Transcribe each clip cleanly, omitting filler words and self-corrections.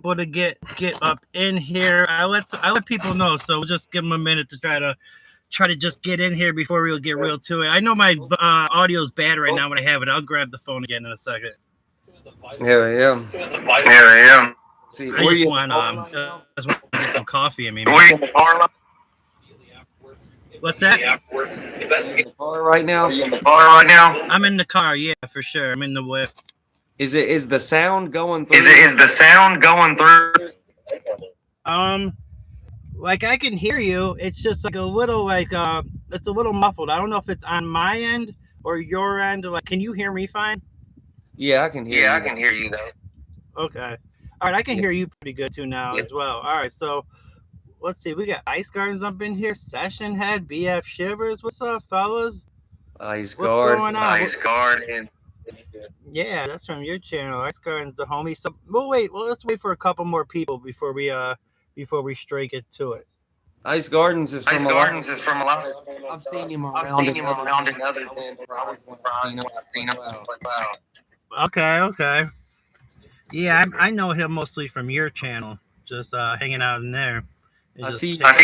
people to get up in here. I let people know, so we'll just give them a minute to try to just get in here before we'll get real to it. I know my audio's bad right now when I have it. I'll grab the phone again in a second. Here I am. Here I am. See, I just want to get some coffee in me. Were you in the car? What's that? in the car right now? Are you in the car right now? I'm in the car, yeah, for sure. I'm in the whip. Is the sound going through? Is the sound going through? Like I can hear you. It's just like a little it's a little muffled. I don't know if it's on my end or your end. Like, can you hear me fine? Yeah, I can hear you. Yeah, I can hear you though. Okay. All right, I can hear you pretty good too now as well. All right, so let's see. We got Ice Gardens up in here. Session Head, BF Shivers. What's up, fellas? Ice What's Guard. going on? Ice Garden. Yeah, that's from your channel. Ice Gardens, the homie. So we'll wait. Well, let's wait for a couple more people before we straight get to it. Ice Gardens is from Ice a lot. Gardens is from a lot. I've seen him I've around seen him around in other I things. was surprised when I've seen him. Wow. Okay. Yeah, I know him mostly from your channel, just hanging out in there. I see you got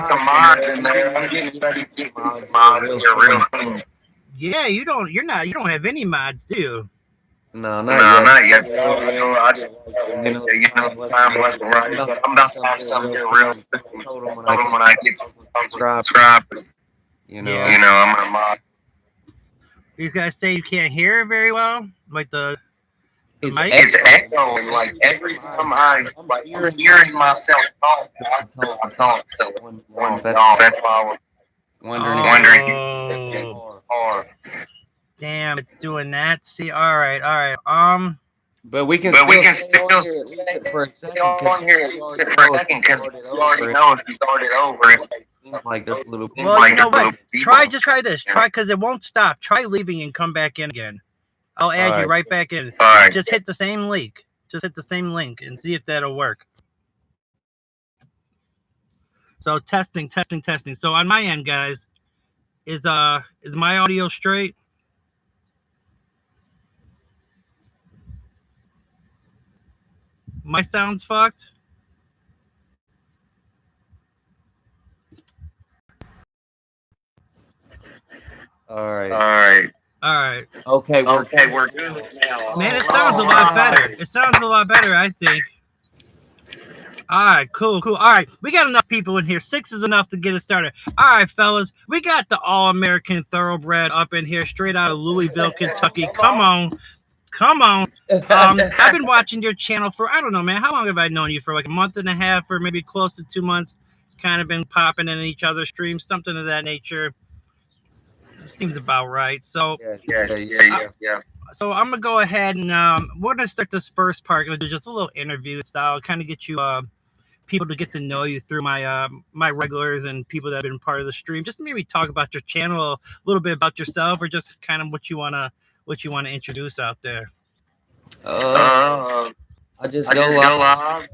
some mods in there. I'm getting ready to get some mods here real soon. Yeah, you don't have any mods, do you? No, not yet. I just, time wasn't right. I'm about to have something here real soon. I told them when I get some subscribers. You know, I'm gonna mod. These guys say you can't hear it very well, like the it's mic? It's echoing like every time I'm hearing myself talk. I talk. So that's why I was wondering. Oh, damn, it's doing that. See, all right. But we can still stay for a second on here for a second because you already know if you started over. It seems like there's a little. Well, you know what? Try this. Try, because it won't stop. Try leaving and come back in again. I'll add you right back in. All right. Just hit the same link. Just hit the same link and see if that'll work. So testing. So on my end, guys, is my audio straight? My sound's fucked. All right. Okay, we're good now. Man, it sounds a lot better. I think. All right, cool. All right, we got enough people in here. 6 is enough to get it started. All right, fellas, we got the all-American thoroughbred up in here, straight out of Louisville, Kentucky. Come on. I've been watching your channel for, I don't know, man. How long have I known you? For like a month and a half, or maybe close to 2 months. Kind of been popping in each other's streams, something of that nature. Seems about right. So Yeah. So I'm gonna go ahead and we're gonna start this first part. Gonna do just a little interview style, kind of get you people to get to know you through my my regulars and people that have been part of the stream. Just maybe talk about your channel, a little bit about yourself, or just kind of what you wanna introduce out there. I just go live.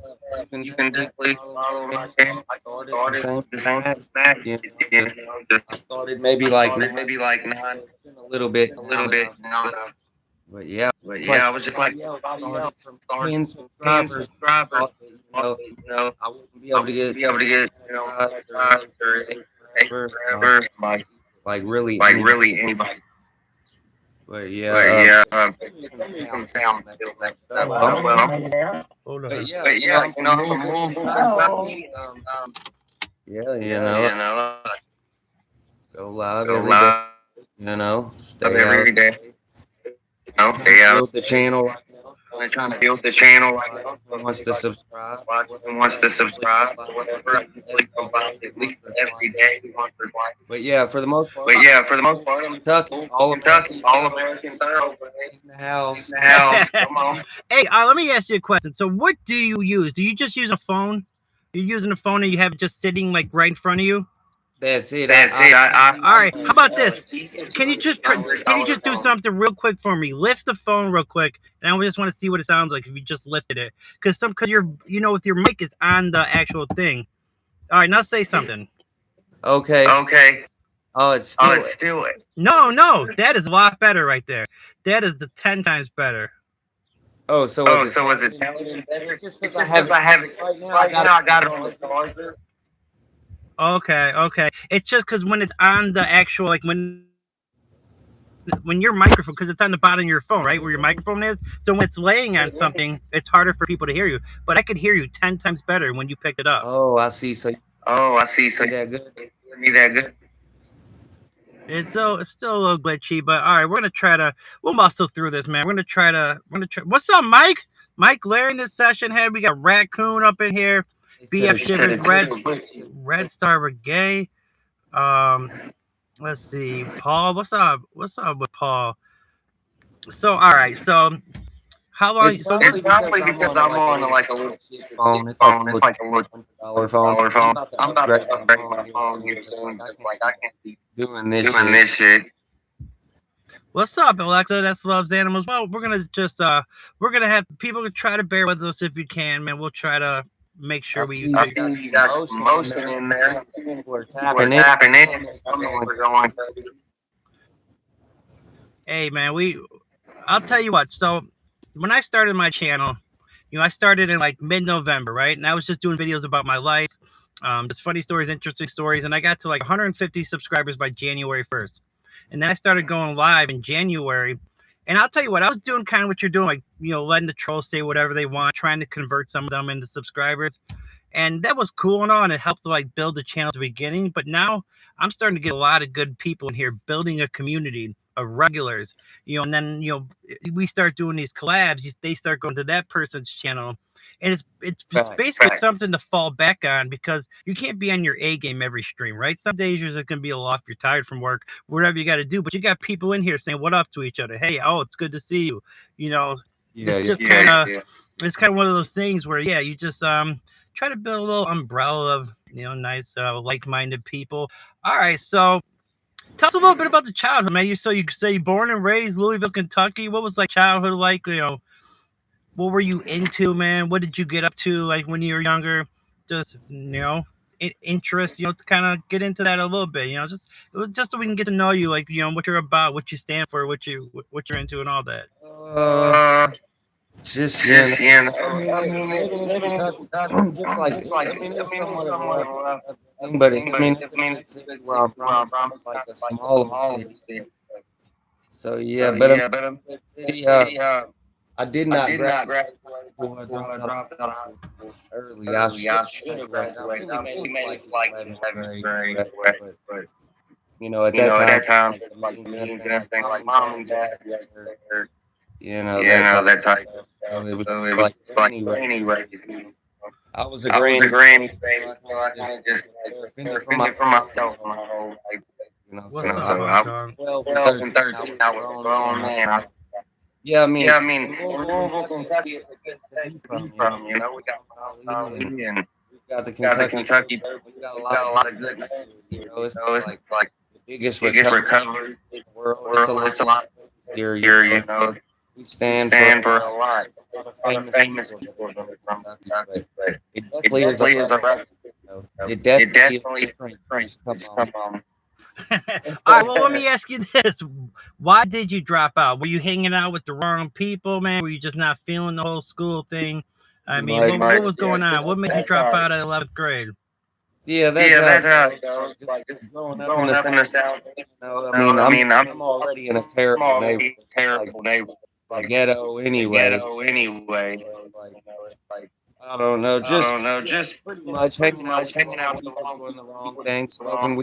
You can definitely follow my channel. I started the same back. I started maybe like 9, a little bit. But yeah, I was just like, starting 10 subscribers. I wouldn't be able to get like really anybody. But yeah, some sound well. But yeah, go live every day. Stay every day. Build the channel. I'm trying to build the channel right now. Wants to subscribe. Whatever. I can go by at least every day. But yeah, for the most part. I'm Kentucky. All American thoroughbred in the house. Come on. Hey, let me ask you a question. So, what do you use? Do you just use a phone? You're using a phone and you have it just sitting like right in front of you? That's it. All right. How about this? Can you just do something real quick for me? Lift the phone real quick, and I just want to see what it sounds like if you just lifted it. Because you're with your mic is on the actual thing. All right. Now say something. Okay. Oh, it's still. No. That is a lot better right there. That is the 10 times better. Oh, so is it sounding better? It's just It's because just I have because it I have it right now. I got it on the charger. Okay. It's just because when it's on the actual, like when your microphone, because it's on the bottom of your phone, right, where your microphone is. So when it's laying on something, it's harder for people to hear you. But I could hear you 10 times better when you picked it up. Oh, I see. So I see. So that good. you hear me that good? It's still a little glitchy, but all right, we'll muscle through this, man. We're gonna try. What's up, Mike? Mike Larry in this session here. We got Raccoon up in here. BF Shivers, Red Star Brigade. Let's see, Paul. What's up? What's up with Paul? So all right, so how long? It's probably because I'm on like a little phone. It's like a little $100 phone. phone. I'm about to upgrade upgrade my phone here soon. Just like I can't be doing this doing this shit. What's up, Alexa? That loves animals. Well, we're gonna have people try to bear with us if you can, man. We'll try to make sure we. I see you got some motion in there. We're We're tapping in. We're going. Hey, man, I'll tell you what. So when I started my channel, I started in like mid-November, right? And I was just doing videos about my life, just funny stories, interesting stories, and I got to like 150 subscribers by January 1st. And then I started going live in January. And I'll tell you what, I was doing kind of what you're doing, like, letting the trolls say whatever they want, trying to convert some of them into subscribers. And that was cool and all, and it helped to like build the channel at the beginning. But now I'm starting to get a lot of good people in here building a community of regulars, and then we start doing these collabs. They start going to that person's channel, and it's basically something to fall back on, because you can't be on your A game every stream, right? Some days you're going to be a little off, you're tired from work, whatever you got to do, but you got people in here saying what up to each other. Hey, it's good to see you. It's kind of one of those things where you just try to build a little umbrella of nice like-minded people. All right, so tell us a little bit about the childhood, man. You say you're born and raised Louisville, Kentucky. What was like childhood like? What were you into, man? What did you get up to like when you were younger? Just interest, to kind of get into that a little bit. Just so we can get to know you, like what you're about, what you stand for, what you're into, and all that. Just just like but I mean, where I'm from, it's like a smaller city. So I did not graduate school. I dropped out early. I should have graduated. I really made it like 11th grade, but at that time, like meetings and everything, like mom and dad, that type. It was like anyways. I was a granny. I just fending for myself my whole life. So I was 12 and 13. I was a grown man. I mean, Louisville, Kentucky is a good state to be from. We got the Kentucky. We got a lot of good. It's like the biggest recovery in the world. It's a lot here. We stand for a lot of famous people from Kentucky, but it definitely is a rough. It definitely is. Come on. All right, well, let me ask you this. Why did you drop out? Were you hanging out with the wrong people, man? Were you just not feeling the whole school thing? I mean, what was going on? What made you drop out at 11th grade? Yeah, that's how it goes. Just growing up in the South. I mean, I'm already in a terrible neighborhood. Like ghetto anyway. I don't know. Just pretty much hanging out with the wrong, doing the wrong thing, smoking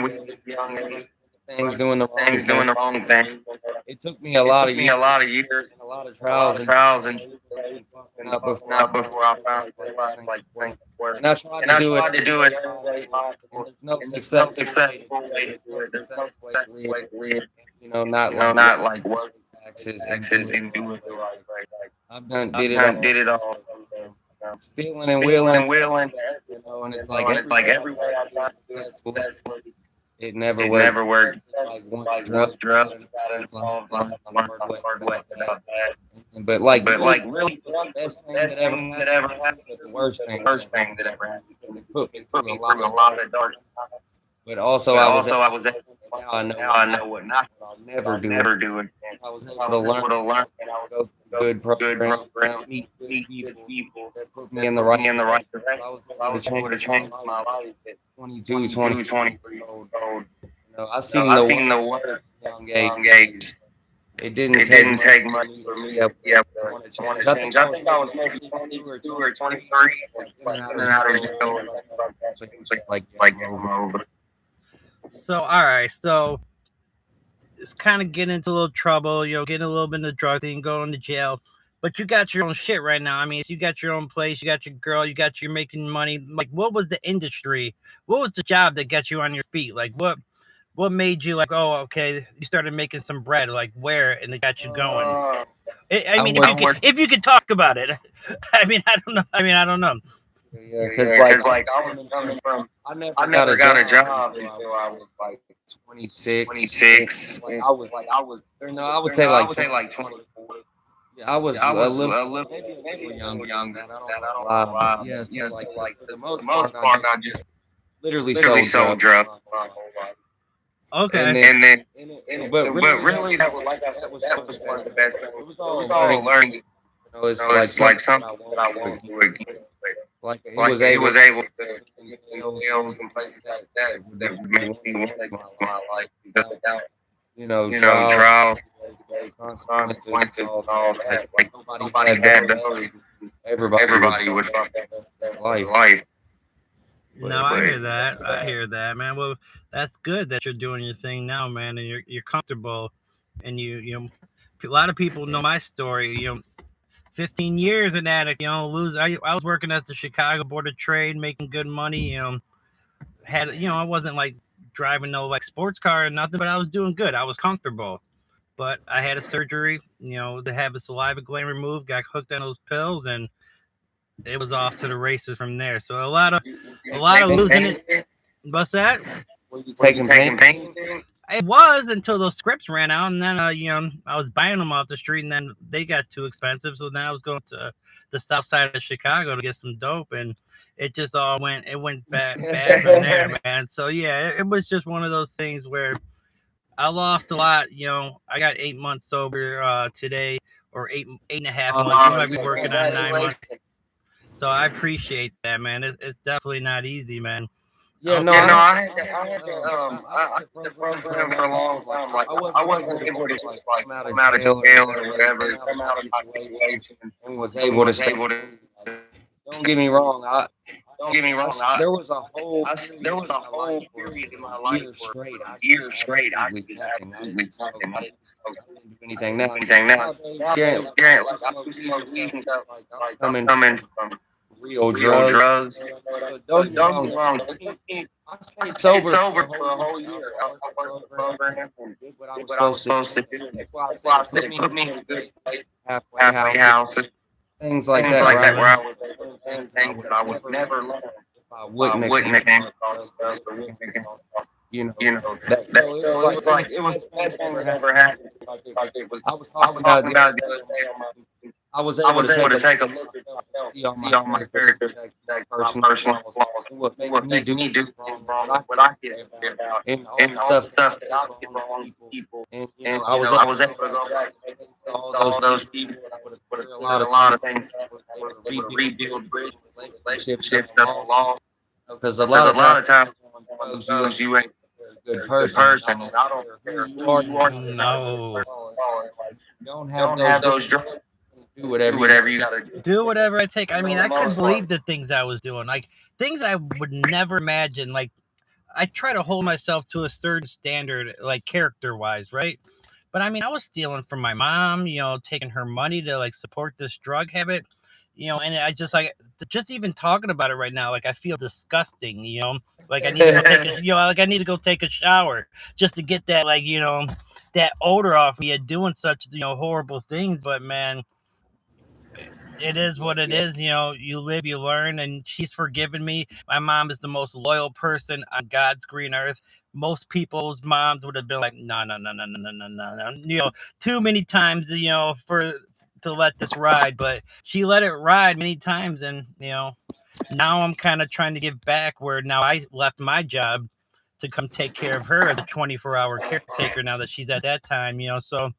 weed, doing the wrong thing. It took me a lot of years, and a lot of trials and fucking up before I found like where. And I tried to do it. There's no successful way to do it. There's no successful way to live. Not like work taxes and do it right. I've did it all. Stealing and wheeling, and it's like everywhere I've been successful, it never worked. Like once drugs got involved, I learned hard way about that. But really, the best thing that ever happened, but the worst thing that ever happened. It put me through a lot of dark times. But also, I was able Now I know what not. I'll never do it. I was able to learn. Go through good program, meet good people that put me in the right direction. I was able to change my life at 22, 23 old. I seen the work at a young age. It didn't take much for me to be able to want to change. I think I was maybe 22 or 23, in and out of jail, like game over. So, all right, so it's kind of getting into a little trouble, getting a little bit in the drug thing, going to jail. But you got your own shit right now. I mean, you got your own place, you got your girl, you're making money. Like, what was the industry? What was the job that got you on your feet? Like, what made you like, oh, okay, you started making some bread? Like, where and they got you going? I mean, if you could talk about it. I mean, I don't know. Yeah, because like I was coming from, I never got a job until I was like 26. Like, I was. No, I would say like 24. Yeah, I was a little maybe young. I don't know why. Yes, like for the most part, I just literally sold drugs. Okay. And then, but really, that was one of the best things. It was all learning. It's like something that I wanted to do again. Like he was able to deals and places like that would make me want to my life without trial, consequences, and all that. Like nobody had those. Everybody would fuck that life. No, I hear that, man. Well, that's good that you're doing your thing now, man, and you're comfortable, and a lot of people know my story. 15 years an addict, I was working at the Chicago Board of Trade, making good money. I wasn't like driving no like sports car or nothing, but I was doing good. I was comfortable. But I had a surgery, to have a saliva gland removed, got hooked on those pills, and it was off to the races from there. So a lot of losing it. What's that? Were you taking pain? It was until those scripts ran out, and then I was buying them off the street, and then they got too expensive. So then I was going to the south side of Chicago to get some dope, and it just all went bad from there, man. So yeah, it was just one of those things where I lost a lot. I got 8 months sober today, or eight and a half months. You might be working on 9 months. So I appreciate that, man. It's definitely not easy, man. I had the program for a long time. Like I wasn't able to just like come out of jail or whatever, come out of my situation, and was able to stay. Don't get me wrong. There was a whole period in my life, years straight. I didn't do anything now. Like coming from real drugs. Don't get me wrong. I stayed sober for a whole year. I worked the program and did what I was supposed to do. That's why I said put me in a good place, halfway house, things like that. Where I was learning things that I would never learn if I wouldn't have came across drugs or wouldn't have came across. So it was the best thing that ever happened. I was talking about the other day I was able to take a look at myself, see all my character, personal flaws, what made me do wrong, what I did about, and all the stuff that I did wrong, people, and I was able to go back and all those people, and I would have put a lot of things, rebuild relationships that were lost, because a lot of times you ain't a good person, and I don't care who you are. No. Don't have those drugs. Do whatever you gotta do. Do whatever I take. I mean, I couldn't believe the things I was doing. Like things I would never imagine. Like I try to hold myself to a certain standard, like character wise, right? But I mean, I was stealing from my mom, taking her money to like support this drug habit, and I just like just even talking about it right now, like I feel disgusting, like I need to go take I need to go take a shower just to get that like, that odor off me of doing such, horrible things. But man, it is what it is. You live, you learn, and she's forgiven me. My mom is the most loyal person on God's green earth. Most people's moms would have been like, no, too many times, to let this ride. But she let it ride many times, and now I'm kind of trying to give back. Where now I left my job to come take care of her as a 24-hour caretaker now that she's at that time, So,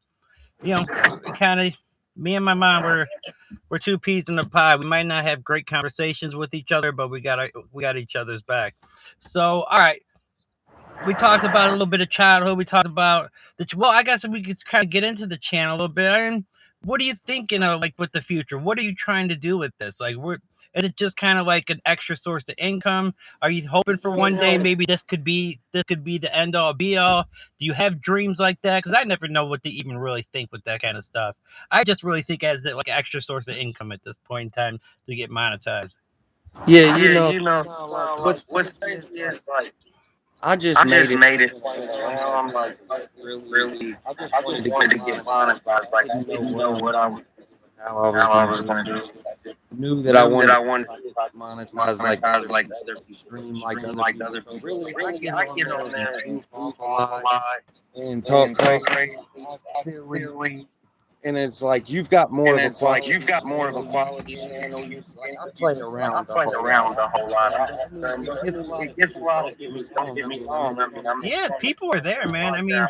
kind of, me and my mom we're two peas in a pie. We might not have great conversations with each other, but we got each other's back. So, all right, we talked about a little bit of childhood. We talked about I guess we could kind of get into the channel a little bit. And what are you thinking of, like, with the future? What are you trying to do with this? Like, is it just kind of like an extra source of income? Are you hoping for one day maybe this could be the end all be all? Do you have dreams like that? Because I never know what to even really think with that kind of stuff. I just really think as like an extra source of income at this point in time to get monetized. Yeah, What's crazy is like I just I made just it. made it. Now I'm like really. I just wanted to get monetized. Like I didn't know what I was, how I how I was was going gonna to do. do. Knew that I wanted to to monetize like other stream people, like like other other people. people. Really, I get on there and and goof goof off off a a lot lot and talk and talk crazy, crazy, act silly. silly. And it's like you've got more And of a it's like quality you've got more of a channel. quality channel. Like I play Like I around a play whole lot. around a whole lot. It gets a lot It of gets a people lot don't of get people me don't wrong. get I me mean, wrong. I'm Yeah, people are there, man. I mean, like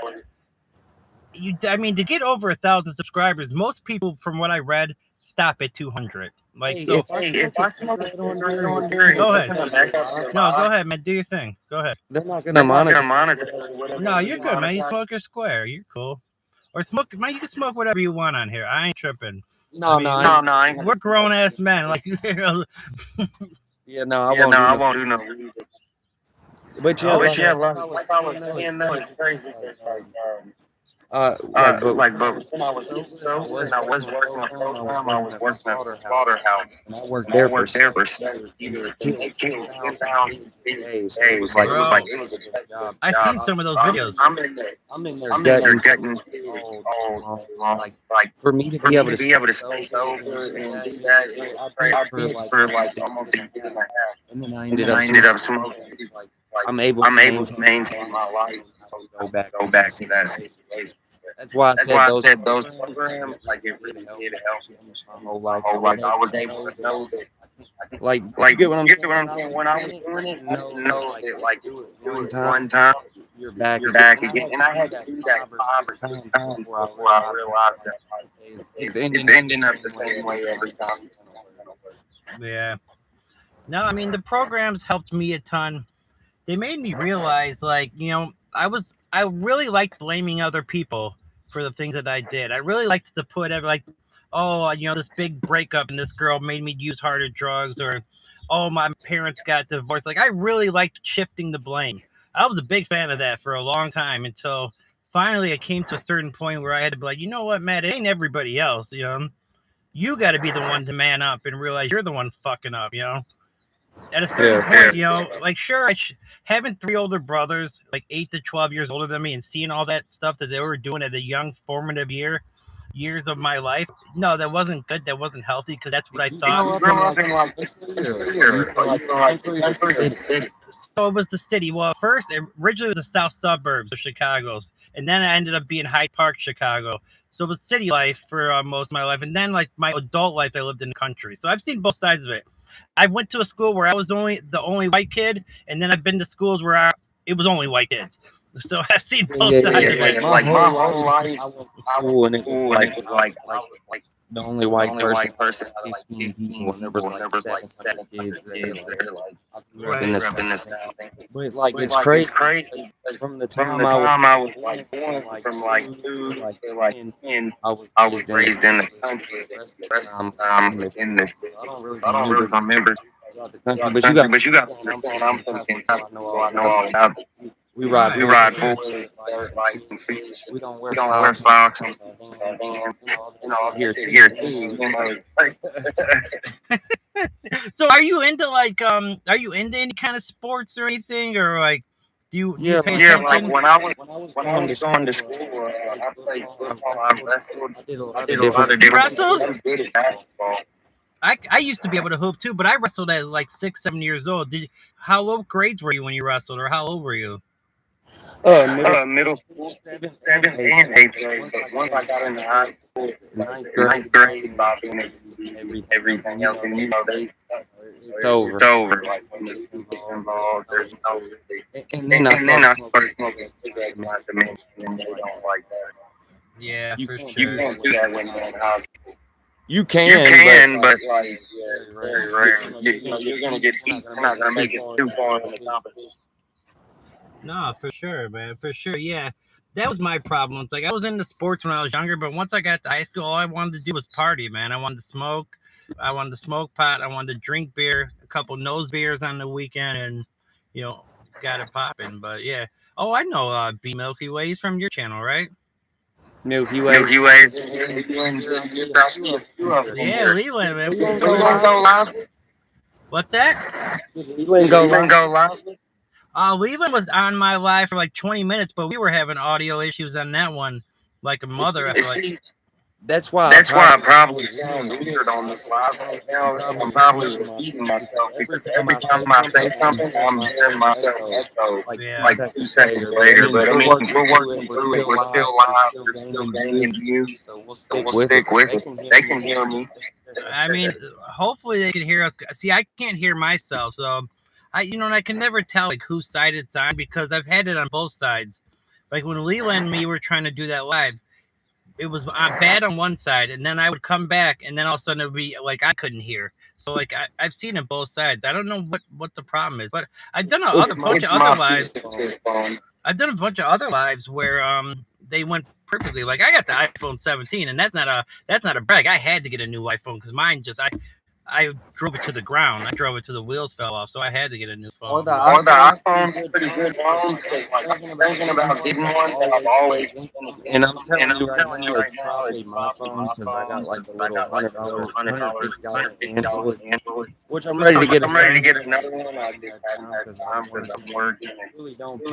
I mean, to get over 1,000 subscribers, most people, from what I read, stop at 200. Like, hey, so. if I smoke a cigarette on it's here, Go it's ahead. gonna mess up your No, go vibe. ahead, man. Do your thing. Go ahead. they're not They're gonna not gonna monetize. monetize. No, you're good, man. You smoke your square. You're cool. Or smoke, man. You can smoke whatever you want on here. I ain't tripping. No, I mean, No, I ain't. we're grown ass men. Like, Yeah, no, I Yeah, won't no, do I no. won't do no weed. But yeah, But yeah, like like I was saying though, it's crazy. But when I was getting sober and I was working a program, I was working at a slaughterhouse. and I worked And I there for worked there for 7 7 years. years, and Killed they killed 10,000 10,000 days. So it was days. like So it was bro, like it was a job. I seen some of those videos. I'm in there. I'm in there I'm in there gutting getting all like for me to for be me able to to be able to stay stay sober sober and and do do that. that. It was I crazy. did I did for like almost a year and a half, and then I and ended then up I ended up smoking. like Like I'm able I'm to able to maintain maintain my life. go back Go to back that to that situation. situation. That's why I That's said why I those said those programs, programs, like it really did help me my whole my life. whole life. I was able to know that, Like, like, you get what I'm you saying? get what I'm saying? When I was doing it, I didn't know that, like, if Do you it do one it time, one time, you're back you're again. back again. And I had to do that 5 or 6 times before before I realized that it's it's ending up the same way every time. Yeah. No, I mean, the programs helped me a ton. They made me realize, like, I really liked blaming other people for the things that I did. I really liked to put like, oh, this big breakup and this girl made me use harder drugs, or, oh, my parents got divorced. Like, I really liked shifting the blame. I was a big fan of that for a long time until finally I came to a certain point where I had to be like, you know what, Matt, it ain't everybody else, You got to be the one to man up and realize you're the one fucking up. At a certain point, like, sure, having 3 older brothers, like 8 to 12 years older than me, and seeing all that stuff that they were doing at the young formative years of my life, no, that wasn't good. That wasn't healthy, because that's what I thought. You grew up in like the city. So it was the city. Well, at first, originally it was the south suburbs of Chicago's, and then I ended up being Hyde Park, Chicago. So it was city life for most of my life, and then, like, my adult life, I lived in the country. So I've seen both sides of it. I went to a school where I was the only white kid, and then I've been to schools where it was only white kids. So I've seen both sides of it. Like my whole life, I went to school and it was like the only white person out of like 15 people, and there was like 700 kids there. Like, I grew up in the South. But like, it's crazy. From the time I was like born, from like 2 to like 10, I was raised in the country. The rest of the time in the city. I don't really remember throughout the country. But you got to understand, I'm from Kentucky, so I know all about it. We ride four-wheelers, bikes, and feet. We don't wear socks and hands. Here too. So are you into any kind of sports or anything, or like do you pay attention? Like when I was going to school, I played football, I wrestled, I did a lot of different Wrestled? I did basketball. I used to be able to hoop too, but I wrestled at like 6, 7 years old. How old grades were you when you wrestled, or how old were you? Middle school, seventh and eighth grade. But once I got into high school, ninth grade, Bobby, and everything else, and it's over. Like when the music gets involved, there's no. And then I started smoking cigarettes, not to mention, and they don't like that. Yeah, for sure. You can't do that when you're in high school. You can, but like very rare. You're gonna get beat. You're not gonna make it too far in the competition. No, for sure, man. For sure. Yeah. That was my problem. It's like I was into sports when I was younger, but once I got to high school, all I wanted to do was party, man. I wanted to smoke. I wanted to smoke pot. I wanted to drink beer, a couple nose beers on the weekend, and, got it popping. But yeah. Oh, I know B Milky Way. He's from your channel, right? Milky Way. Yeah, Leland, man. What's that? Leland go live. Leland was on my live for like 20 minutes, but we were having audio issues on that one, like a mother. That's why I probably sound weird on this live right now. I'm probably repeating myself because every time I say something, I'm hearing myself echo like 2 seconds later. But I mean, we're working through it. We're still live. We're still gaining views, so we'll stick with it. They can hear me. I mean, hopefully they can hear us. See, I can't hear myself, so and I can never tell like whose side it's on because I've had it on both sides. Like when Leland and me were trying to do that live, it was bad on one side, and then I would come back, and then all of a sudden it would be like I couldn't hear. So like I've seen it both sides. I don't know what the problem is, but I've done a bunch of other lives. I've done a bunch of other lives where they went perfectly. Like I got the iPhone 17, and that's not a brag. I had to get a new iPhone because mine I drove it to the ground. I drove it till the wheels fell off, so I had to get a new phone. Or the iPhone's pretty good phones. Like, I'm thinking about getting one that I've always been and I'm telling you right now, it's my phone because I got like a little $100 Android, which I'm ready to get. I'm ready to get another one. I just haven't had time because I'm working and really don't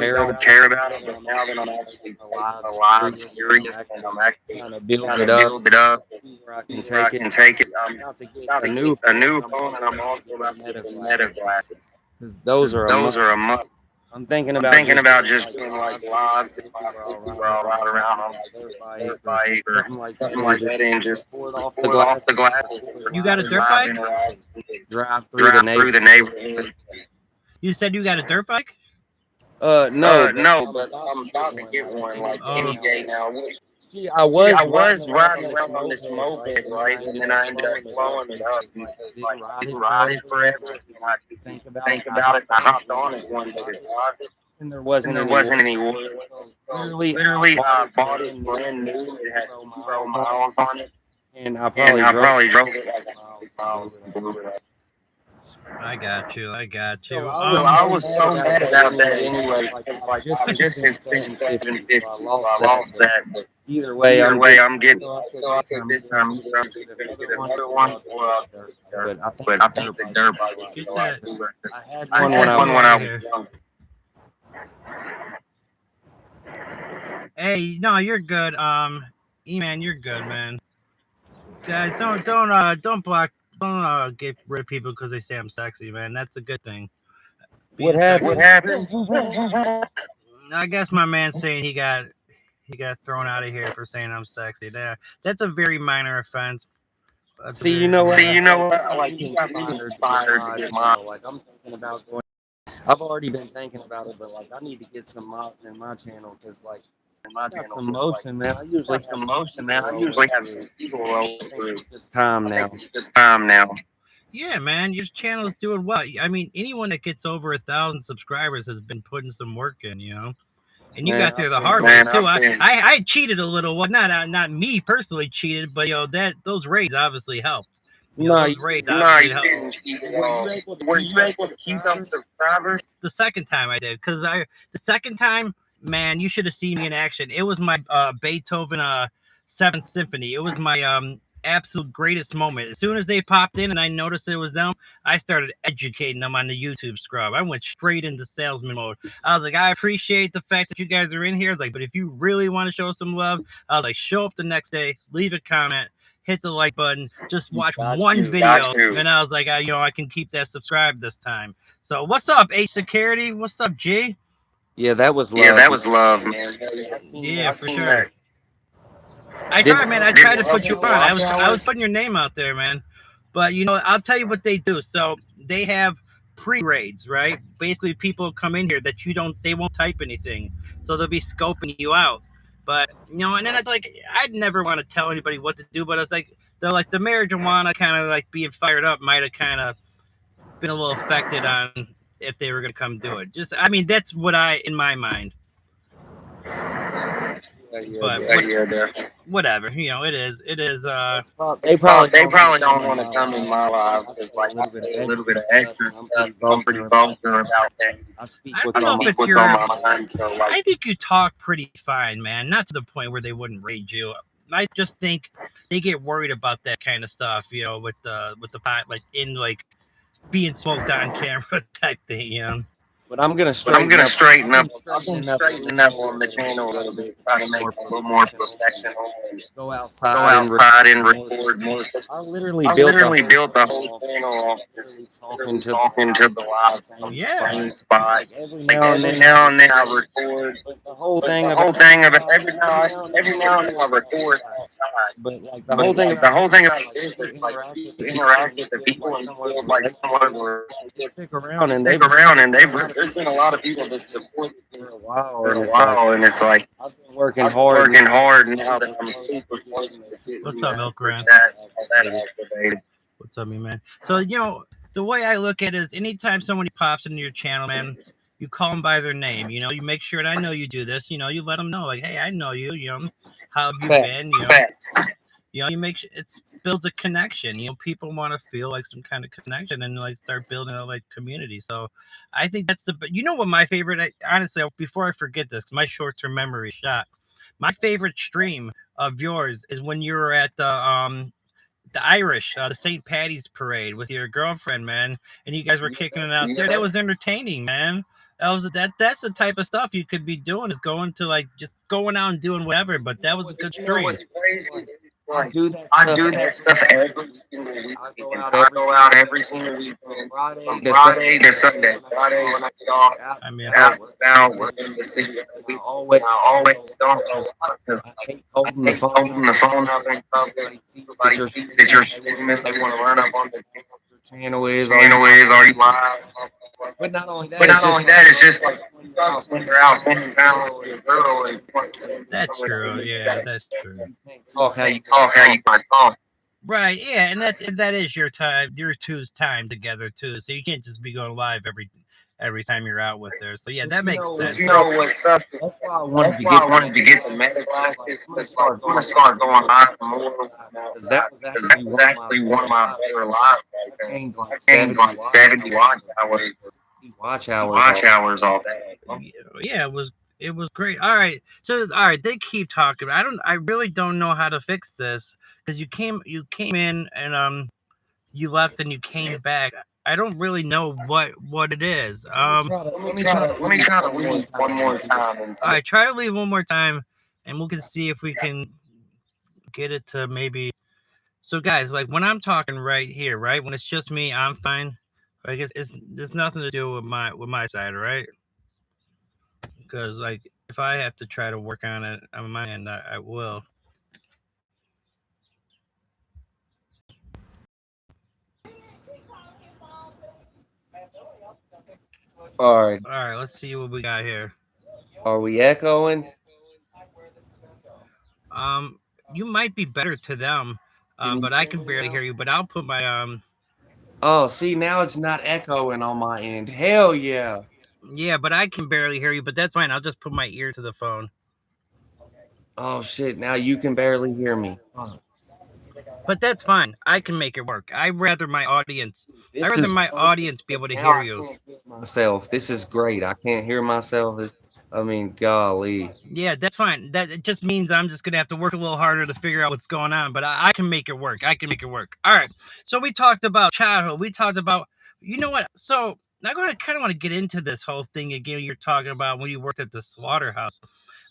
care about it. But now that I'm actually alive, serious, and I'm actually trying to build it up, where I can take it. I'm about to get a new phone, and I'm also about to get Meta glasses. Because those are a must. I'm thinking about just doing like lives if I ride around on my dirt bike or something like that, and just off the glasses. You got a dirt bike? Drive through the neighborhood. You said you got a dirt bike? No, but I'm about to get one like any day now. See, I was riding around on this moped, right? And then I ended up blowing it up because like I didn't ride it forever. And I could think about it. I hopped on it one day to drive it, and there wasn't any oil. Literally, I bought it brand new. It had 0 miles on it, and I probably drove it like 100 miles and blew it up. I got you. I was so mad about that anyway. Like, I just hit 750. I lost that. But either way, I'm getting. So I said this time either I'm going to get another one or but I think the dirt bike would be a lot cooler. I had one when I was young. Hey, no, you're good. E-Man, you're good, man. Guys, don't get rid of people because they say I'm sexy, man. That's a good thing. What happened? I guess my man's saying he got thrown out of here for saying I'm sexy. That's a very minor offense. See, you know what? Like, you got me inspired to get mine. Like, I'm thinking about going. I've already been thinking about it, but like, I need to get some mods in my channel because like. I got some motion, man. I usually have some people roll through. It's time now. Yeah, man, your channel's doing well. I mean, anyone that gets over 1,000 subscribers has been putting some work in, And you got there the hard way too. I cheated a little. Well, not me personally cheated, but those raids obviously helped. Those raids obviously helped. Were you able to keep up subscribers? The second time I did, because the second time. Man, you should have seen me in action. It was my Beethoven 7th Symphony. It was my absolute greatest moment. As soon as they popped in and I noticed it was them, I started educating them on the YouTube scrub. I went straight into salesman mode. I was like, I appreciate the fact that you guys are in here. I was like, but if you really want to show some love, I was like, show up the next day, leave a comment, hit the like button, just watch one video. And I was like, I can keep that subscribed this time. So what's up, H Security? What's up, G? Yeah, that was love. Yeah, that was love, man. Yeah, for sure. I tried, man. I tried to put you on. I was putting your name out there, man. But you know, I'll tell you what they do. So they have pre-raids, right? Basically, people come in here that they won't type anything, so they'll be scoping you out. But you know, and then I'd never want to tell anybody what to do, but it's like the marijuana kind of like being fired up might have kind of been a little affected on if they were gonna come do it. Just, I mean, that's what in my mind. But whatever, you know, it is. They probably don't want to come in my life. It's like a little bit of extra stuff. I'm pretty vulgar about things. I speak I what's don't know on if my it's what's your. on my mind. So like, I think you talk pretty fine, man. Not to the point where they wouldn't raid you. I just think they get worried about that kind of stuff, you know, with the pot, like in like being smoked on camera type thing, you know. But I'm gonna straighten up. I've been straightening up on the channel a little bit, trying to make it a little more professional. Go outside and record more. I literally built the whole channel talking to the live same spot. Like every now and then I record. But the whole thing about every now and then I record outside. But like the whole thing about this is like you interact with the people and feel like someone will stick around and there's been a lot of people that support me for a while, and it's like I've been working hard now that I'm super close. What's up, Milk Ran? What's up, me man? So you know, the way I look at it is, anytime somebody pops into your channel, man, you call them by their name. You know, you make sure, and I know you do this. You know, you let them know, like, hey, I know you. You know, how have you been? You know, you make it builds a connection. You know, people want to feel like some kind of connection and like start building a like community. So I think that's you know what my favorite, honestly, before I forget this, my short-term memory shot. My favorite stream of yours is when you were at the Irish, the St. Patty's parade with your girlfriend, man, and you guys were kicking it out there. That was entertaining, man. That's the type of stuff you could be doing, is going to like just going out and doing whatever. But that was a good stream. What's crazy? I do that stuff every single week. I go out every single week from Friday to Sunday. Friday when I get off, I mean, out in the city. I always don't go because I hate holding the phone up in public. Everybody sees that you're streaming. They want to learn up on the channel is. Are you live? But not only that, it's just like when you're out spending time with your girl. That's true. Yeah, that's true. Talk how you talk. Right. Yeah, and that is your time, your two's time together too. So you can't just be going live every time you're out with her. So yeah, that makes sense. You know what's up? That's why I wanted to get the medic license. I'm gonna start going live more. That was actually one of my better lives. I gained like 70 watch hours off that. Yeah, it was great. All right, they keep talking. I really don't know how to fix this, because you came in and you left and you came back. I don't really know what it is. Let me try to leave one more time. All right, try to leave one more time, and we can see if we can get it to maybe. So guys, like when I'm talking right here, right, when it's just me, I'm fine. I guess there's nothing to do with my side, right? Because like if I have to try to work on it on my end, I will. All right, let's see what we got here. Are we echoing? You might be better to them, but I can barely hear you. But I'll put my Oh, see, now it's not echoing on my end. Hell yeah. Yeah, but I can barely hear you. But that's fine. I'll just put my ear to the phone. Oh shit! Now you can barely hear me. But that's fine. I can make it work. I'd rather my audience be able to hear you. Myself. This is great. I can't hear myself. I mean, golly. Yeah, that's fine. It just means I'm just gonna have to work a little harder to figure out what's going on. But I can make it work. All right. So we talked about childhood. We talked about, you know what? So I'm gonna kind of want to get into this whole thing again. You're talking about when you worked at the slaughterhouse.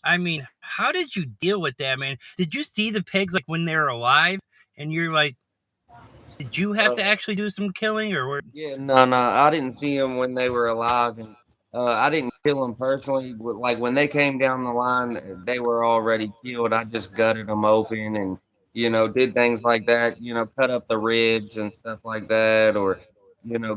I mean, how did you deal with that, man? Did you see the pigs like when they were alive? And you're like, did you have to actually do some killing, or what? Yeah, no, I didn't see them when they were alive, and I didn't kill them personally. Like when they came down the line, they were already killed. I just gutted them open and did things like that. Cut up the ribs and stuff like that, or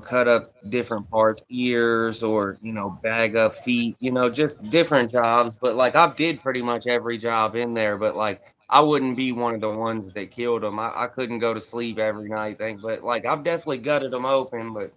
cut up different parts, ears, or bag up feet. Just different jobs. But like I did pretty much every job in there. But like I wouldn't be one of the ones that killed them. I couldn't go to sleep every night. But like I've definitely gutted them open. But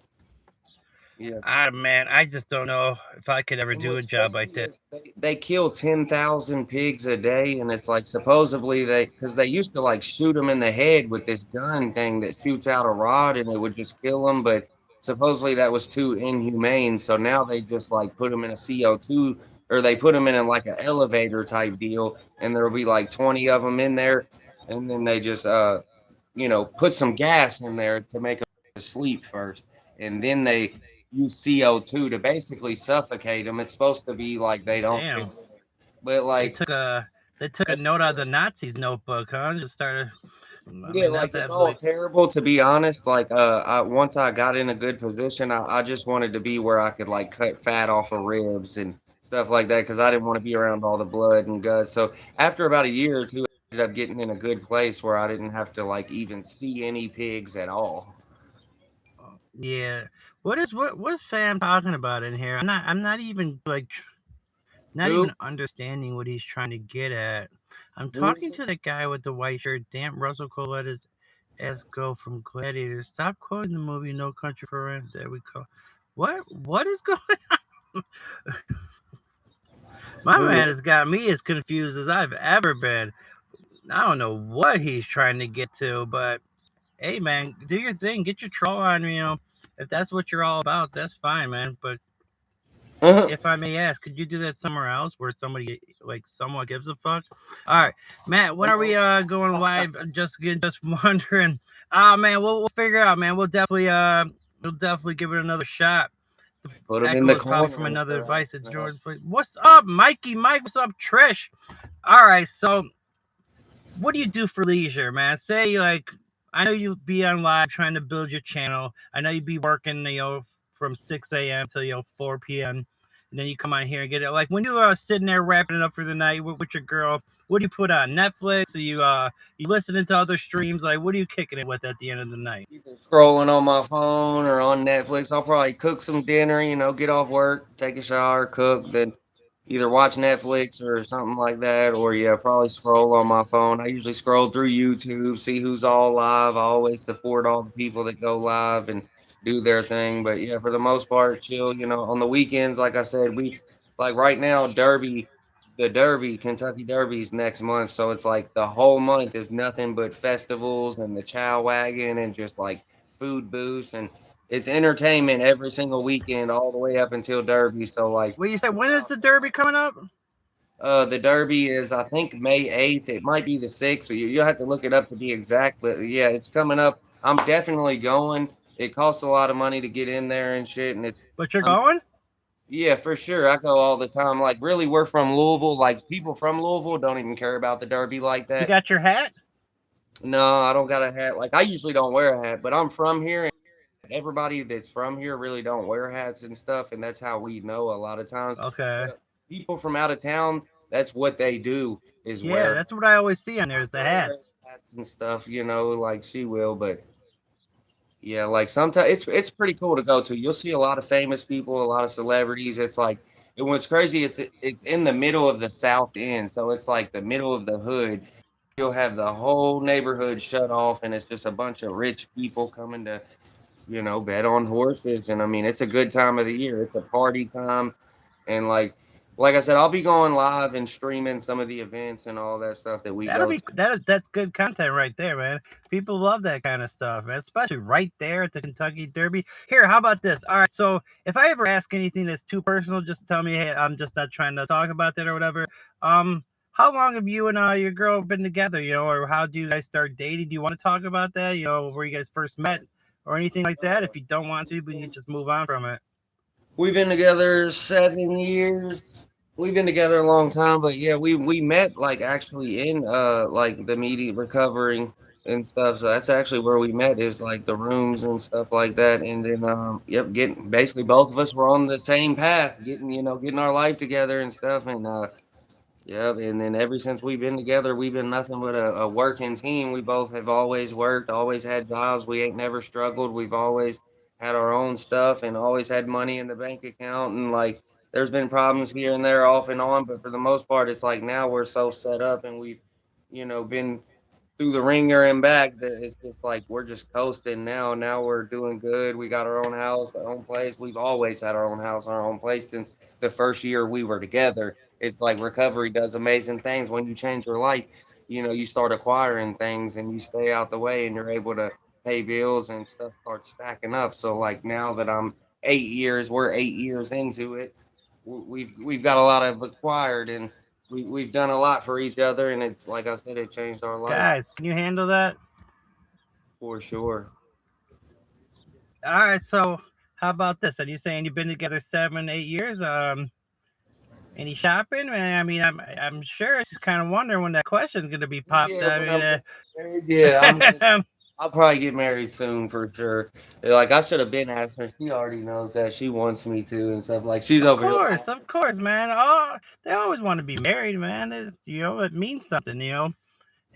yeah. Ah, man, I just don't know if I could ever And do a what's job like crazy that. is they kill 10,000 pigs a day, and it's like supposedly because they used to like shoot them in the head with this gun thing that shoots out a rod and it would just kill them, but supposedly that was too inhumane. So now they just like put them in a CO2 or they put them in like an elevator type deal, and there'll be like 20 of them in there, and then they just put some gas in there to make them sleep first, and then they use CO2 to basically suffocate them. It's supposed to be like they don't Damn, feel it. But they like took a they took a that's note out of the Nazis' notebook, huh? Just started. I yeah, mean, like that's it's all absolutely. terrible to be honest. Like once I got in a good position, I just wanted to be where I could like cut fat off of ribs and stuff like that because I didn't want to be around all the blood and guts. So after about a year or two, I ended up getting in a good place where I didn't have to like even see any pigs at all. Yeah. What's fam talking about in here? I'm not even like not Who? even understanding what he's trying to get at. I'm Who is talking it? to the guy with the white shirt. Damn, Russell Cole let his ass go from Gladiator. Stop quoting the movie No Country for Rent. There we go. What is going? My Who man is has got me as confused as I've ever been. I don't know what he's trying to get to, but hey, man, do your thing. Get your troll on. If that's what you're all about, that's fine, man. But it? if I may ask, could you do that somewhere else where somebody like somewhat gives a fuck? All right, Matt, when are we going live? Just wondering. Ah, man, we'll figure it out, man. We'll definitely give it another shot. Put them in Echo the is probably from corner if another they're device at acting up. Jordan's place. What's up, Mikey? Mike, what's up, Trish? All right, so what do you do for leisure, man? Say like I know you be on live trying to build your channel. I know you be working, from 6 a.m. till 4 p.m. And then you come on here and get it. Like when you are sitting there wrapping it up for the night with your girl, what do you put on Netflix? Or you listening to other streams? Like what are you kicking it with at the end of the night? Either scrolling on my phone or on Netflix. I'll probably cook some dinner, get off work, take a shower, cook, then either watch Netflix or something like that, or yeah, probably scroll on my phone. I usually scroll through YouTube, see who's all live. I always support all the people that go live and do their thing. But yeah, for the most part, chill. On the weekends, like I said, we like right now, the Derby, Kentucky Derby's next month. So it's like the whole month is nothing but festivals and the chow wagon and just like food booths and it's entertainment every single weekend all the way up until Derby. So like Well, you said when is the Derby coming up? the Derby is, I think, May 8th. It might be the 6th. You'll have to look it up to be exact. But yeah, it's coming up. I'm definitely going. It costs a lot of money to get in there and shit. And But you're I'm, going? yeah, for sure. I go all the time. Like, really, we're from Louisville. Like, people from Louisville don't even care about the Derby like You that. got your hat? No, I don't got a hat. Like, I usually don't wear a hat, but I'm from here. And everybody that's from here really don't wear hats and stuff. And that's how we know a lot of times. Okay. But people from out of town, that's what they do is Yeah, wear that's what I always see on there my is the girl wears hats. hats and stuff, like she will, but yeah, like sometimes it's pretty cool to go to. You'll see a lot of famous people, a lot of celebrities. It's like and what's crazy is it's in the middle of the South End, so it's like the middle of the hood. You'll have the whole neighborhood shut off, and it's just a bunch of rich people coming to bet on horses. And I mean, it's a good time of the year. It's a party time, and like I said, I'll be going live and streaming some of the events and all that stuff that we That'll go be to. that's good content right there, man. People love that kind of stuff, man. Especially right there at the Kentucky Derby. Here, how about this? All right, so if I ever ask anything that's too personal, just tell me, hey, I'm just not trying to talk about that or whatever. How long have you and your girl been together? Or how do you guys start dating? Do you want to talk about that? Where you guys first met or anything like that? If you don't want to, we can just move on from it. We've been together 7 years. We've been together a long time, but yeah, we met like actually in like the media recovering. and stuff. So that's actually where we met, is like the rooms and stuff like that. And then yep, getting basically both of us were on the same path, getting our life together and stuff. And yep, and then ever since we've been together, we've been nothing but a working team. We both have always worked, always had jobs. We ain't never struggled. We've always had our own stuff and always had money in the bank account. And like, there's been problems here and there off and on, but for the most part, it's like now we're so set up and we've, been through the ringer and back, that it's just like we're just coasting now. Now we're doing good. We got our own house, our own place. We've always had our own house, our own place since the first year we were together. It's like recovery does amazing things when you change your life. You start acquiring things and you stay out the way and you're able to pay bills and stuff starts stacking up. So like now that we're 8 years into it. We've got a lot of acquired, and we've done a lot for each other, and it's like I said, it changed our life Guys, can you handle that? for sure. All right, so how about this? Are you saying you've been together 7, 8 years? Any shopping? I mean, I'm sure she's kind of wondering when that question's gonna be popped Yeah, up. when I'm getting married, yeah, I'll probably get married soon for sure. Like I should have been asking her. She already knows that she wants me to and stuff. Like she's over here. Of course, man. Oh, they always want to be married, man. It means something. It's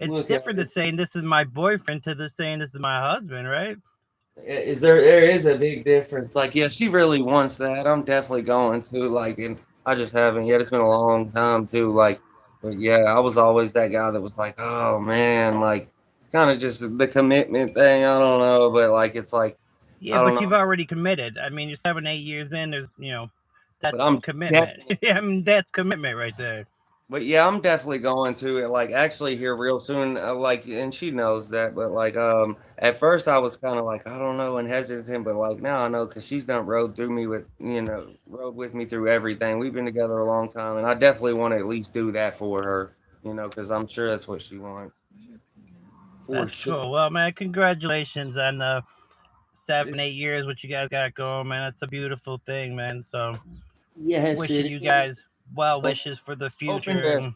Look at different to saying this is my boyfriend to the saying this is my husband, right? there is a big difference. Like, yeah, she really wants that. I'm definitely going to, like, and I just haven't yet. It's been a long time too. Like, but yeah, I was always that guy that was like, oh man, like kind of just the commitment thing. I don't know, but like it's like Yeah, I don't but know. you've already committed. I mean, you're 7, 8 years in. But That's I'm commitment. definitely I mean, that's commitment right there. But yeah, I'm definitely going to it. Like actually here real soon. Like, and she knows that. But like, at first I was kind of like I don't know and hesitant. But like now I know because she's done rode with me through everything. We've been together a long time, and I definitely want to at least do that for her. Because I'm sure that's what she wants for That's sure. cool. Well, man, congratulations on the seven, It's, 8 years. What you guys got going, man. That's a beautiful thing, man. So yes, wishing it you is. guys well Like, wishes for the hoping future. to. And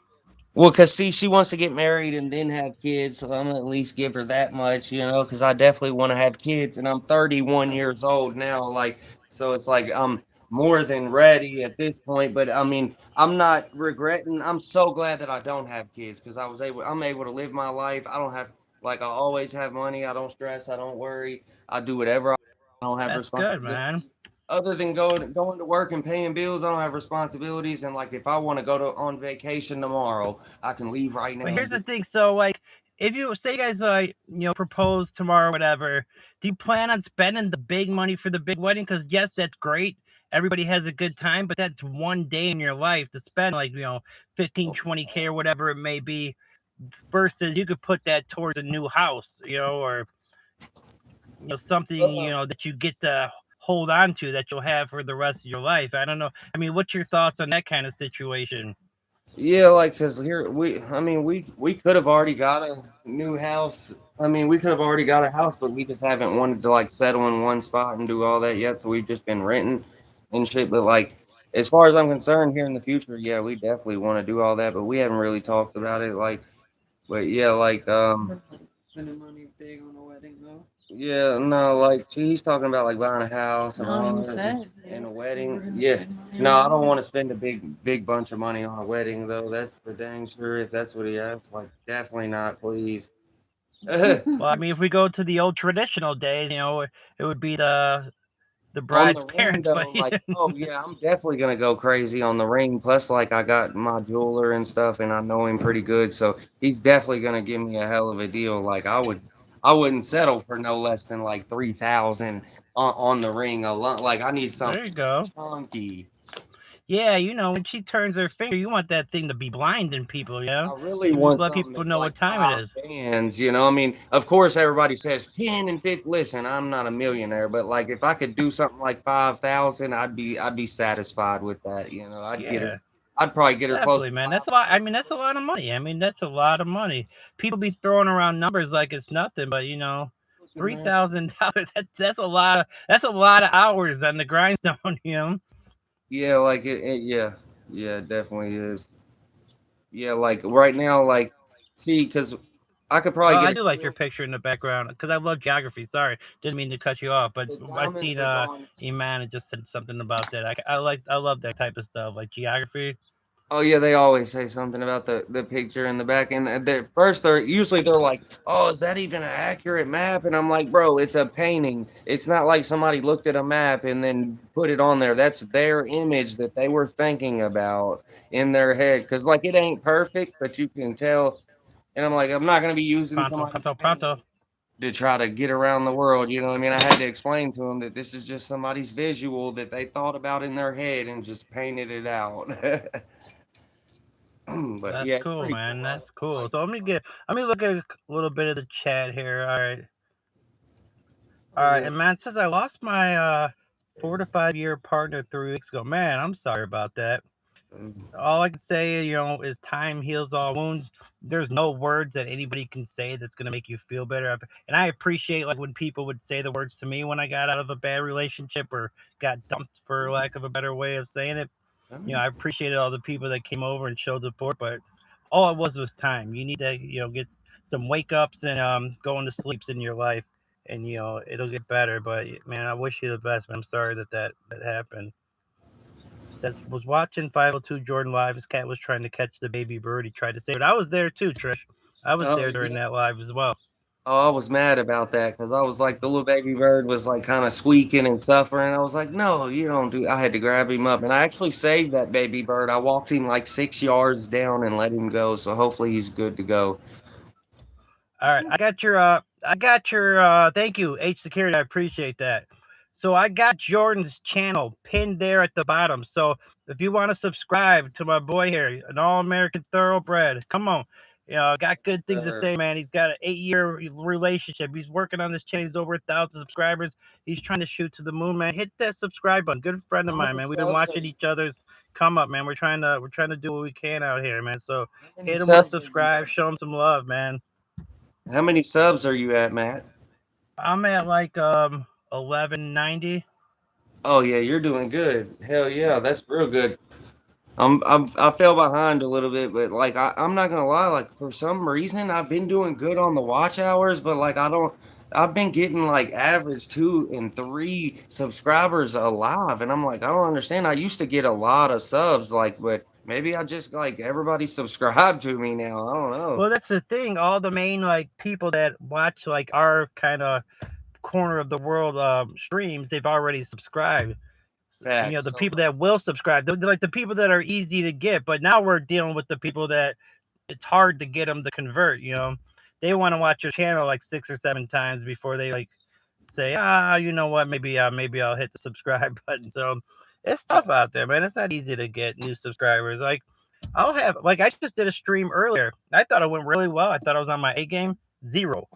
Well, cause see, she wants to get married and then have kids, so I'm gonna at least give her that much, cause I definitely want to have kids, and I'm 31 years old now, like, so it's like I'm more than ready at this point. But I mean, I'm not regretting. I'm so glad that I don't have kids, cause I'm able to live my life. I don't have, like, I always have money. I don't stress. I don't worry. I do whatever. I don't have that's good, man. responsibilities other than going to work and paying bills. I don't have responsibilities, and like if I want to go to on vacation tomorrow, I can leave right But now here's and the do. thing. So, like, if you say you guys, propose tomorrow, or whatever, do you plan on spending the big money for the big wedding? Because yes, that's great. Everybody has a good time, but that's one day in your life to spend like 15, 20K or whatever it may be. Versus you could put that towards a new house, or something Uh, that you get to hold on to that you'll have for the rest of your life. I don't know. I mean, what's your thoughts on that kind of situation? yeah, like because I mean, we could have already got a new house. I mean, we could have already got a house, but we just haven't wanted to like settle in one spot and do all that yet. So we've just been renting and shit. But like, as far as I'm concerned, here in the future, yeah, we definitely want to do all that, but we haven't really talked about it. Like, but yeah, like Spending money big on a wedding though. yeah, no, like he's talking about like buying a house and No, all you that said and a yes, we were wedding. gonna Yeah. spend money No, on I a don't wedding. want to spend a big bunch of money on a wedding though. That's for dang sure. If that's what he asks, like definitely not, please. On Well, I mean, if we go to the old traditional days, it would be the the bride's ring parents, though, but like oh yeah, I'm definitely gonna go crazy on the ring. Plus, like I got my jeweler and stuff, and I know him pretty good, so he's definitely gonna give me a hell of a deal. Like I wouldn't settle for no less than like 3,000 on the ring alone. Like I need there something you go. chunky. Yeah, when she turns her finger, you want that thing to be blinding people, I really You just want let something people that's know like what time it five is. bands. I mean, of course, everybody says 10 and 50. Listen, I'm not a millionaire, but like if I could do something like 5,000, I'd be satisfied with that. I'd get her. Yeah, I'd probably get her close definitely, to man. That's five. a lot. I mean, that's a lot of money. I mean, that's a lot of money. People be throwing around numbers like it's nothing, but Looking, three man. thousand dollars. That's a lot of hours on the grindstone. Yeah, like yeah, yeah, it definitely is. Yeah, like right now, like, see, because I could probably I get do like your picture in the background because I love geography. Sorry, didn't mean to cut you off, but the I diamonds seen were gone. Iman and just said something about that. I love that type of stuff, like geography. Oh yeah, they always say something about the picture in the back, and at first they're like, "Oh, is that even an accurate map?" And I'm like, "Bro, it's a painting. It's not like somebody looked at a map and then put it on there. That's their image that they were thinking about in their head. Because like it ain't perfect, but you can tell." And I'm like, I'm not gonna be using Pronto, somebody's pronto, painting pronto. to try to get around the world. You know what I mean? I had to explain to them that this is just somebody's visual that they thought about in their head and just painted it out. But That's yeah, it's cool, pretty man. cool. That's cool. Like, So let me look at a little bit of the chat here. All right, yeah. and man, since I lost my 4 to 5 year partner 3 weeks ago, man, I'm sorry about that. All I can say, is time heals all wounds. There's no words that anybody can say that's gonna make you feel better. And I appreciate like when people would say the words to me when I got out of a bad relationship or got dumped, for lack of a better way of saying it. I appreciated all the people that came over and showed support, but all it was time. You need to, get some wake ups and going to sleeps in your life, and it'll get better. But man, I wish you the best. Man, I'm sorry that happened. Says was watching 502 Jordan live. His cat was trying to catch the baby bird. He tried to save it. I was there too, Trish. I was Oh there during yeah. that live as well. Oh, I was mad about that because I was like, the little baby bird was like kind of squeaking and suffering. I was like, no, you don't do. I had to grab him up, and I actually saved that baby bird. I walked him like 6 yards down and let him go. So hopefully he's good to go. All right, I got your thank you, H Security. I appreciate that. So I got Jordan's channel pinned there at the bottom. So if you want to subscribe to my boy here, an all-American thoroughbred, come on. Got good things to Sure. say, man. He's got an 8 year relationship. He's working on this channel. He's over 1,000 subscribers. He's trying to shoot to the moon, man. Hit that subscribe button. Good friend of How mine, many man. We've been subs are watching each other's come up, man. We're trying to do what we can out here, man. So how many hit him with a subs are you subscribe. at? Show him some love, man. How many subs are you at, Matt? I'm at like 1190. Oh yeah, you're doing good. Hell yeah, that's real good. I fell behind a little bit, but like I'm not gonna lie, like for some reason I've been doing good on the watch hours, but like I've been getting like average 2 and 3 subscribers alive, and I'm like, I don't understand. I used to get a lot of subs, like, but maybe I just like everybody subscribed to me now. I don't know. Well, that's the thing. All the main like people that watch like our kind of corner of the world streams, they've already subscribed. Facts. The So people that will subscribe, they're like the people that are easy to get. But now we're dealing with the people that it's hard to get them to convert. They want to watch your channel like 6 or 7 times before they like say, you know what, maybe I'll hit the subscribe button. So it's tough out there, man. It's not easy to get new subscribers. Like I just did a stream earlier. I thought it went really well. I thought I was on my A game. Zero.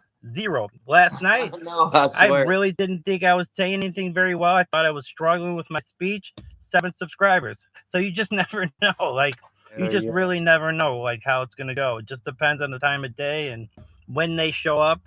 Last night, no, I I swear. really didn't think I was saying anything very well. I thought I was struggling with my speech. 7 subscribers. So you just never know. Like you Hell just yeah. really never know like how it's gonna go. It just depends on the time of day and when they show up.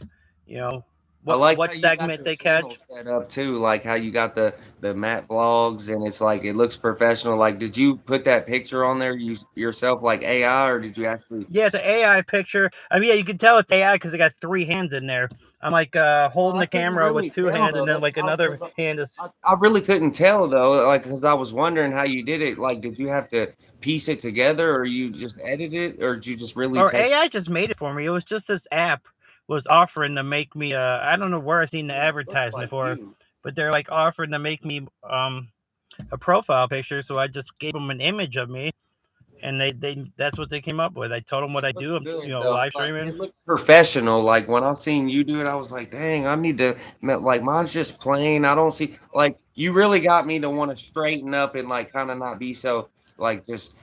You know I like what how you got segment your they channel catch. set up too, like how you got the Matt vlogs, and it's like it looks professional. Like, did you put that picture on there yourself, like AI, or did you actually? Yeah, it's an AI picture. I mean, yeah, you can tell it's AI because I got 3 hands in there. I'm like Well, holding I the couldn't camera with really 2 tell hands, though. and then like another 'Cause hand is. I really couldn't tell though, like because I was wondering how you did it. Like, did you have to piece it together, or you just edit it, or did you just really Or take? AI just made it for me. It was just this app was offering to make me. I don't know where I seen the Yeah, it looks advertisement like for, you. but they're like offering to make me a profile picture. So I just gave them an image of me, and they that's what they came up with. I told them what It I looked do. I'm good though. live Like streaming. it looked professional. Like when I seen you do it, I was like, dang, I need to. Like mine's just plain. I don't see. Like you really got me to want to straighten up and like kind of not be so like just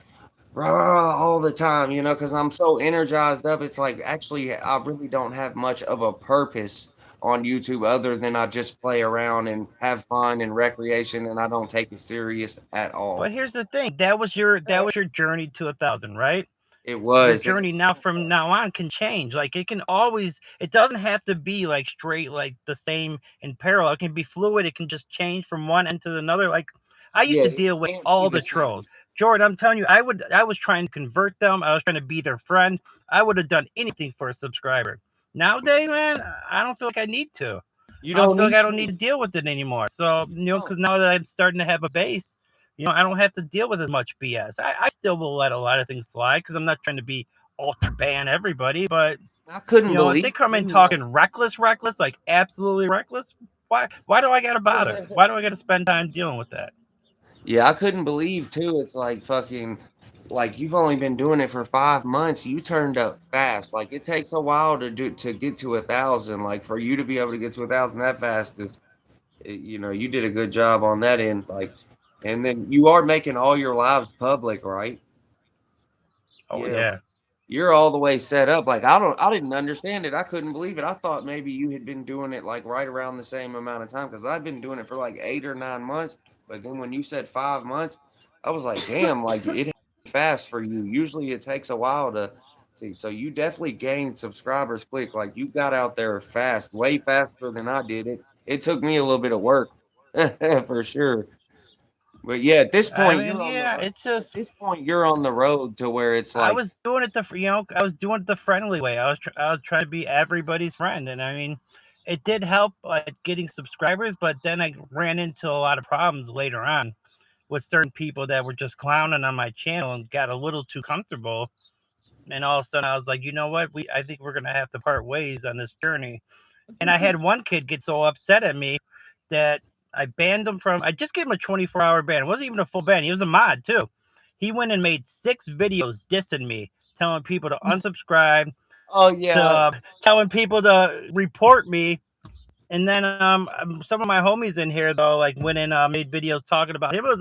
rah, rah, rah all the time, because I'm so energized up. It's like actually I really don't have much of a purpose on YouTube other than I just play around and have fun and recreation, and I don't take it serious at all. But here's the thing: that was your journey to 1,000, right? It Your was. And journey now from now on can change. Like it doesn't have to be like straight, like the same in parallel. It can be fluid. It can just change from one end to another. Like I used yeah, to it deal with can't be all the the same. trolls. Jordan, I'm telling you, I was trying to convert them. I was trying to be their friend. I would have done anything for a subscriber. Nowadays, man, I don't feel like I need to. You I don't don't feel like need I don't need to to. deal with it anymore. So, No. because now that I'm starting to have a base, I don't have to deal with as much BS. I still will let a lot of things slide because I'm not trying to be ultra ban everybody. But I couldn't if they believe come in too, talking reckless, like absolutely reckless, why do I gotta bother? Why do I gotta spend time dealing with that? yeah, I couldn't believe too. It's like fucking, like you've only been doing it for 5 months. You turned up fast. Like it takes a while to get to 1,000. Like for you to be able to get to 1,000 that fast is, you did a good job on that end. Like, and then you are making all your lives public, right? Oh Yeah, yeah. you're all the way set up. Like I didn't understand it. I couldn't believe it. I thought maybe you had been doing it like right around the same amount of time because I've been doing it for like 8 or 9 months. But then when you said 5 months, I was like, damn, like it happened fast for you. Usually it takes a while to see. So you definitely gained subscribers quick. Like you got out there fast, way faster than I did it. It took me a little bit of work for sure. But yeah, at this I point mean, you're on the yeah, road. it's At just this point you're on the road to where it's I like was doing it I was doing it the friendly way. I was trying to be everybody's friend, and I mean, it did help like getting subscribers, but then I ran into a lot of problems later on with certain people that were just clowning on my channel and got a little too comfortable. And all of a sudden, I was like, you know what? I think we're gonna have to part ways on this journey. And I had one kid get so upset at me that I banned him from. I just gave him a 24-hour ban. It wasn't even a full ban. He was a mod too. He went and made 6 videos dissing me, telling people to unsubscribe, oh to yeah. telling people to report me. And then some of my homies in here though, like went and made videos talking about him. It was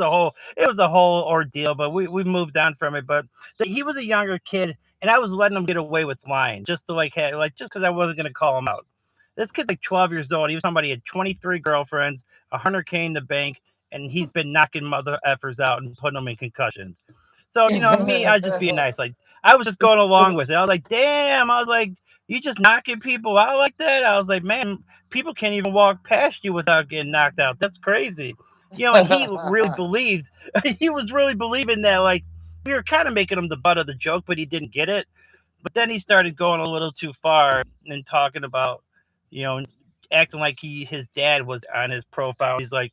a whole ordeal, but we moved on from it. But he was a younger kid, and I was letting him get away with lying just to just because I wasn't gonna call him out. This kid's like 12 years old. He was somebody had 23 girlfriends, 100K in the bank, and he's been knocking mother effers out and putting them in concussions. So me, I was just being nice. Like I was just going along with it. I was like, damn. I was like, you just knocking people out like that? I was like, man, people can't even walk past you without getting knocked out. That's crazy. And he really believed, he was really believing that, like, we were kind of making him the butt of the joke, but he didn't get it. But then he started going a little too far and talking about, you know, acting like his dad was on his profile. He's like,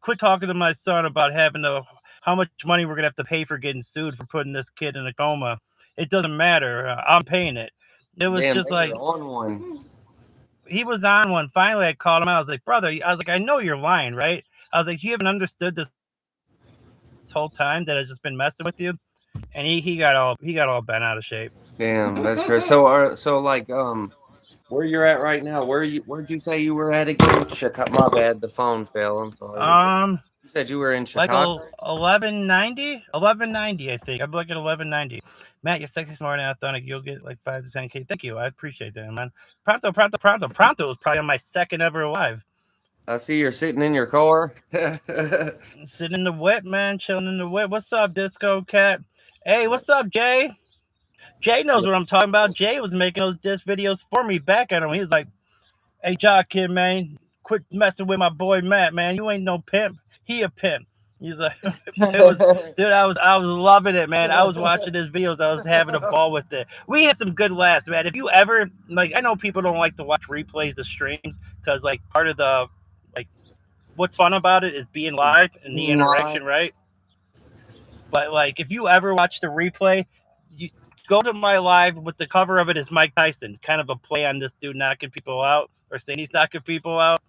quit talking to my son about how much money we're gonna have to pay for getting sued for putting this kid in a coma. It doesn't matter. I'm paying it. It was Damn, just they like were on one. he was on one. Finally, I called him out. I was like, brother, I was like, I know you're lying, right? I was like, you haven't understood this whole time that I've just been messing with you. And he got all bent out of shape. Damn, that's crazy. So like where you're at right now? Where'd you say you were at again? Chicago. My bad, the phone fell. I'm sorry. Um, You said you were in like Chicago. 1190, I think. I'm like at 1190. Matt, you're sexy, smart, and athletic. You'll get like 5 to 10K. Thank you. I appreciate that, man. Pronto, pronto, pronto. Pronto was probably on my second ever live. I see you're sitting in your car. Sitting in the whip, man, chilling in the whip. What's up, Disco Cat? Hey, what's up, Jay? Jay knows what I'm talking about. Jay was making those diss videos for me back at him. He was like, hey, Jock Kid, man, quit messing with my boy Matt, man. You ain't no pimp. He a pimp. He's like, dude, I was loving it, man. I was watching his videos. I was having a ball with it. We had some good laughs, man. If you ever, like, I know people don't like to watch replays of streams because, like, part of the, like, what's fun about it is being live and the interaction, right? But like, if you ever watch the replay, you go to my live with the cover of it is Mike Tyson, kind of a play on this dude knocking people out or saying he's knocking people out.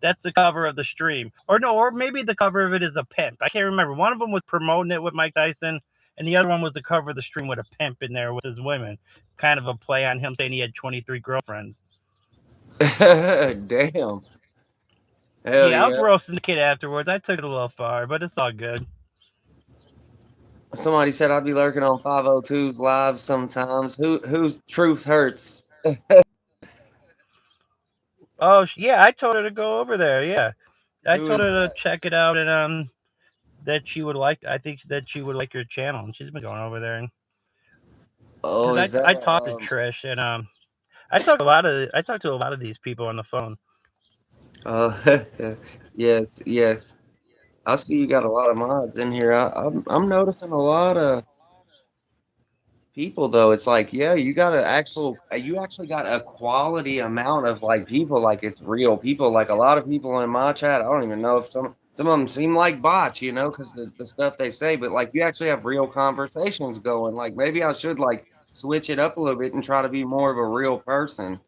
That's the cover of the stream, or no, or maybe the cover of it is a pimp. I can't remember. One of them was promoting it with Mike Tyson, and the other one was the cover of the stream with a pimp in there with his women, kind of a play on him saying he had 23 girlfriends. Damn. Hell Yeah, I was yeah. roasting the kid afterwards. I took it a little far, but it's all good. Somebody said I'd be lurking on 502's live sometimes. Whose truth hurts? Oh yeah, I told her to go over there. Yeah, I Who told is her to that? check it out and that she would like. I think that she would like your channel, and she's been going over there. Oh, Because is that I talked to Trish and I talked to a lot of these people on the phone. uh yes, yeah. I see you got a lot of mods in here. I'm noticing a lot of people though. It's like, yeah, you got you actually got a quality amount of like people, like it's real people. Like a lot of people in my chat, I don't even know if some of them seem like bots, you know, because the stuff they say. But like you actually have real conversations going. Like maybe I should like switch it up a little bit and try to be more of a real person.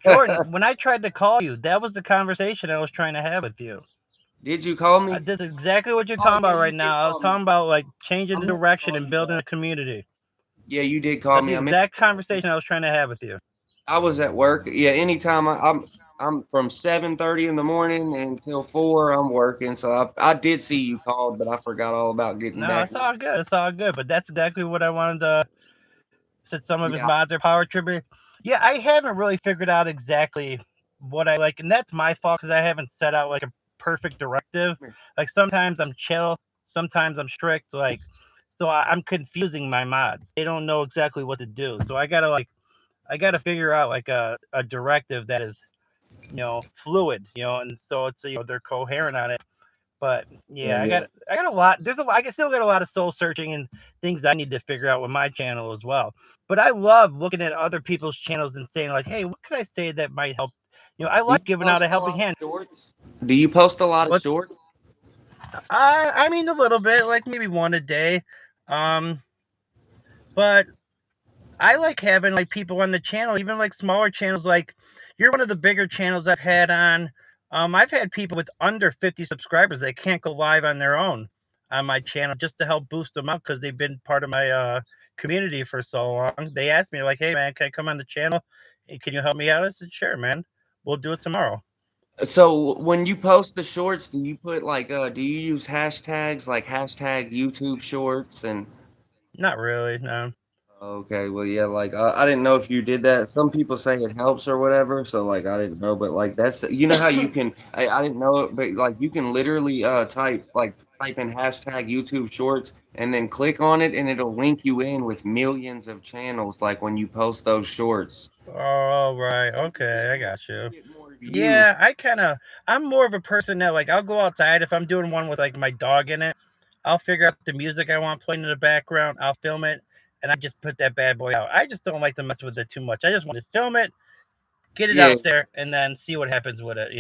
Jordan, when I tried to call you, that was the conversation I was trying to have with you. Did you call me? This is exactly what you're Oh talking yeah, about you right did now. I was call me. talking about like changing I the meant to direction call and you building back. a community. Yeah, you did call That's me. the exact conversation I was trying to have with you. I was at work. Yeah, anytime I'm from 7:30 in the morning until 4. I'm working, so I did see you called, but I forgot all about getting No, back. it's all good. It's all good. But that's exactly what I wanted to. Since some of his Yeah, mods are power tripping, yeah, I haven't really figured out exactly what I like, and that's my fault because I haven't set out like a perfect directive. Like sometimes I'm chill, sometimes I'm strict. Like, so I'm confusing my mods. They don't know exactly what to do. So I gotta figure out like a directive that is fluid, and so it's they're coherent on it. But yeah, yeah. I got a lot. I can still get a lot of soul searching and things I need to figure out with my channel as well. But I love looking at other people's channels and saying like, hey, what can I say that might help? I Do you like giving out post a a helping lot of hand. shorts? Do you post a lot of But shorts? I mean a little bit, like maybe one a day. Um, but I like having like people on the channel, even like smaller channels. Like you're one of the bigger channels I've had on. I've had people with under 50 subscribers that can't go live on their own on my channel just to help boost them up because they've been part of my community for so long. They asked me like, "Hey man, can I come on the channel? Can you help me out?" I said, "Sure, man. We'll do it tomorrow." So when you post the shorts, do you put like do you use hashtags like hashtag YouTube Shorts and Not really, no. okay, well, yeah, like I didn't know if you did that. Some people say it helps or whatever, so like I didn't know, but like that's you know how you can I didn't know it, but like you can literally type in hashtag YouTube Shorts and then click on it and it'll link you in with millions of channels like when you post those shorts. Oh, right. So Okay, I got you you. get more views. Yeah, I'm more of a person that like I'll go outside if I'm doing one with like my dog in it. I'll figure out the music I want playing in the background. I'll film it and I just put that bad boy out. I just don't like to mess with it too much. I just want to film it, get it Yeah, out there, and then see what happens with it.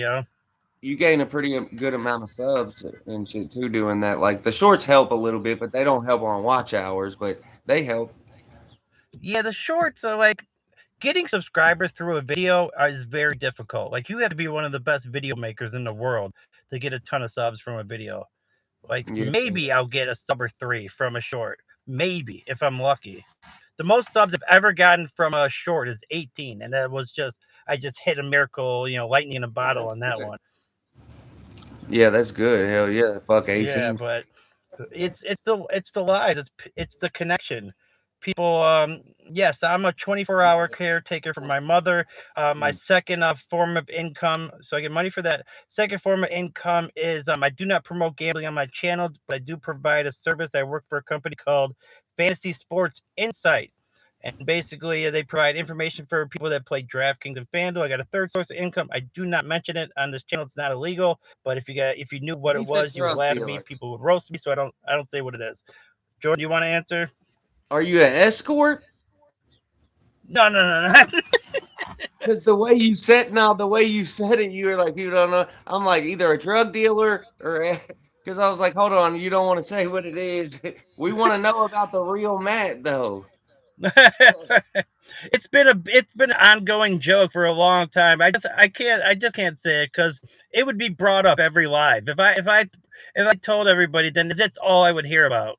you gain a pretty good amount of subs and shit too doing that. Like the shorts help a little bit, but they don't help on watch hours, but they help. Yeah, the shorts are like getting subscribers through a video is very difficult. Like you have to be one of the best video makers in the world to get a ton of subs from a video. Like Yeah. maybe I'll get a sub or 3 from a short. Maybe if I'm lucky. The most subs I've ever gotten from a short is 18, and that was just I just hit a miracle, lightning in a Oh, bottle that's on that good. one. Yeah, that's good. Hell yeah. Fuck Yeah, 18. but it's the lies. It's the connection. People, yes, I'm a 24-hour caretaker for my mother. My second form of income, so I get money for that. Second form of income is I do not promote gambling on my channel, but I do provide a service. I work for a company called Fantasy Sports Insight. And basically, they provide information for people that play DraftKings and FanDuel. I got a third source of income. I do not mention it on this channel. It's not illegal. But if you knew what it He's a was, you would drug laugh at me. dealer. People would roast me. So I don't say what it is. Jordan, do you want to answer? Are you an escort? No, no, no, no. Because the way you said it, you were like, you don't know. I'm like either a drug dealer or because I was like, hold on, you don't want to say what it is. We want to know about the real Matt though. It's been an ongoing joke for a long time. I just can't say it because it would be brought up every live. If I told everybody, then that's all I would hear about.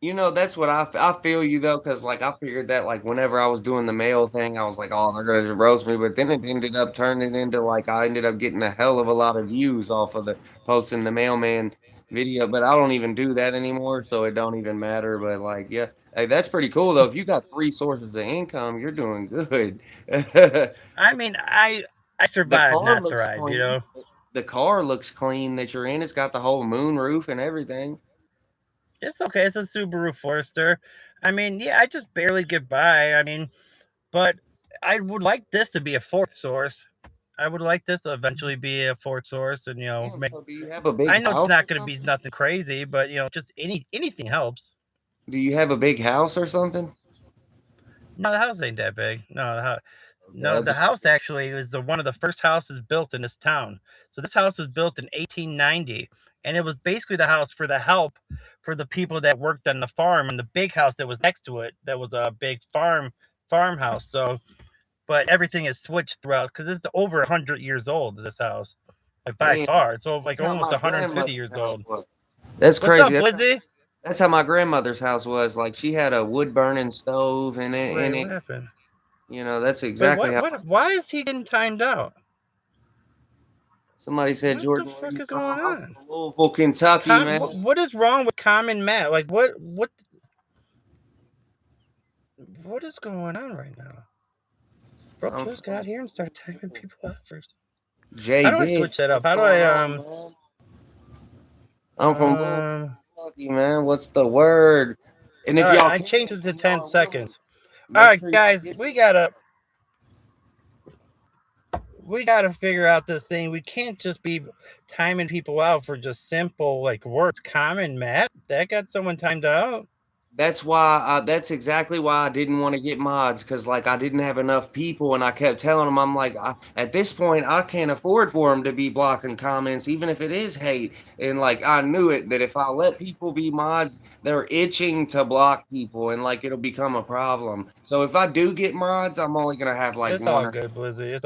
You know, that's what I feel you though, because like I figured that like whenever I was doing the mail thing, I was like, oh, they're gonna roast me, but then it ended up turning into like I ended up getting a hell of a lot of views off of the posting the mailman video, but I don't even do that anymore, so it don't even matter. But like, yeah, hey, that's pretty cool though. If you got 3 sources of income, you're doing good. I mean, I The survived, car not looks thrive. clean. The car looks clean that you're in. It's got the whole moon roof and everything. It's okay. It's a Subaru Forester. I mean, yeah, I just barely get by. I mean, but I would like this to be a fourth source. I would like this to eventually be a fourth source, and Damn, make. so do you have a big I know it's house or not going to be something? nothing crazy, but just anything helps. Do you have a big house or something? No, the house ain't that big. No, Okay, I the just house actually was one of the first houses built in this town. So this house was built in 1890, and it was basically the house for the help for the people that worked on the farm. And the big house that was next to it, that was a big farmhouse. So, but everything has switched throughout because it's over 100 years old. This house, like by damn. far, it's over, That's like how almost my 150 grandmother's years house old. was. That's What's crazy. up, Blizzy? That's how my grandmother's house was. Like she had a wood burning stove in it. Wait, what happened? You know, that's Wait, exactly how. Why is he getting timed out? Somebody said, What the Jordan, where fuck you is from? going I'm on? from Louisville, Kentucky, man. What is wrong with Common Matt? Like what is going on right now? Bro I'm just from got here and started typing people out first. J How do I Big. switch that up? What's How do going I on, man? I'm from Louisville, um Kentucky, man. What's the word? And all if right, y'all I can, changed it to if 10 y'all are willing, seconds. All make right, sure y'all guys, get. we gotta figure out this thing. We can't just be timing people out for just simple like words. Common Matt, that got someone timed out. That's why. That's exactly why I didn't want to get mods because, like, I didn't have enough people, and I kept telling them, I'm like, at this point, I can't afford for them to be blocking comments, even if it is hate. And like, I knew it that if I let people be mods, they're itching to block people, and like, it'll become a problem. So if I do get mods, I'm only gonna have like It's one all or. good, Blizzy. It's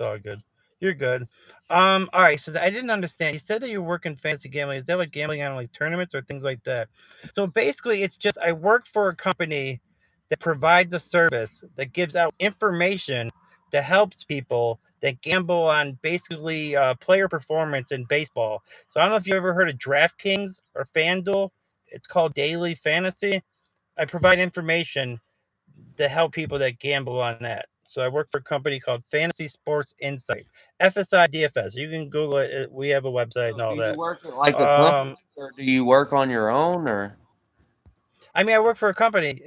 all good. You're good. All right. So I didn't understand. You said that you work in fantasy gambling. Is that like gambling on like tournaments or things like that? So basically, it's just I work for a company that provides a service that gives out information that helps people that gamble on basically player performance in baseball. So I don't know if you ever heard of DraftKings or FanDuel. It's called Daily Fantasy. I provide information to help people that gamble on that. So I work for a company called Fantasy Sports Insight, FSI DFS. You can Google it. We have a website and So do all you that. work at like a company, Um, or do you work on your own, or? I mean, I work for a company.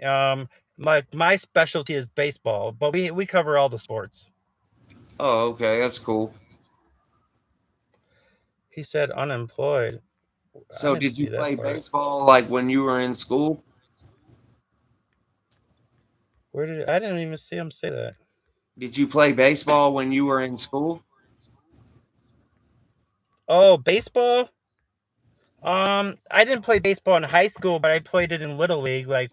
My specialty is baseball, but we cover all the sports. Oh, okay, that's cool. He said unemployed. I So didn't did you see that play part. baseball like when you were in school? I didn't even see him say that. Did you play baseball when you were in school? Oh, baseball. I didn't play baseball in high school, but I played it in little league, like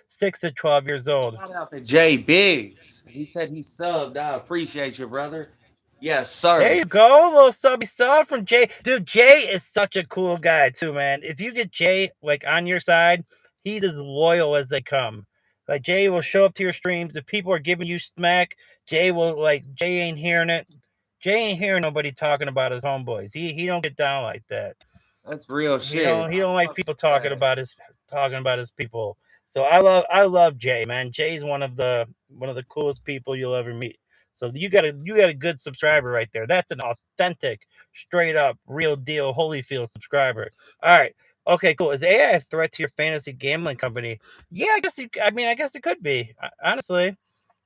6 to 12 years old. Shout out to Jay Biggs. He said he subbed. I appreciate you, brother. Yes, There sir. you go, a little subby sub from Jay. Dude, Jay is such a cool guy too, man. If you get Jay like on your side, he's as loyal as they come. Like Jay will show up to your streams. If people are giving you smack, Jay ain't hearing it. Jay ain't hearing nobody talking about his homeboys. He don't get down like that. That's real shit. He I'm don't like fucking people glad. talking about his people. So I love Jay, man. Jay's one of the coolest people you'll ever meet. So you got a good subscriber right there. That's an authentic, straight up, real deal Holyfield subscriber. All right. Okay, cool. Is AI a threat to your fantasy gambling company? Yeah, I guess it could be. Honestly.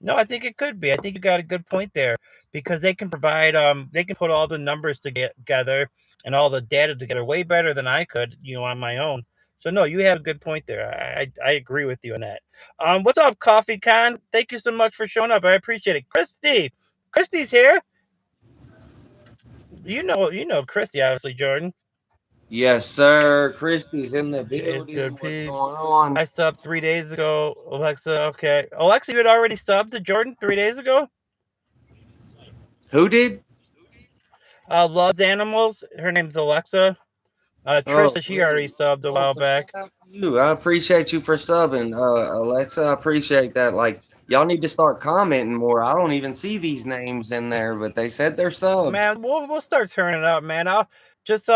No, I think it could be. I think you got a good point there because they can put all the numbers together and all the data together way better than I could, on my own. So no, you have a good point there. I agree with you on that. What's up, Coffee Con? Thank you so much for showing up. I appreciate it. Christy's here. You know Christy, obviously, Jordan. Yes, sir. Christy's in the Jay's building. good What's peeps. going on? I subbed 3 days ago. Alexa, okay. Alexa, you had already subbed to Jordan 3 days ago? Who did? Loves animals. Her name's Alexa. Oh, Trisha, she already really? subbed a Oh, while well, shout back. out to you. I appreciate you for subbing, Alexa. I appreciate that. Like, y'all need to start commenting more. I don't even see these names in there, but they said they're subbed. Man, we'll start turning up, man. I'll just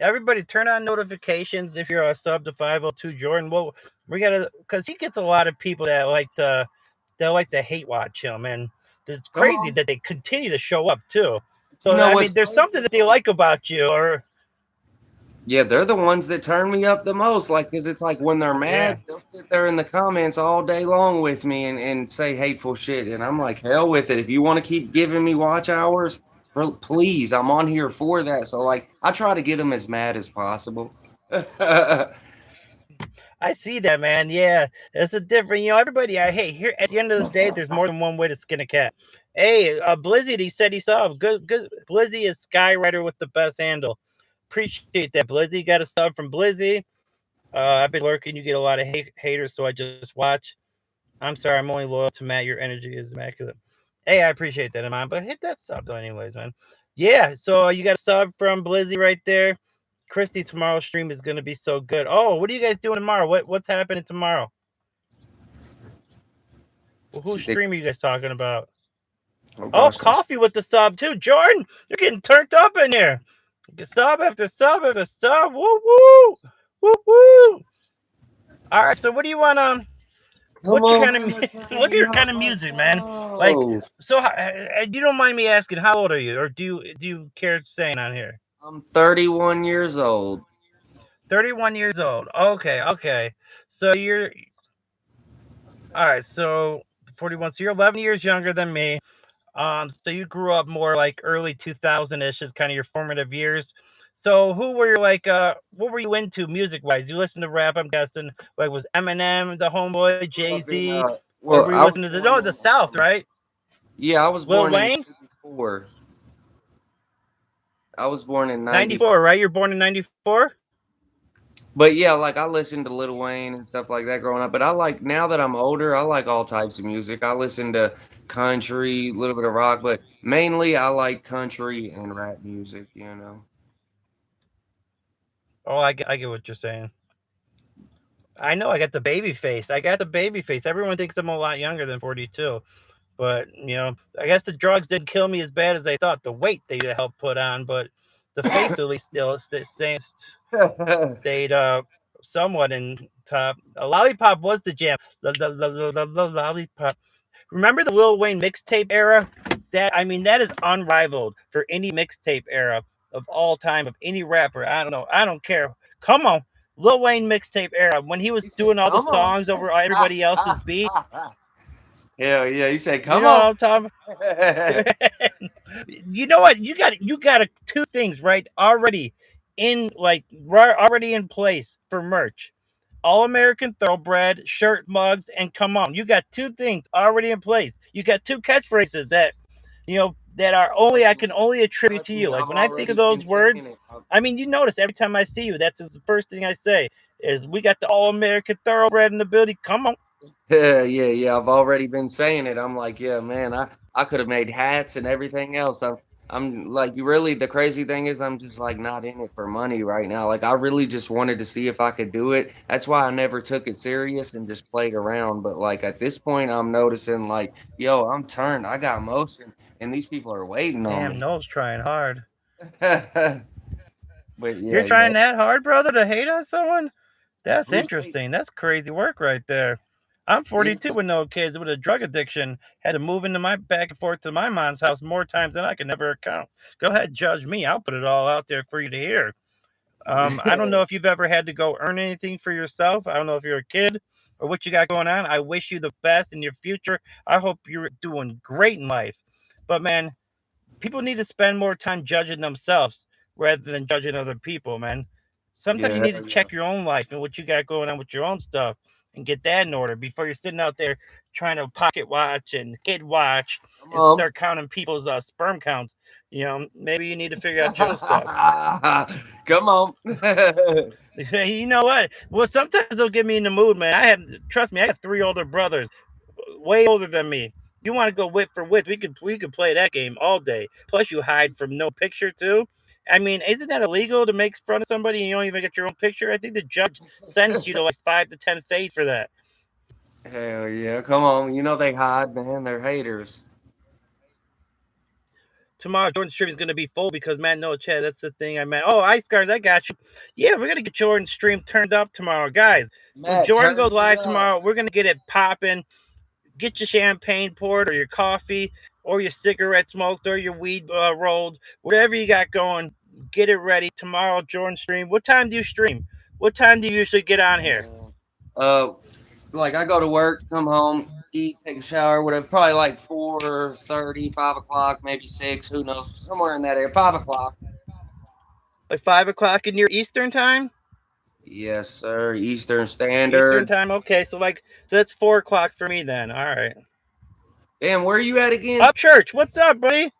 everybody turn on notifications if you're a sub to 502 Jordan. Well, we gotta because he gets a lot of people that like to hate watch him, and it's Come crazy on. that they continue to show up too. You So know I what's mean, there's crazy? something that they like about you, or Yeah, they're the ones that turn me up the most. Like, cause it's like when they're yeah. mad, they'll sit there in the comments all day long with me and say hateful shit. And I'm like, hell with it. If you want to keep giving me watch hours, please, I'm on here for that. So like, I try to get them as mad as possible. I see that, man. Yeah, it's a different. Everybody. Hey, here at the end of the day, there's more than one way to skin a cat. Hey, Blizzy, he said he saw him. Good. Blizzy is Skyrider with the best handle. Appreciate that, Blizzy. Got a sub from Blizzy. I've been lurking. You get a lot of haters, so I just watch. I'm sorry, I'm only loyal to Matt. Your energy is immaculate. Hey, I appreciate that, man. But hit that sub though, anyways, man. Yeah. So you got a sub from Blizzy right there. Christy, tomorrow's stream is gonna be so good. Oh, what are you guys doing tomorrow? What's happening tomorrow? Well, whose stream are you guys talking about? Oh, coffee with the sub too, Jordan. You're getting turned up in here. Sub after sub after sub. Woo woo, woo woo. All right. So what do you want? What's your kind of music, man? Like, so you don't mind me asking, how old are you, or do you care saying on here? I'm 31 years old. 31 years old. Okay. So you're all right. So 41. So you're 11 years younger than me. So you grew up more like early 2000-ish is kind of your formative years. So who were you like? What were you into music wise? You listen to rap? I'm guessing like was Eminem, the Homeboy, Jay-Z. Well, were you listening to the South, right? Yeah, I was Lil born Wayne? in 94. I was born in 94, right? You're born in 94? But yeah, like I listened to Lil Wayne and stuff like that growing up. But I like, now that I'm older, I like all types of music. I listen to country, a little bit of rock, but mainly I like country and rap music, Oh, I get what you're saying. I know I got the baby face. Everyone thinks I'm a lot younger than 42. But, I guess the drugs didn't kill me as bad as they thought. The weight they helped put on, but the face at least still stayed somewhat in top. A Lollipop was the jam. The Lollipop. Remember the Lil Wayne mixtape era? That is unrivaled for any mixtape era of all time of any rapper. I don't know. I don't care. Come on. Lil Wayne mixtape era when he was doing all the songs over everybody else's beat. Hell yeah, you say come on. What I'm talking. You know what? You got two things right already in place for merch. All American Thoroughbred, shirt, mugs, and come on. You got two things already in place. You got two catchphrases that that are I can only attribute to you. Like when I think of those words, you notice every time I see you, that's the first thing I say is we got the All American Thoroughbred in the building. Come on. Yeah. I've already been saying it. I'm like, yeah, man, I could have made hats and everything else. I'm like, really, the crazy thing is I'm just like not in it for money right now. Like I really just wanted to see if I could do it. That's why I never took it serious and just played around. But like at this point, I'm noticing like, yo, I'm turned. I got motion, and these people are waiting on me. Damn, Noel's trying hard. But yeah, you're trying that hard, brother, to hate on someone? That's interesting. That's crazy work right there. I'm 42 with no kids with a drug addiction. Had to move into my back and forth to my mom's house more times than I can never count. Go ahead, judge me. I'll put it all out there for you to hear. I don't know if you've ever had to go earn anything for yourself. I don't know if you're a kid or what you got going on. I wish you the best in your future. I hope you're doing great in life. But man, people need to spend more time judging themselves rather than judging other people, man. Sometimes you need to check your own life and what you got going on with your own stuff and get that in order before you're sitting out there trying to pocket watch and kid watch and start counting people's sperm counts. Maybe you need to figure out your stuff. Come on. You know what? Well, sometimes they'll get me in the mood, man. Trust me, I got 3 older brothers, way older than me. You want to go wit for wit? We could play that game all day. Plus, you hide from no picture too. Isn't that illegal to make fun of somebody and you don't even get your own picture? I think the judge sentenced you to like 5 to 10 fades for that. Hell yeah, come on. They hide, man. They're haters. Tomorrow, Jordan's stream is going to be full because, man, no, Chad, that's the thing I meant. Oh, Ice Guards, I got you. Yeah, we're going to get Jordan's stream turned up tomorrow. Guys, when Jordan goes live tomorrow, we're going to get it popping. Get your champagne poured or your coffee or your cigarette smoked or your weed rolled, whatever you got going, get it ready. Tomorrow, Jordan stream. What time do you stream? What time do you usually get on here? Like I go to work, come home, eat, take a shower, whatever. Probably like 4:30, 5 o'clock, maybe 6. Who knows? Somewhere in that area. 5 o'clock. Like 5 o'clock in your Eastern time? Yes, sir. Eastern Eastern Standard. time. Okay, so that's 4 o'clock for me then. All right. Damn, where you at again? Up Church, what's up, buddy?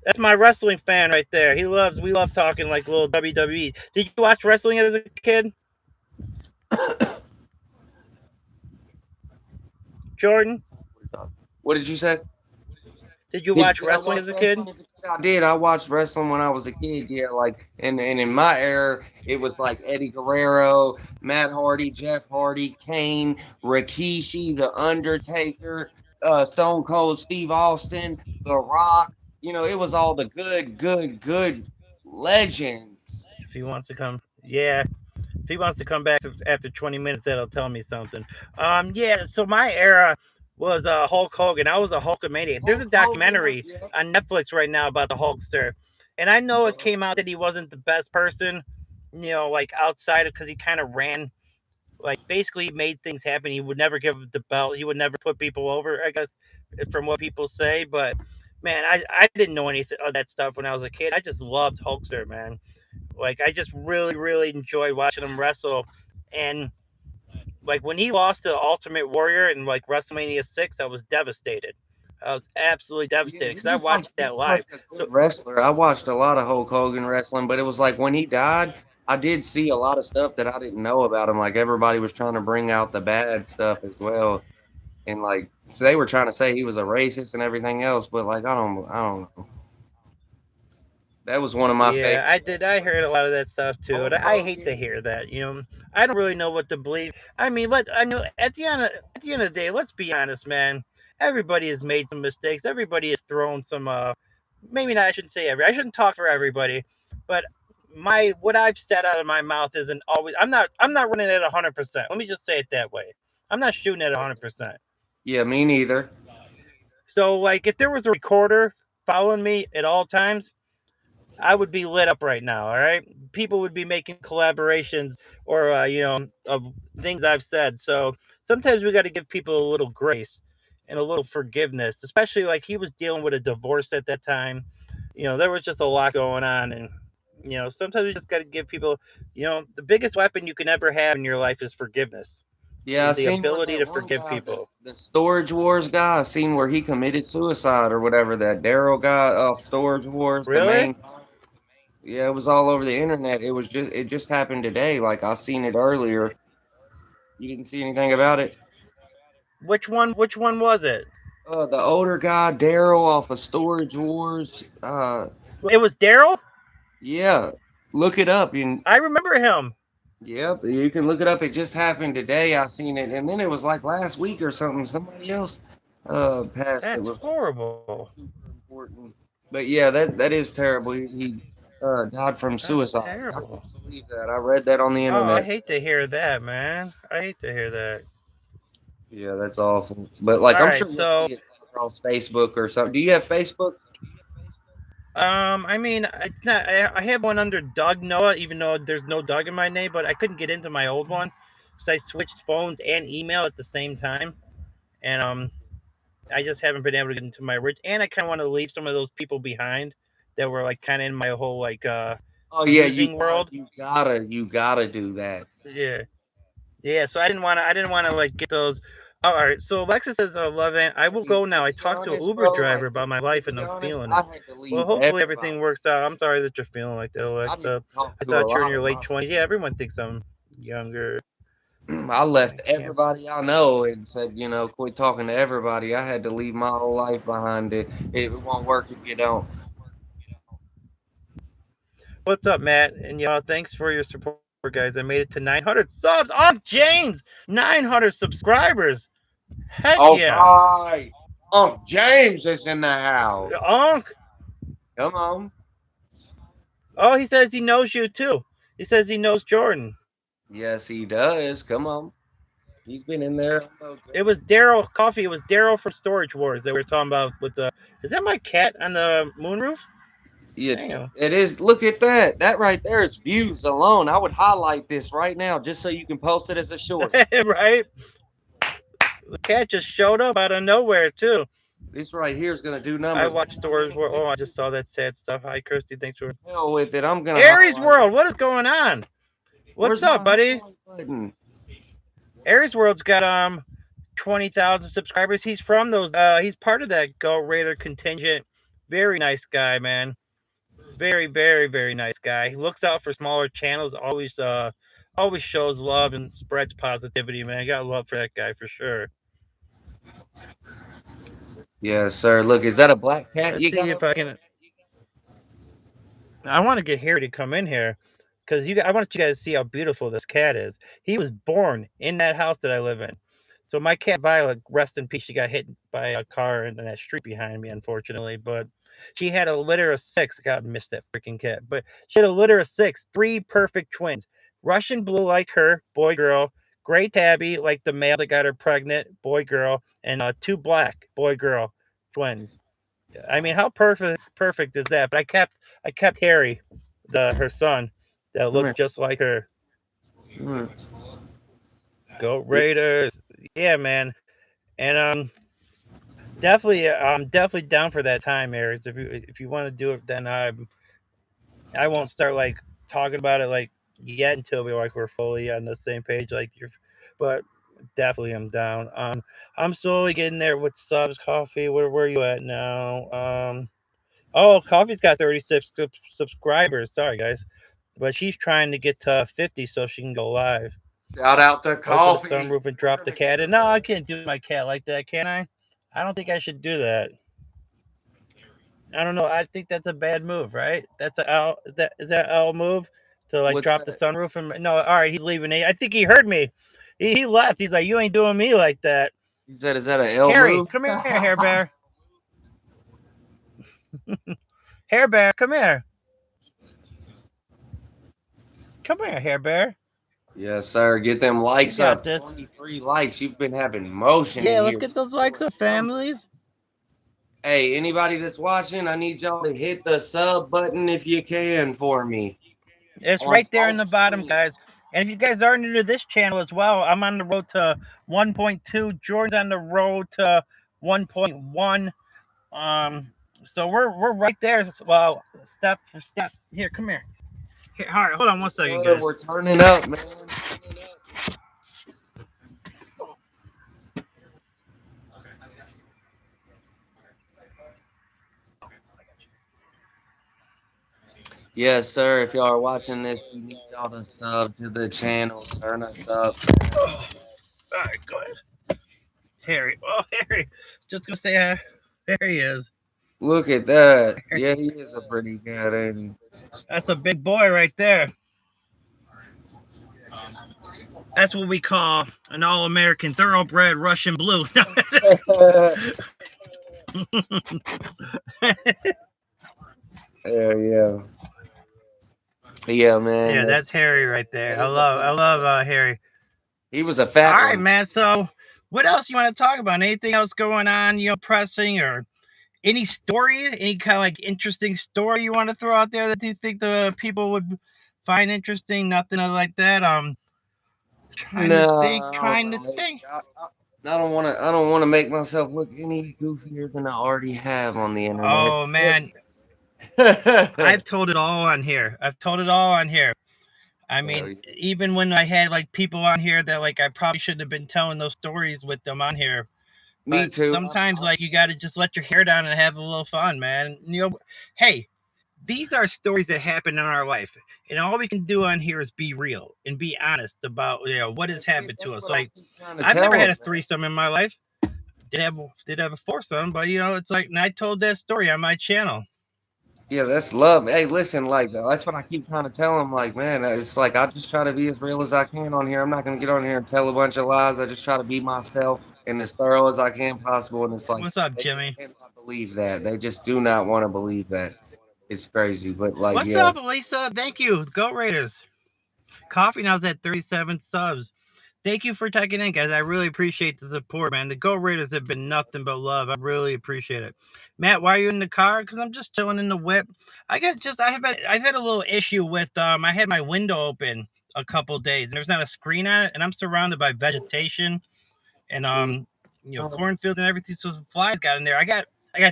That's my wrestling fan right there. We love talking like little WWE. Did you watch wrestling as a kid? Jordan, What did you say? did you watch Did I wrestling watch as a kid? wrestling as a kid? I did. I watched wrestling when I was a kid. Yeah, like and in my era, it was like Eddie Guerrero, Matt Hardy, Jeff Hardy, Kane, Rikishi, The Undertaker, Stone Cold Steve Austin, The Rock. You know, it was all the good legends. If he wants to come, yeah. If he wants to come back after 20 minutes, that'll tell me something. Yeah. So my era was Hulk Hogan. I was a Hulkamaniac. There's a Hulk Hogan was, documentary yeah. on Netflix right now about the Hulkster, and I know it came out that he wasn't the best person, like outside of because he kind of ran, like basically made things happen. He would never give the belt. He would never put people over. I guess from what people say, but man, I didn't know anything of that stuff when I was a kid. I just loved Hulkster, man. Like I just really enjoyed watching him wrestle, and like when he lost to Ultimate Warrior in like WrestleMania 6, I was devastated. I was absolutely devastated because I watched He that was like live. a So good wrestler. I watched a lot of Hulk Hogan wrestling, but it was like when he died, I did see a lot of stuff that I didn't know about him. Like everybody was trying to bring out the bad stuff as well, and like so they were trying to say he was a racist and everything else. But like I don't know. That was one of my yeah, favorite. I did. I heard a lot of that stuff too, and Hulk I hate to Hogan. hear that. I don't really know what to believe. I mean, I know at the end of the day, let's be honest, man. Everybody has made some mistakes. Everybody has thrown some. Maybe not. I shouldn't say every. I shouldn't talk for everybody, but what I've said out of my mouth isn't always. I'm not running at 100%. Let me just say it that way. I'm not shooting at 100%. Yeah, me neither. So like, if there was a recorder following me at all times, I would be lit up right now. All right, people would be making collaborations or of things I've said. So sometimes we got to give people a little grace and a little forgiveness, especially like he was dealing with a divorce at that time. There was just a lot going on, and sometimes we just got to give people. The biggest weapon you can ever have in your life is forgiveness. Yeah, I Is the seen where ability that to one forgive guy, people. the Storage Wars guy, I seen where he committed suicide or whatever. That Daryl guy of Storage Wars, the Really? main. Yeah, it was all over the internet. It just happened today. Like I seen it earlier. You didn't see anything about it? Which one? Which one was it? The older guy, Daryl off of Storage Wars. It was Daryl. Yeah, look it up. And I remember him. yep, you can look it up. It just happened today. I seen it, and then it was like last week or something. Somebody else passed. It That's was horrible. super important. But yeah, that is terrible. He died from That's suicide. I terrible. couldn't believe that. I read that on the Oh, I internet. hate to hear that, man. I hate to hear that. Yeah, that's awful. But like, All I'm right, sure you'll so see it across Facebook or something. Do you have Facebook? I mean, it's not. I have one under Doug Noah, even though there's no Doug in my name, but I couldn't get into my old one because I switched phones and email at the same time, and I just haven't been able to get into my rich. And I kind of want to leave some of those people behind that were like kind of in my whole like Oh yeah, using world. you gotta do that. Yeah, yeah. So I didn't want to like get those. All right. So Alexa says, "I love it. I will go To now. I be talked to an honest, Uber bro, driver like about my to life, and be I'm honest, feeling I it. had to Well, leave hopefully everybody. everything works out. I'm sorry that you're feeling like that, I didn't Alexa. talk I to a thought you're in lot your of late my 20s. Yeah, everyone thinks I'm younger. I left I can't. everybody I know and said, quit talking to everybody. I had to leave my whole life behind it. It won't work if you don't. What's up, Matt? And y'all, thanks for your support, guys. I made it to 900 subs. On James, 900 subscribers. Heck All yeah, right. James is in the house. Unc. Come on. Oh, he says he knows you too. He says he knows Jordan. Yes, he does. Come on. He's been in there. It was Daryl Coffee. It was Daryl from Storage Wars that we were talking about with the. Is that my cat on the moonroof? Yeah, Damn. it is. Look at that. That right there is views alone. I would highlight this right now just so you can post it as a short. Right? The cat just showed up out of nowhere too. This right here is gonna do I numbers. watched Storage Wars. Oh, I just saw that sad stuff. Hi, Kirsty. Thanks for Hell with it. I'm gonna Aries highlight World. What is going on? What's up, buddy? Aries World's got 20,000 subscribers. He's from those. He's part of that Go Raider contingent. Very nice guy, man. Very, very, very nice guy. He looks out for smaller channels. Always shows love and spreads positivity, man. I got love for that guy for sure. Yes, sir. Look, is that a black cat? Let's see if I can. I want to get Harry to come in here because I want you guys to see how beautiful this cat is. He was born in that house that I live in. So my cat Violet, rest in peace, she got hit by a car in that street behind me, unfortunately. But she had a litter of 6. God, I missed that freaking cat. But she had a litter of 6, 3 perfect twins. Russian blue like her, boy, girl. Gray tabby like the male that got her pregnant, boy, girl. And 2 black, boy, girl, twins. I mean, how perfect is that? But I kept Harry, her son, that looked just like her. Go Raiders! Yeah, man. And I'm definitely down for that time, Aries. If you want to do it, then I won't start like talking about it like yet until we're fully on the same page. But definitely I'm down. I'm slowly getting there with subs. Coffee, where are you at now? Oh, Coffee's got 36 subscribers. Sorry, guys. But she's trying to get to 50 so she can go live. Shout out to Coffee. Open the sunroof and drop the cat in. No, I can't do my cat like that, can I? I don't think I should do that. I don't know. I think that's a bad move, right? That's a L. Is that L move to like drop the sunroof? And no, all right, he's leaving. I think he heard me. He left. He's like, you ain't doing me like that. He said, "Is that an L Harry, move?" Come here, Hair Bear. Hair Bear, come here. Come here, Hair Bear. Yes, sir. Get them likes up. 23 likes. You've been having motion. Yeah, let's get those likes up, families. Hey, anybody that's watching, I need y'all to hit the sub button if you can for me. It's right there in the bottom, guys. And if you guys are new to this channel as well, I'm on the road to 1.2. Jordan's on the road to 1.1. So we're right there. Well, step for step. Here, come here. Here, all right, hold on one second, guys. We're turning up, man. Yes, sir. If y'all are watching this, we need y'all to sub to the channel. Turn us up. All right, go ahead. Harry. Oh, Harry. Just gonna say hi. There he is. Look at that. Yeah, he is a pretty cat, ain't he? That's a big boy right there. That's what we call an all-American thoroughbred Russian blue. Yeah. Yeah, man. Yeah, that's Harry right there. I love Harry. He was a fat one. All right, man. So what else you want to talk about? Anything else going on, pressing, or any story, any kind of like interesting story you want to throw out there that you think the people would find interesting? Nothing like that. Trying to think. I don't want to make myself look any goofier than I already have on the internet. Oh man. I've told it all on here. I mean, even when I had like people on here that like I probably shouldn't have been telling those stories with them on here. Me too. Sometimes like you got to just let your hair down and have a little fun, man. Hey, these are stories that happen in our life, and all we can do on here is be real and be honest about what has happened to us. Like I've never had a threesome in my life. Did have a foursome, but it's like, and I told that story on my channel. Yeah, that's love. Hey, listen, like that's what I keep trying to tell them. Like, man, it's like I just try to be as real as I can on here. I'm not gonna get on here and tell a bunch of lies. I just try to be myself and as thorough as I can possible. And it's like, what's up, Jimmy? They cannot believe that. They just do not want to believe that. It's crazy, but like, what's up, Lisa? Thank you, Go Raiders. Coffee now's at 37 subs. Thank you for checking in, guys. I really appreciate the support, man. The Go Raiders have been nothing but love. I really appreciate it. Matt, why are you in the car? Because I'm just chilling in the whip. I've had a little issue with I had my window open a couple days and there's not a screen on it, and I'm surrounded by vegetation and cornfield and everything. So some flies got in there. I got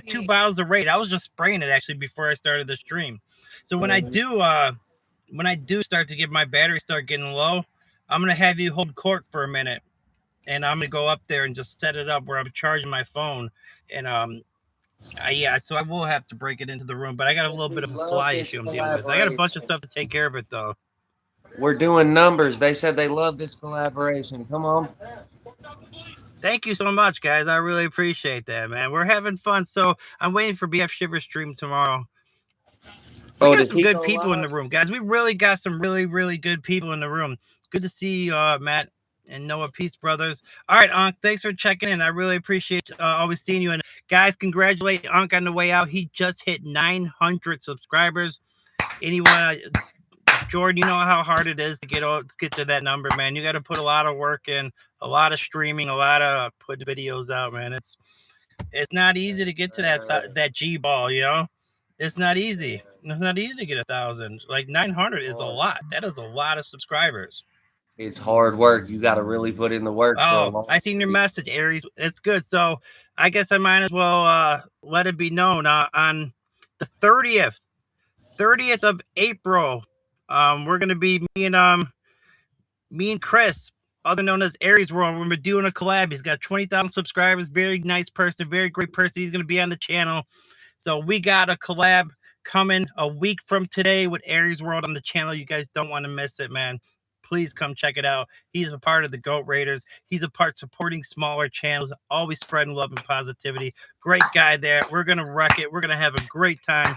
2 bottles of Raid. I was just spraying it actually before I started the stream. So when I do when I do start to get my battery start getting low, I'm gonna have you hold court for a minute, and I'm gonna go up there and just set it up where I'm charging my phone, and yeah, so I will have to break it into the room, but I got a little bit of a fly issue I'm dealing with. I got a bunch of stuff to take care of it though. We're doing numbers. They said they love this collaboration. Come on. Thank you so much, guys. I really appreciate that, man. We're having fun. So I'm waiting for BF Shiver stream tomorrow. We got some good people in the room, guys. We really got some really good people in the room. Good to see you, Matt and Noah. Peace, brothers. All right, Ankh, thanks for checking in. I really appreciate always seeing you. And guys, congratulate Ankh on the way out. He just hit 900 subscribers. Anyone, Jordan, you know how hard it is to get to that number, man. You got to put a lot of work in, a lot of streaming, a lot of putting videos out, man. It's not easy to get to that G ball, you know. It's not easy. It's not easy to get 1,000. Like 900 is a lot. That is a lot of subscribers. It's hard work. You got to really put in the work. Oh, I seen your message, Aries. It's good. So I guess I might as well let it be known on the 30th of April. We're gonna be me and Chris, other known as Aries World. We're gonna be doing a collab. He's got 20,000 subscribers. Very nice person. Very great person. He's gonna be on the channel. So we got a collab coming a week from today with Aries World on the channel. You guys don't want to miss it, man. Please come check it out. He's a part of the GOAT Raiders. He's a part supporting smaller channels, always spreading love and positivity. Great guy there. We're going to wreck it. We're going to have a great time.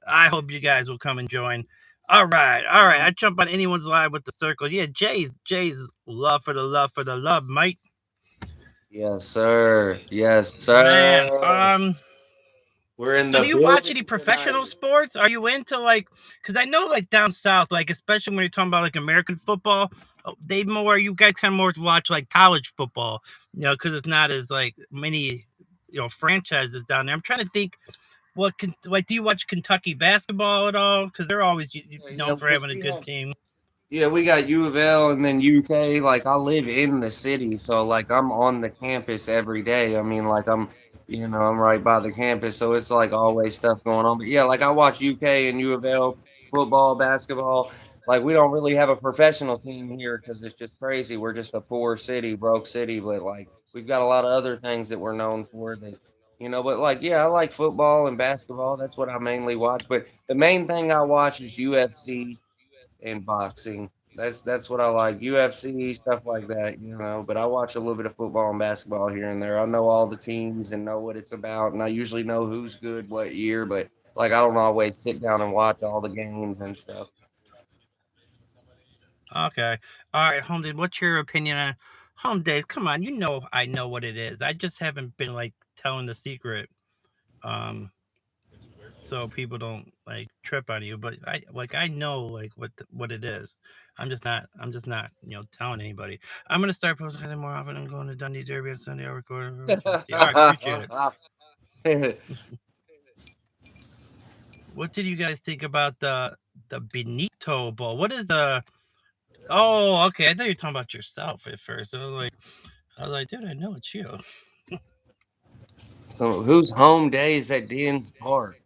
I hope you guys will come and join. All right. I jump on anyone's live with the circle. Yeah, Jay's love for the love, Mike. Yes, sir. Yes, sir. Man, we're in the. Do you watch any professional sports? Are you into because I know down south, especially when you're talking about American football, you guys kind of more watch college football, because it's not as many, franchises down there. I'm trying to think, do you watch Kentucky basketball at all? Because they're always known for having a good team. Yeah, we got U of L and then UK. I live in the city, so I'm on the campus every day. I mean, I'm right by the campus, so it's always stuff going on. But yeah, I watch UK and U of L football, basketball. We don't really have a professional team here because it's just crazy. We're just a poor city, broke city, but we've got a lot of other things that we're known for that. But yeah, I like football and basketball. That's what I mainly watch. But the main thing I watch is UFC and boxing. That's what I like. UFC, stuff like that, But I watch a little bit of football and basketball here and there. I know all the teams and know what it's about, and I usually know who's good what year, but I don't always sit down and watch all the games and stuff. Okay. All right, Home Days, what's your opinion on Home Days? Come on, I know what it is. I just haven't been telling the secret. So people don't trip on you, but I know what it is. I'm just not telling anybody. I'm gonna start posting more often. I'm going to Dundee Derby on Sunday. I'll record. All right, appreciate it. What did you guys think about the Benito Bowl? What is the? Oh, okay. I thought you were talking about yourself at first. I was like, dude, I know it's you. So whose home days at Dens Park?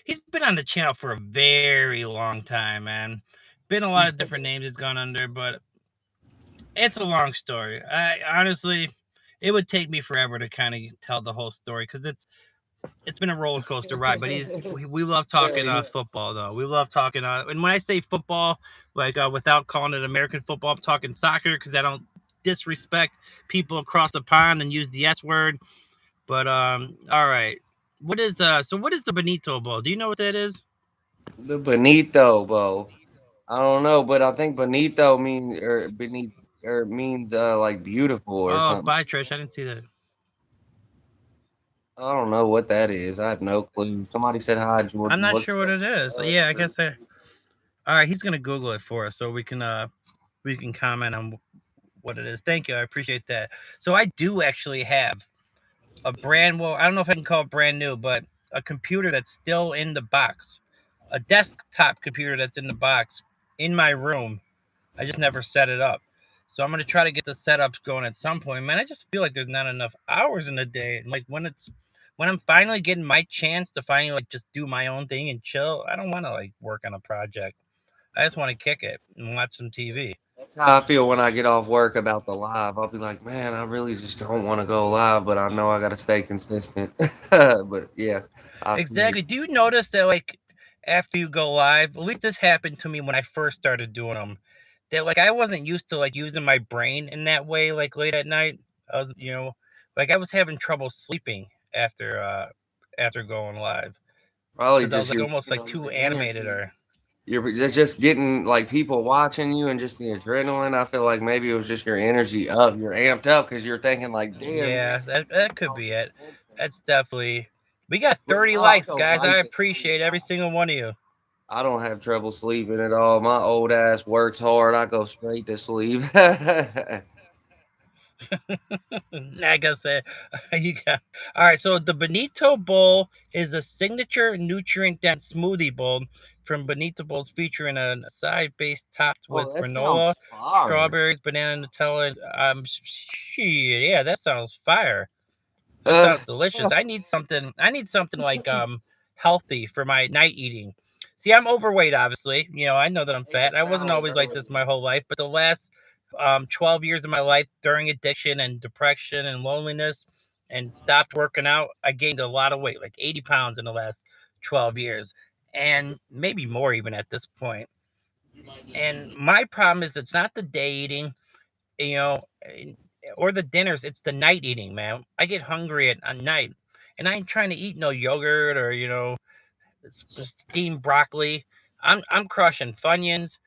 He's been on the channel for a very long time, man. Been a lot of different names he's gone under, but it's a long story. I honestly, it would take me forever to kind of tell the whole story because it's been a roller coaster ride. But we love talking football, though. We love talking. And when I say football, without calling it American football, I'm talking soccer because I don't disrespect people across the pond and use the S word. But all right. What is the Benito Bowl? Do you know what that is? The Benito Bowl. I don't know, but I think Benito means beautiful or something. Oh, bye, Trish. I didn't see that. I don't know what that is. I have no clue. Somebody said hi, Jordan. I'm not sure what it is. Yeah, I guess all right, he's gonna Google it for us so we can comment on what it is. Thank you. I appreciate that. So I do actually have a I don't know if I can call it brand new, but a computer that's still in the box, a desktop computer that's in the box in my room. I just never set it up. So I'm going to try to get the setups going at some point. Man, I just feel like there's not enough hours in the day. And when when I'm finally getting my chance to finally like just do my own thing and chill, I don't want to like work on a project. I just want to kick it and watch some TV. That's how I feel when I get off work about the live. I'll be like, man, I really just don't want to go live, but I know I got to stay consistent. But yeah, I feel you. Exactly. Do you notice that like after you go live, at least this happened to me when I first started doing them, that like I wasn't used to like using my brain in that way like late at night. I was, like I was having trouble sleeping after going live Probably because I was just like your, almost like your too animated energy. or You're just getting like people watching you and just the adrenaline. I feel like maybe it was just your energy up. You're amped up because you're thinking like, damn, yeah, man. that could be it. That's definitely we got But 30 no, I likes, go guys. right I to sleep. appreciate every single one of you. I don't have trouble sleeping at all. My old ass works hard. I go straight to sleep. Like I said, you got all right. So the Bonito Bowl is a signature nutrient-dense smoothie bowl from Bonito Bowls, featuring a side base topped with Oh, that granola, sounds fire. strawberries, banana, Nutella. Shit, yeah, that sounds fire. That sounds delicious. I need something like healthy for my night eating. See, I'm overweight, obviously. I know that I'm Take a fat. I wasn't shower always like this early. my whole life, but the last 12 years of my life during addiction and depression and loneliness and stopped working out, I gained a lot of weight, like 80 pounds in the last 12 years, and maybe more even at this point. And my problem is it's not the day eating, you know, or the dinners. It's the night eating, man. I get hungry at night, and I ain't trying to eat no yogurt or steamed broccoli. I'm crushing Funyuns,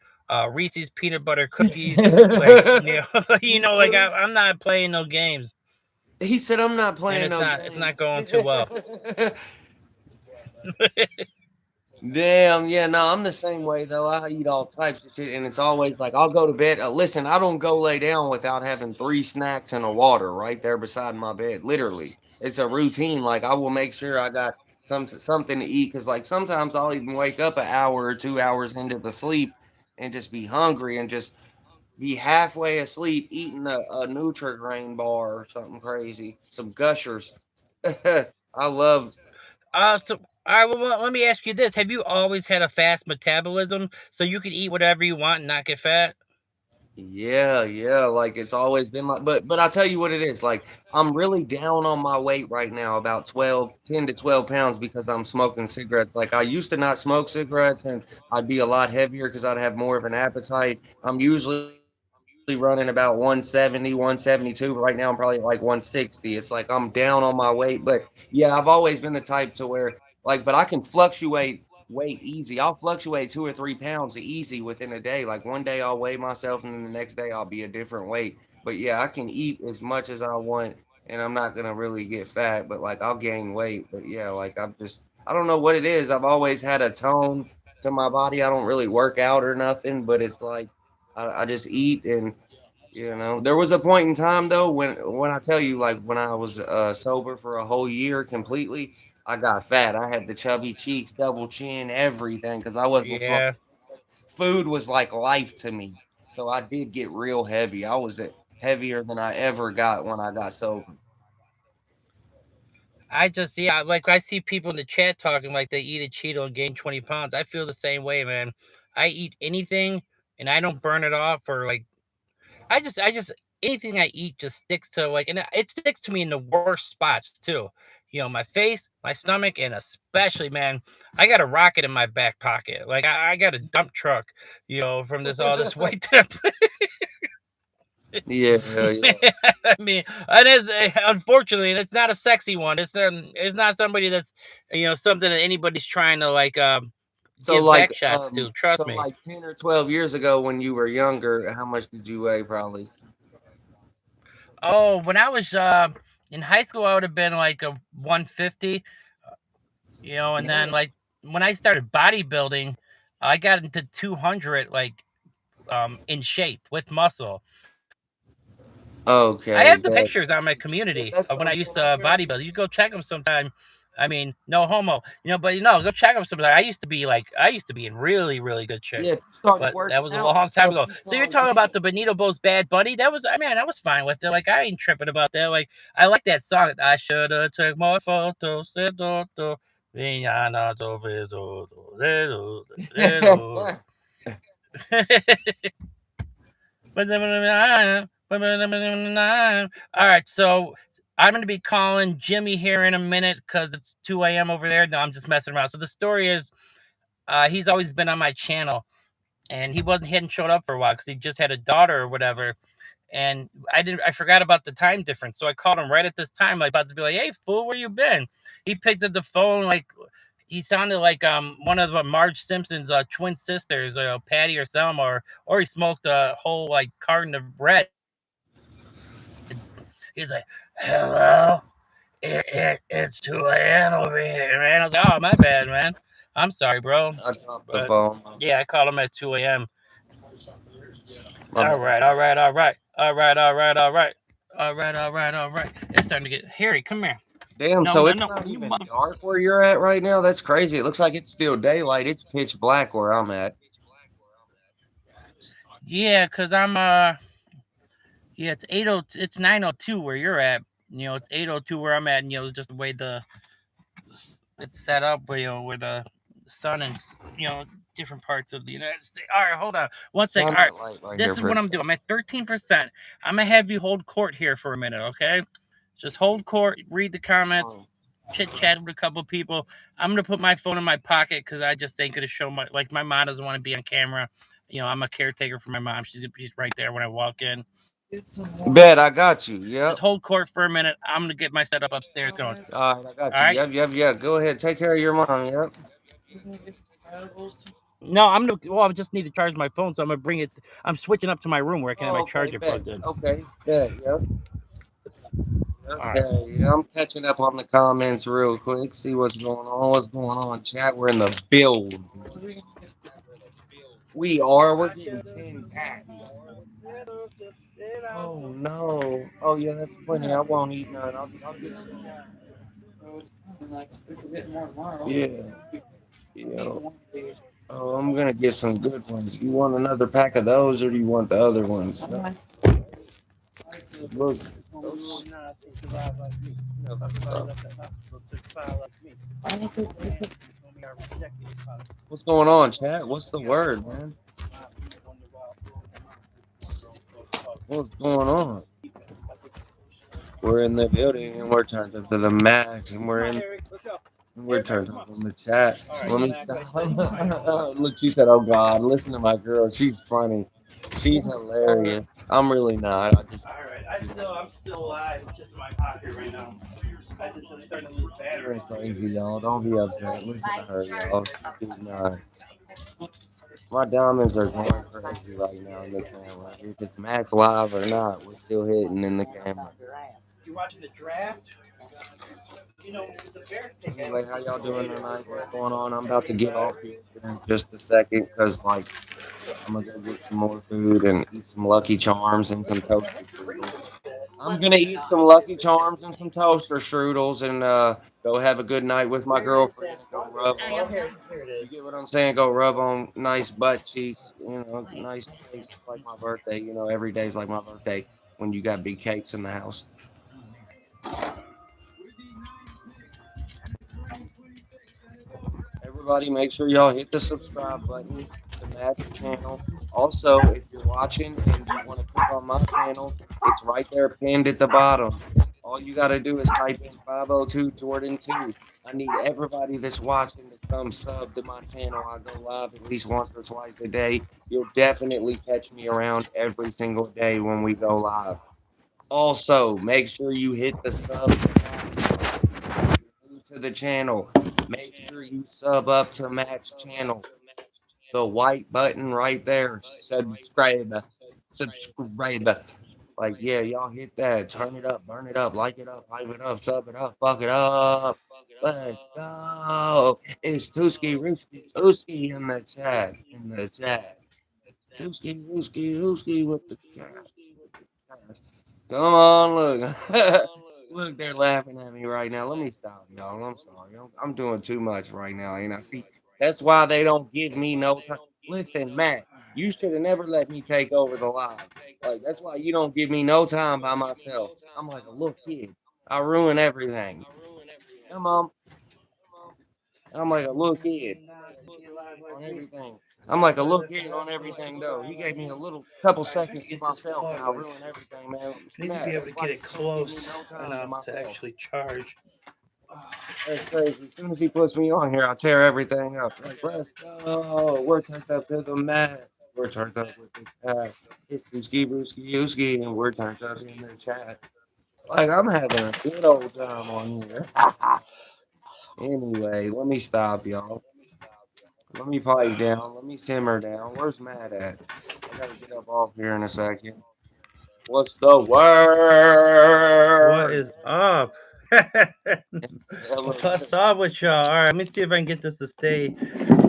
Reese's peanut butter cookies. Like like I'm not playing no games, He said, I'm not and playing it's no not games. going too well. Damn, yeah, no, I'm the same way though. I eat all types of shit, and it's always like I'll go to bed. Listen, I don't go lay down without having three snacks and a water right there beside my bed. Literally, it's a routine. Like I will make sure I got something to eat because like sometimes I'll even wake up an hour or 2 hours into the sleep and just be hungry and just be halfway asleep eating a Nutri-Grain bar or something crazy, some Gushers. I love. So all right, well, let me ask you this: have you always had a fast metabolism so you can eat whatever you want and not get fat? Yeah, yeah, like it's always been like but I tell you what it is, like I'm really down on my weight right now, about 12, 10 to 12 pounds because I'm smoking cigarettes. Like I used to not smoke cigarettes and I'd be a lot heavier because I'd have more of an appetite. I'm usually running about 170, 172, but right now I'm probably at like 160. It's like I'm down on my weight, but yeah, I've always been the type to where like but I can fluctuate weight easy. I'll fluctuate 2 or 3 pounds easy within a day. Like one day I'll weigh myself and then the next day I'll be a different weight. But yeah, I can eat as much as I want and I'm not gonna really get fat, but like I'll gain weight. But yeah, like I don't know what it is. I've always had a tone to my body. I don't really work out or nothing, but it's like I just eat and there was a point in time though when I tell you like when I was sober for a whole year completely, I got fat. I had the chubby cheeks, double chin, everything because I wasn't smoking. Yeah, Food was like life to me, so I did get real heavy. I was heavier than I ever got when I got sober. like I see people in the chat talking like they eat a Cheeto and gain 20 pounds. I feel the same way, man. I eat anything and I don't burn it off or like I just anything I eat just sticks to like, and it sticks to me in the worst spots too. My face, my stomach, and especially, man, I got a rocket in my back pocket. Like I got a dump truck, from this all this weight that Yeah, yeah. I mean, it is unfortunately, it's not a sexy one. It's not somebody that's, something that anybody's trying to like So give like back shots to. Trust me. 10 or 12 years ago when you were younger, how much did you weigh probably? Oh, when I was in high school, I would have been like a 150. And then Damn. like when I started bodybuilding, I got into 200 like in shape with muscle. I have the Okay, pictures that on my community of when I that's what used I'm to saying. I got bodybuild. you. You go check them sometime. I mean, no homo. But go check up something. I used to be in really, really good shape. Yeah, if you started But working that was a out long and time stuff, ago. you So you're probably talking about can. the Benito Bows Bad Bunny? That was, I was fine with it. Like, I ain't tripping about that. Like, I like that song. I should have took more photos. All right, so I'm going to be calling Jimmy here in a minute because it's 2 a.m. over there. No, I'm just messing around. So the story is, he's always been on my channel, and hadn't showed up for a while because he just had a daughter or whatever. And I forgot about the time difference, so I called him right at this time, like about to be like, "Hey, fool, where you been?" He picked up the phone like he sounded like one of the Marge Simpson's twin sisters, Patty or Selma, or he smoked a whole like carton of Reds. He's like, "Hello, it's 2 a.m. over here, man." I was like, "Oh, my bad, man. I'm sorry, bro." I dropped the But phone. yeah, I called him at 2 a.m. My All bad. right, all right, all right, all right, all right, all right, all right, all right, all right. It's starting to get Harry. Come here. Damn, No, so no, it's no, not you even mother. dark where you're at right now? That's crazy. It looks like it's still daylight. It's pitch black where I'm at. Yeah, cause I'm yeah, it's 9:02 where you're at. It's 8:02 where I'm at, and just the way it's set up, where the sun and different parts of the United States. All right, hold on one second. Shine All right, that light right this here is for a what I'm doing. I'm at 13%. I'm gonna have you hold court here for a minute, okay? Just hold court, read the comments, second. chit chat with a couple people. I'm gonna put my phone in my pocket because I just ain't gonna show my mom doesn't want to be on camera. I'm a caretaker for my mom. She's right there when I walk in. Bet, I got you. Just Yep. hold court for a minute. I'm gonna get my setup upstairs going. All right, I got All you. right. Yep, yep, yep. Go ahead. Take care of your mom. Yep. No, I'm gonna. Well, I just need to charge my phone, so I'm gonna bring it. I'm switching up to my room where I can have Oh, my okay. charger Bet. plugged in. Okay. Bet. Yep. All right. Okay. Yeah, I'm catching up on the comments real quick. See what's going on. What's going on, chat? We're in the build. We are. We're getting 10 packs. Oh, no. Oh, yeah, that's funny. I won't eat none. I'll get some. Yeah. Yeah. Oh, I'm gonna get some good ones. You want another pack of those, or do you want the other ones? Look, those. What's going on, chat? What's the word, man? What's going on? We're in the building and we're turned up to the max, and we're turned up on the chat. Let me stop. Look, she said, "Oh God, listen to my girl. She's funny. She's hilarious. I'm really not. I just." All right. I'm still alive. It's just in my pocket right now. I just starting to lose battery. You're crazy, y'all. Don't be upset. Listen to her, y'all. She's not. My diamonds are going crazy right now in the camera. If it's Max live or not, we're still hitting in the camera. You watching the draft? The Bears take Anyway, how y'all doing tonight? What's going on? I'm about to get off here in just a second because, like, I'm gonna go get some more food and eat some Lucky Charms and some toaster strudels. I'm gonna eat some Lucky Charms and some toaster strudels and go have a good night with my girlfriend and go rub on. You get what I'm saying? Go rub on nice butt cheeks, nice cakes. It's like my birthday. Every day's like my birthday when you got big cakes in the house. Everybody, make sure y'all hit the subscribe button to Matt's channel. Also, if you're watching and you want to click on my channel, it's right there pinned at the bottom. All you got to do is type in 502 Jordan 2. I need everybody that's watching to come sub to my channel. I go live at least once or twice a day. You'll definitely catch me around every single day when we go live. Also, make sure you hit the sub to the channel. Make sure you sub up to Matt's channel. The white button right there. Subscribe. Subscribe. Like, yeah, y'all hit that. Turn it up, burn it up, like it up, hype it up, sub it up, fuck it up. Let's go. It's Tuski Rooski Ooski in the chat. In the chat. Tuski Rooski Ooski with the cat. Come on, look. Look, they're laughing at me right now. Let me stop, y'all. I'm sorry. I'm doing too much right now. And I see that's why they don't give me no time. Listen, Matt, you should have never let me take over the live. Like, that's why you don't give me no time by myself. I'm like a little kid. I ruin everything. Come on. I'm like a little kid on everything. I'm like a little kid on everything, though. He gave me a little couple seconds to myself, and I ruined everything, man. I need to be able to get it close enough to actually charge. That's crazy. As soon as he puts me on here, I tear everything up. Like, let's go. We're turned up to the mat. We're turned up with the cat. It's Brewski, Brewski, Uski, and we're turned up in the chat. Like, I'm having a good old time on here. Anyway, let me stop, y'all. Let me pipe down. Let me simmer down. Where's Matt at? I gotta get up off here in a second. What's the word? What is up? What's up with y'all? All right, let me see if I can get this to stay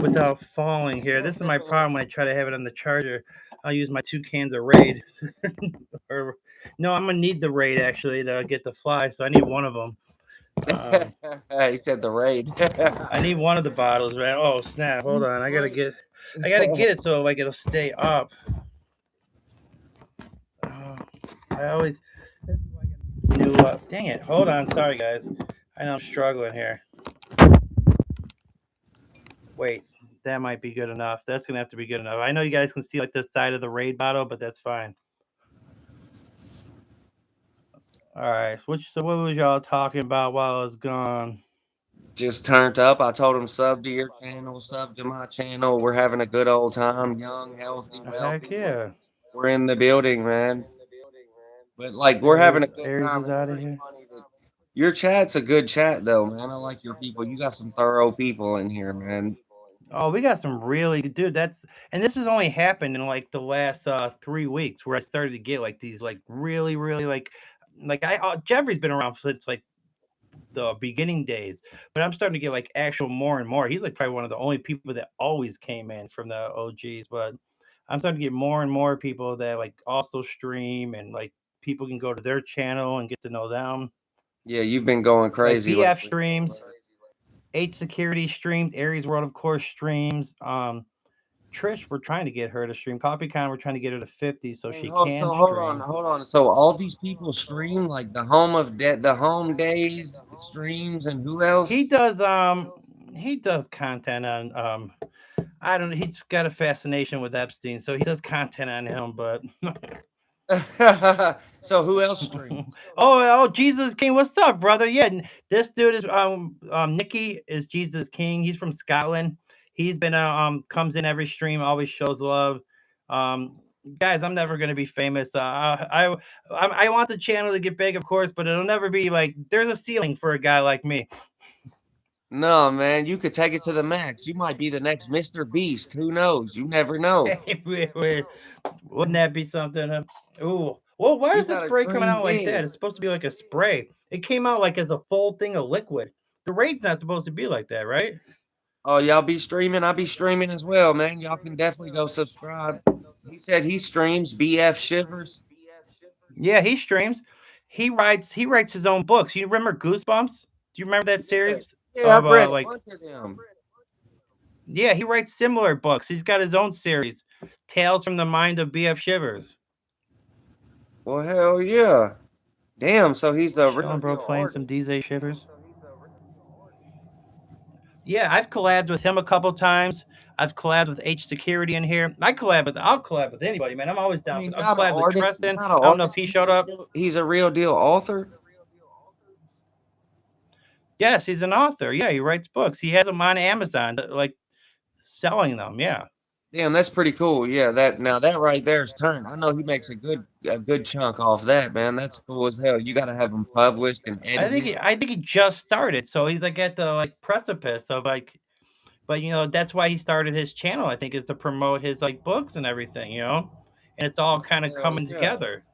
without falling here. This is my problem when I try to have it on the charger. I'll use my 2 cans of Raid. Or, no, I'm gonna need the Raid actually to get the fly, so I need one of them. He said the Raid. I need one of the bottles, man. Oh snap! Hold on, I gotta get it so like it'll stay up. I always new up. Dang it! Hold on, sorry guys. I know I'm struggling here. Wait, that might be good enough. That's gonna have to be good enough. I know you guys can see like the side of the Raid bottle, but that's fine. All right. So what was y'all talking about while I was gone? Just turned up. I told him sub to your channel, sub to my channel. We're having a good old time. Young, healthy, wealthy. Heck yeah. We're in the building, man. But like we're having a good time. It's really funny that your chat's a good chat though, man. I like your people. You got some thorough people in here, man. Oh, we got some really dude. And this has only happened in like the last 3 weeks where I started to get like these like really like Jeffrey's been around since like the beginning days, but I'm starting to get like actual more and more. He's like probably one of the only people that always came in from the OGs, but I'm starting to get more and more people that like also stream and like people can go to their channel and get to know them. Yeah, you've been going crazy. Like BF streams, H Security streams, Aries World of course streams. Trish, we're trying to get her to stream. CoffeeCon, we're trying to get her to 50 so she can stream. Hold on. So all these people stream like the home days streams, and who else? He does content on I don't know. He's got a fascination with Epstein, so he does content on him. But so who else streams? oh, Jesus King, what's up, brother? Yeah, this dude is Nicky is Jesus King. He's from Scotland. He's been comes in every stream, always shows love. Guys, I'm never gonna be famous. I want the channel to get big, of course, but it'll never be like there's a ceiling for a guy like me. No, man, you could take it to the max. You might be the next Mr. Beast. Who knows? You never know. Wouldn't that be something? Ooh. Well, why is the spray coming out like that? It's supposed to be like a spray. It came out like as a full thing of liquid. The Raid's not supposed to be like that, right? Oh, y'all be streaming? I'll be streaming as well, man. Y'all can definitely go subscribe. He said he streams BF Shivers. Yeah, he streams. He writes his own books. You remember Goosebumps? Do you remember that series? Yeah, I've read a bunch of them. Yeah, he writes similar books. He's got his own series, Tales from the Mind of BF Shivers. Well, hell yeah. Damn, so he's the real bro playing some DJ Shivers. Yeah, I've collabed with him a couple times. I've collabed with H Security in here. I'll collab with anybody, man. I'm always down. I'll collab with Tristan. I don't know if he showed up. He's a real deal author. Yes, he's an author. Yeah, he writes books. He has them on Amazon, like selling them. Yeah. Damn, that's pretty cool. Yeah, that right there is turned. I know he makes a good chunk off that, man. That's cool as hell. You got to have him published and edited. I think he just started, so he's like at the like precipice of like, but you know that's why he started his channel. I think is to promote his like books and everything, you know, and it's all kind of coming together.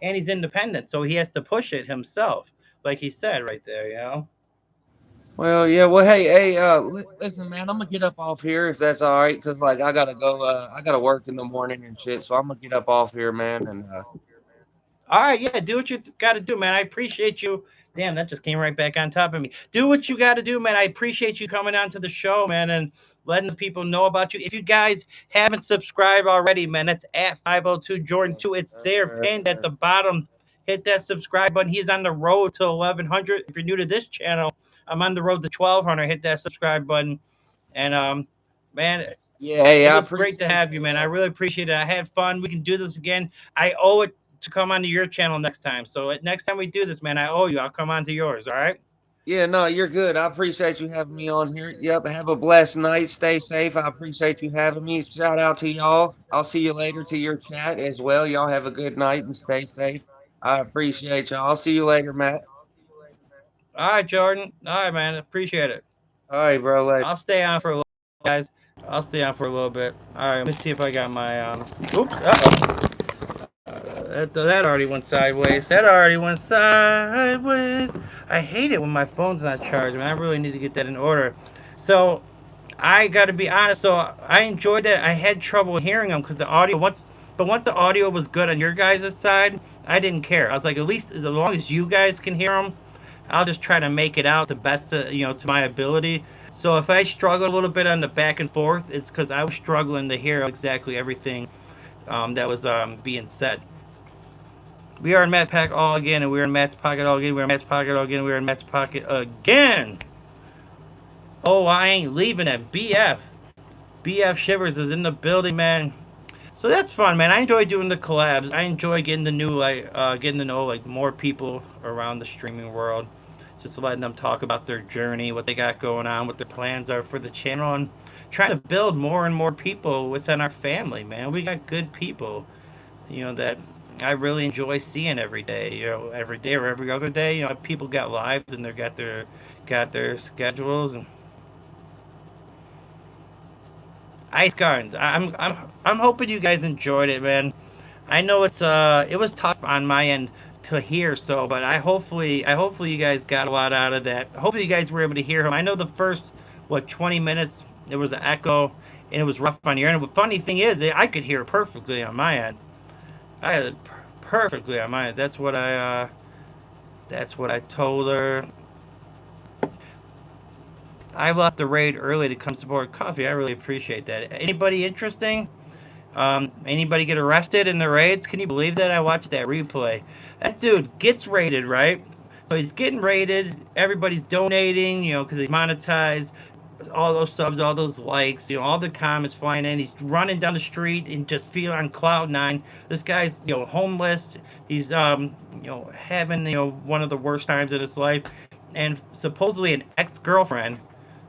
And he's independent, so he has to push it himself, like he said right there, you know. Well, yeah. Well, hey, listen, man. I'm gonna get up off here if that's all right, because like I gotta go. I gotta work in the morning and shit. So I'm gonna get up off here, man. And All right, yeah, do what you got to do, man. I appreciate you. Damn, that just came right back on top of me. Do what you got to do, man. I appreciate you coming on to the show, man, and letting the people know about you. If you guys haven't subscribed already, man, that's at 502 Jordan 2. It's there pinned at the bottom. Hit that subscribe button. He's on the road to 1100. If you're new to this channel, I'm on the road to 1200. Hit that subscribe button. And man, Yeah, hey, it I was great to appreciate have you, man. I really appreciate it. I had fun. We can do this again. I owe it to come onto your channel next time. So next time we do this, man, I owe you. I'll come onto yours. All right. Yeah, no, you're good. I appreciate you having me on here. Yep, have a blessed night. Stay safe. I appreciate you having me. Shout out to y'all. I'll see you later to your chat as well. Y'all have a good night and stay safe. I appreciate y'all. I'll see you later, Matt. All right, Jordan. All right, man. Appreciate it. All right, bro. Later. I'll stay on for a little, guys. I'll stay on for a little bit. All right. Let me see if I got my Oops. That already went sideways. That already went sideways. I hate it when my phone's not charged, man. I really need to get that in order. So I got to be honest. So I enjoyed that. I had trouble hearing them because the audio once the audio was good on your guys' side, I didn't care. I was like, at least as long as you guys can hear them, I'll just try to make it out the best, to my ability. So if I struggle a little bit on the back and forth, it's because I was struggling to hear exactly everything that was being said. We are in Matt's Pack all again, and we're in Matt's Pocket all again. We're in Matt's Pocket all again. We're in Matt's Pocket again. Oh, I ain't leaving that. BF Shivers is in the building, man. So that's fun, man. I enjoy doing the collabs. I enjoy getting the new, getting to know more people around the streaming world. Just letting them talk about their journey, what they got going on, what their plans are for the channel, and trying to build more and more people within our family, man. We got good people, that I really enjoy seeing every day. Every day or every other day. People got lives and they got their schedules and Ice Gardens. I'm hoping you guys enjoyed it, man. I know it was tough on my end to hear, but hopefully you guys got a lot out of that. Hopefully you guys were able to hear him. I know the first 20 minutes there was an echo and it was rough on your end. The funny thing is, I could hear perfectly on my end. I had it perfectly on my end. That's what I told her. I left the raid early to come support Coffee. I really appreciate that. Anybody interesting? Anybody get arrested in the raids? Can you believe that? I watched that replay. That dude gets raided, right? So he's getting raided. Everybody's donating, because he's monetized. All those subs, all those likes, all the comments flying in. He's running down the street and just feeling on cloud nine. This guy's, homeless. He's, having, one of the worst times in his life. And supposedly an ex-girlfriend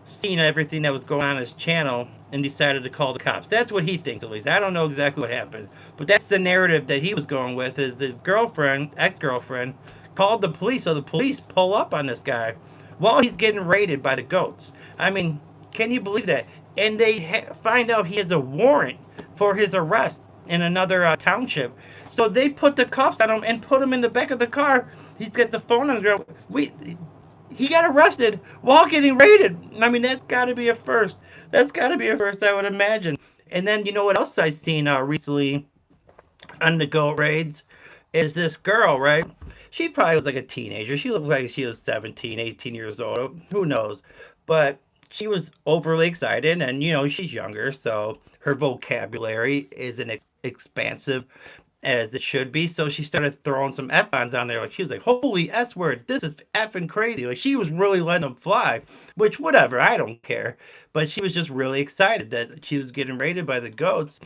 seen everything that was going on his channel and decided to call the cops. That's what he thinks, at least. I don't know exactly what happened, but that's the narrative that he was going with. Is his ex-girlfriend, called the police, so the police pull up on this guy while he's getting raided by the goats. I mean, can you believe that? And they find out he has a warrant for his arrest in another township. So they put the cuffs on him and put him in the back of the car. He's got the phone on the ground. He got arrested while getting raided. I mean, that's got to be a first. That's got to be a first, I would imagine. And then, you know what else I've seen recently on the GOAT raids is this girl, right? She probably was like a teenager. She looked like she was 17, 18 years old. Who knows? But she was overly excited, and, she's younger, so her vocabulary isn't expansive as it should be. So she started throwing some F-bombs on there. Like, she was like, holy S-word, this is effing crazy. Like, she was really letting them fly, which, whatever, I don't care. But she was just really excited that she was getting raided by the goats.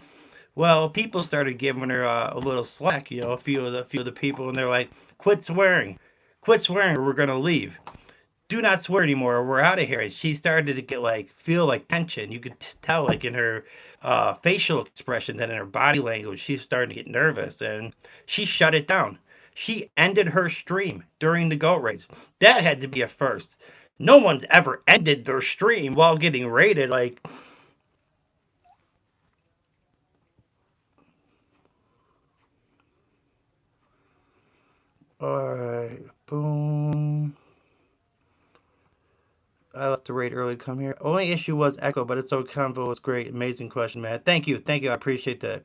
Well, people started giving her a little slack, a few of the people, and they're like, quit swearing, or we're going to leave. Do not swear anymore, or we're out of here. And she started to get feel tension. You could tell in her facial expressions and in her body language, she's starting to get nervous, and she shut it down. She ended her stream during the GOAT raids. That had to be a first. No one's ever ended their stream while getting raided. Alright, boom. I left the raid early to come here. Only issue was echo, but it's so convo was great. Amazing question, man. Thank you. I appreciate that.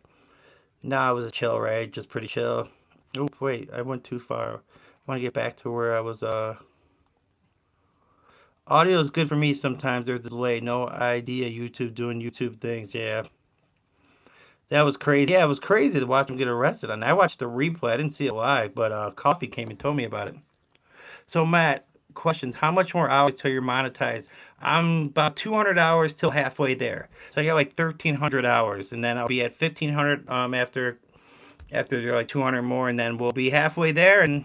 Nah, it was a chill raid, just pretty chill. Oh, wait, I went too far. I want to get back to where I was. Audio is good for me sometimes. There's a delay. No idea YouTube doing YouTube things. Yeah. That was crazy. Yeah, it was crazy to watch him get arrested. And I watched the replay. I didn't see it live, but Coffee came and told me about it. So, Matt, questions. How much more hours till you're monetized? I'm about 200 hours till halfway there. So I got like 1,300 hours. And then I'll be at 1,500 after like 200 more. And then we'll be halfway there. And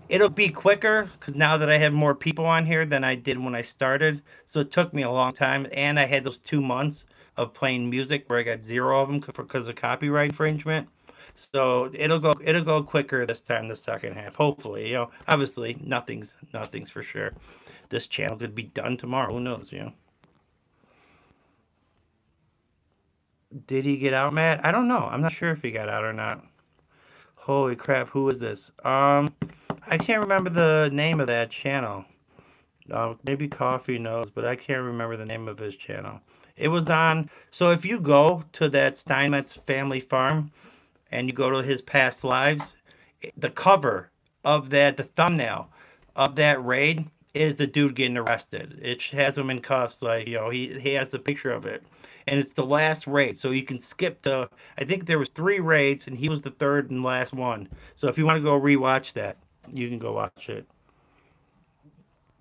it'll be quicker because now that I have more people on here than I did when I started. So it took me a long time. And I had those 2 months of playing music where I got 0 of them because of copyright infringement. So it'll go quicker this time, the second half. Hopefully, obviously nothing's for sure. This channel could be done tomorrow. Who knows? Did he get out, Matt? I don't know. I'm not sure if he got out or not. Holy crap! Who is this? I can't remember the name of that channel. Maybe Coffee knows, but I can't remember the name of his channel. It was on. So if you go to that Steinmetz Family Farm and you go to his past lives, the cover of that, the thumbnail of that raid is the dude getting arrested. It has him in cuffs, like, he has the picture of it. And it's the last raid, so you can skip to, I think there was 3 raids, and he was the 3rd and last one. So if you want to go rewatch that, you can go watch it.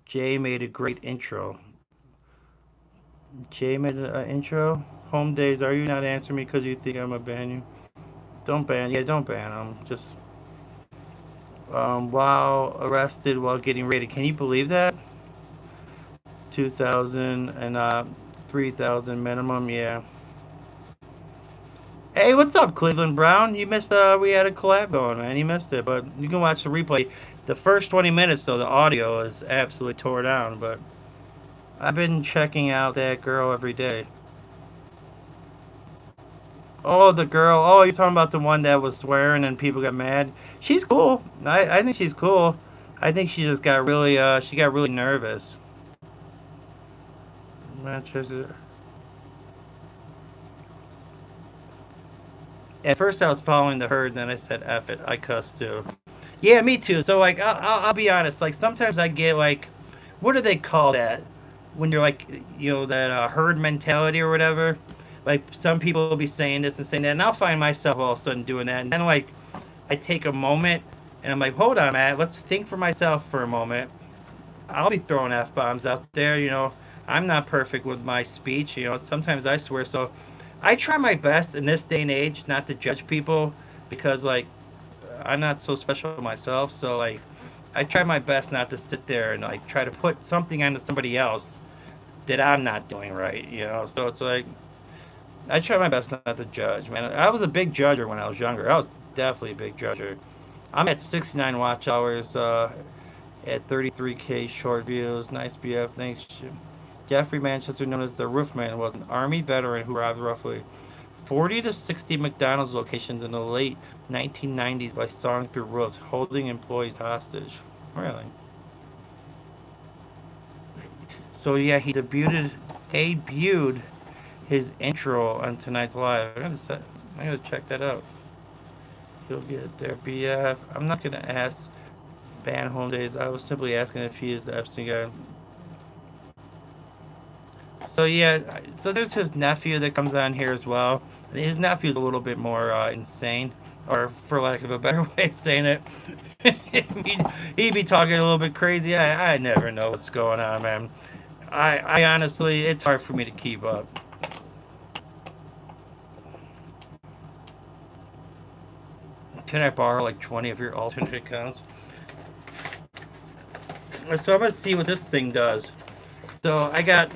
Jay made a great intro. Jay made an intro? Home Days, are you not answering me because you think I'm going to ban you? Don't ban them. Just, while arrested while getting raided. Can you believe that? 2,000 and 3,000 minimum, yeah. Hey, what's up, Cleveland Brown? You missed, we had a collab going, man. You missed it, but you can watch the replay. The first 20 minutes, though, the audio is absolutely tore down, but I've been checking out that girl every day. Oh, the girl. Oh, you're talking about the one that was swearing and people got mad? She's cool. I think she's cool. I think she just got really, nervous. Manchester. At first I was following the herd, then I said, F it. I cussed too. Yeah, me too. So, like, I'll be honest. Like, sometimes I get, like, what do they call that? When you're, like, that herd mentality or whatever. Like, some people will be saying this and saying that, and I'll find myself all of a sudden doing that. And then, like, I take a moment, and I'm like, hold on, Matt. Let's think for myself for a moment. I'll be throwing F-bombs out there, I'm not perfect with my speech, Sometimes I swear. So I try my best in this day and age not to judge people because, like, I'm not so special myself. So, like, I try my best not to sit there and, like, try to put something onto somebody else that I'm not doing right, So it's like, I try my best not to judge, man. I was a big judger when I was younger. I was definitely a big judger. I'm at 69 watch hours, at 33K short views. Nice BF, thanks. Jeffrey Manchester, known as the Roofman, was an Army veteran who robbed roughly 40 to 60 McDonald's locations in the late 1990s by sawing through roofs, holding employees hostage. Really? So yeah, he debuted his intro on tonight's live. I gotta check that out. You'll get it there. BF. I'm not gonna ask ban Home Days. I was simply asking if he is the Epstein guy. So yeah, so there's his nephew that comes on here as well. His nephew's a little bit more insane, or for lack of a better way of saying it. he'd be talking a little bit crazy. I never know what's going on, man. I honestly, it's hard for me to keep up. Can I borrow like 20 of your alternate accounts? So I'm gonna see what this thing does. So I got,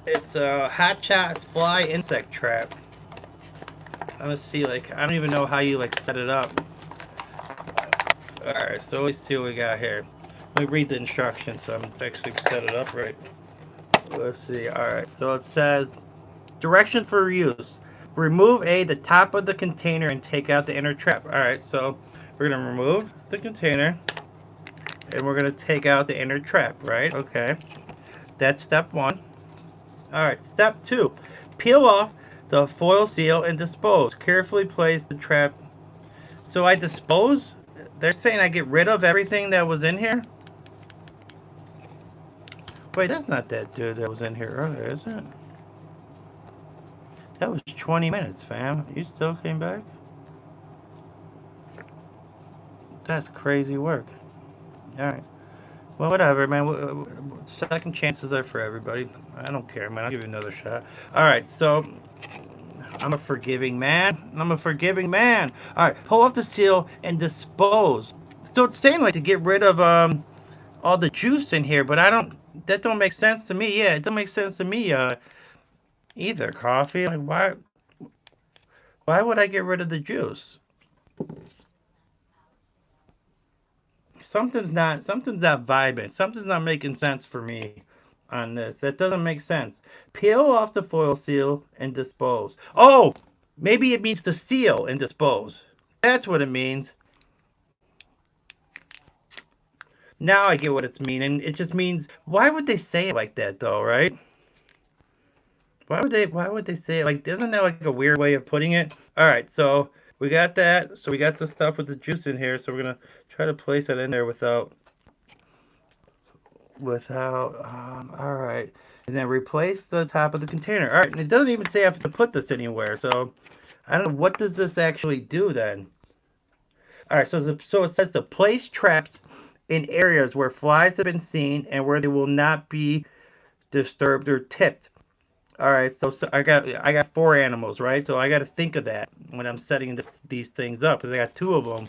it's a Hot Shot Fly Insect Trap. I'm gonna see, like, I don't even know how you like set it up. Alright, so let's see what we got here. Let me read the instructions so I'm actually set it up right. Let's see. Alright, so it says direction for use. Remove the top of the container and take out the inner trap. Alright, so we're gonna remove the container and we're gonna take out the inner trap, right? Okay. That's step 1. Alright, step 2. Peel off the foil seal and dispose. Carefully place the trap So I dispose? They're saying I get rid of everything that was in here? Wait, that's not that dude that was in here earlier, is it? That was 20 minutes, fam. You still came back? That's crazy work. Alright. Well, whatever, man. Second chances are for everybody. I don't care, man. I'll give you another shot. Alright, so... I'm a forgiving man. I'm a forgiving man. Alright, pull off the seal and dispose. So it's saying, like, to get rid of, all the juice in here, but I don't... That don't make sense to me. Yeah, it don't make sense to me, either. Coffee? Like, why would I get rid of the juice? Something's not vibing. Something's not making sense for me on this. That doesn't make sense. Peel off the foil seal and dispose. Oh, maybe it means to seal and dispose. That's what it means. Now I get what it's meaning. It just means, why would they say it like that though, right? Why would they say it like, isn't that like a weird way of putting it? All right, so we got that. So we got the stuff with the juice in here. So we're gonna try to place it in there without. All right, and then replace the top of the container. All right, and it doesn't even say I have to put this anywhere. So I don't know, what does this actually do then? All right, so it says to place traps in areas where flies have been seen and where they will not be disturbed or tipped. All right, so I got 4 animals, right? So I got to think of that when I'm setting these things up, because I got 2 of them.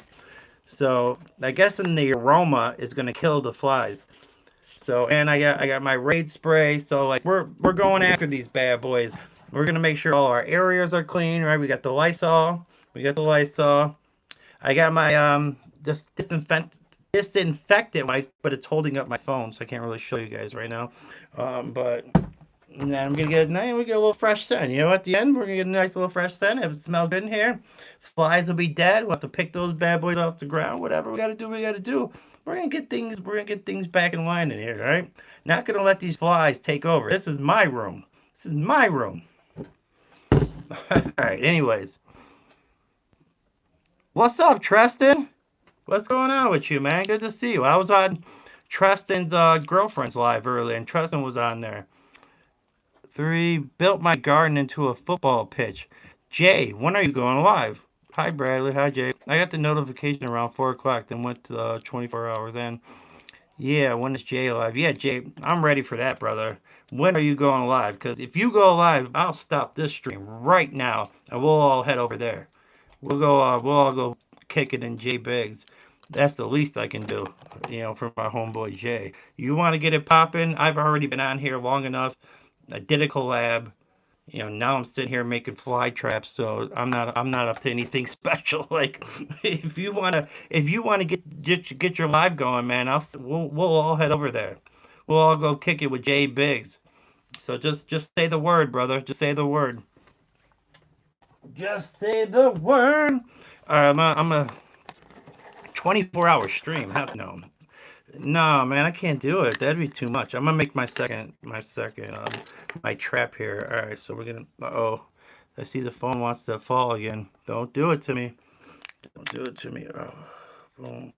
So I guess in the aroma is going to kill the flies. So, and I got my Raid spray. So like we're going after these bad boys. We're gonna make sure all our areas are clean, right? We got the Lysol. I got my disinfectant wipes, but it's holding up my phone, so I can't really show you guys right now. But then we get a little fresh scent. You know, at the end we're gonna get a nice little fresh scent. If it smells good in here, flies will be dead. We'll have to pick those bad boys off the ground. Whatever we gotta do, we gotta do. We're gonna get things back in line in here, right? Not gonna let these flies take over. This is my room. Alright, anyways. What's up, Tristan? What's going on with you, man? Good to see you. I was on Tristan's girlfriend's live earlier, and Tristan was on there. 3, built my garden into a football pitch. Jay, when are you going live? Hi, Bradley. Hi, Jay. I got the notification around 4 o'clock, then went to 24 hours in. Yeah, when is Jay live? Yeah, Jay, I'm ready for that, brother. When are you going live? Because if you go live, I'll stop this stream right now, and we'll all head over there. We'll all go kick it in Jay Biggs. That's the least I can do, you know, for my homeboy Jay. You want to get it popping? I've already been on here long enough. I did a collab. You know, now I'm sitting here making fly traps, so I'm not up to anything special. Like, if you wanna get your live going, man, we'll all head over there. We'll all go kick it with Jay Biggs. So just say the word, brother. Just say the word. Just say the word. All right, I'm a 24-hour stream. No, man, I can't do it. That'd be too much. I'm gonna make my trap here. All right, so we're gonna. Uh-oh, I see the phone wants to fall again. Don't do it to me. Don't do it to me. Oh, boom.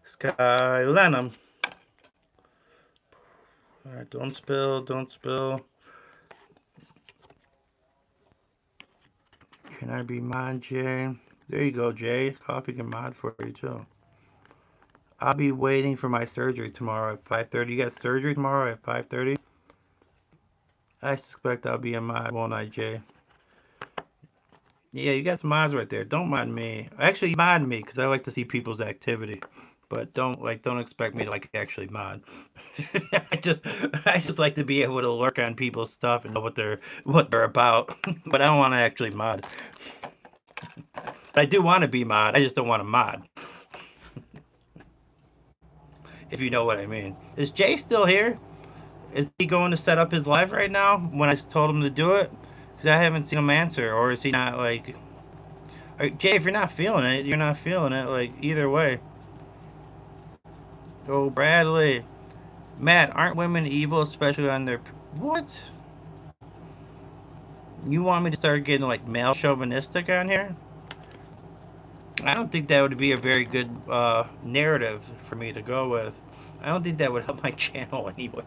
Sky Lenham. All right, don't spill. Can I be mod, Jay? There you go, Jay. Coffee can mod for you, too. I'll be waiting for my surgery tomorrow at 5:30. You got surgery tomorrow at 5:30? I suspect I'll be a mod, won't I, Jay? Yeah, you got some mods right there. Don't mod me. Actually, mod me, because I like to see people's activity. But don't expect me to actually mod. I just like to be able to lurk on people's stuff and know what they're about. But I don't want to actually mod. I do want to be mod. I just don't want to mod. If you know what I mean. Is Jay still here? Is he going to set up his live right now when I told him to do it? Because I haven't seen him answer. Or is he not like... Jay, if you're not feeling it, you're not feeling it. Like, either way. Oh, Bradley. Matt, aren't women evil, especially on their... What? You want me to start getting like male chauvinistic on here? I don't think that would be a very good narrative for me to go with. I don't think that would help my channel anyway.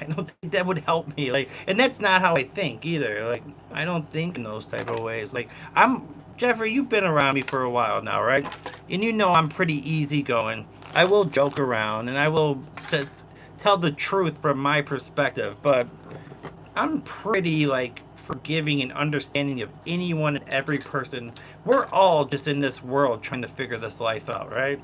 I don't think that would help me. Like, and that's not how I think either. Like, I don't think in those type of ways. Like, I'm Jeffrey. You've been around me for a while now, right? And you know I'm pretty easygoing. I will joke around and I will tell the truth from my perspective, but I'm pretty like forgiving and understanding of anyone and every person. We're all just in this world trying to figure this life out, right?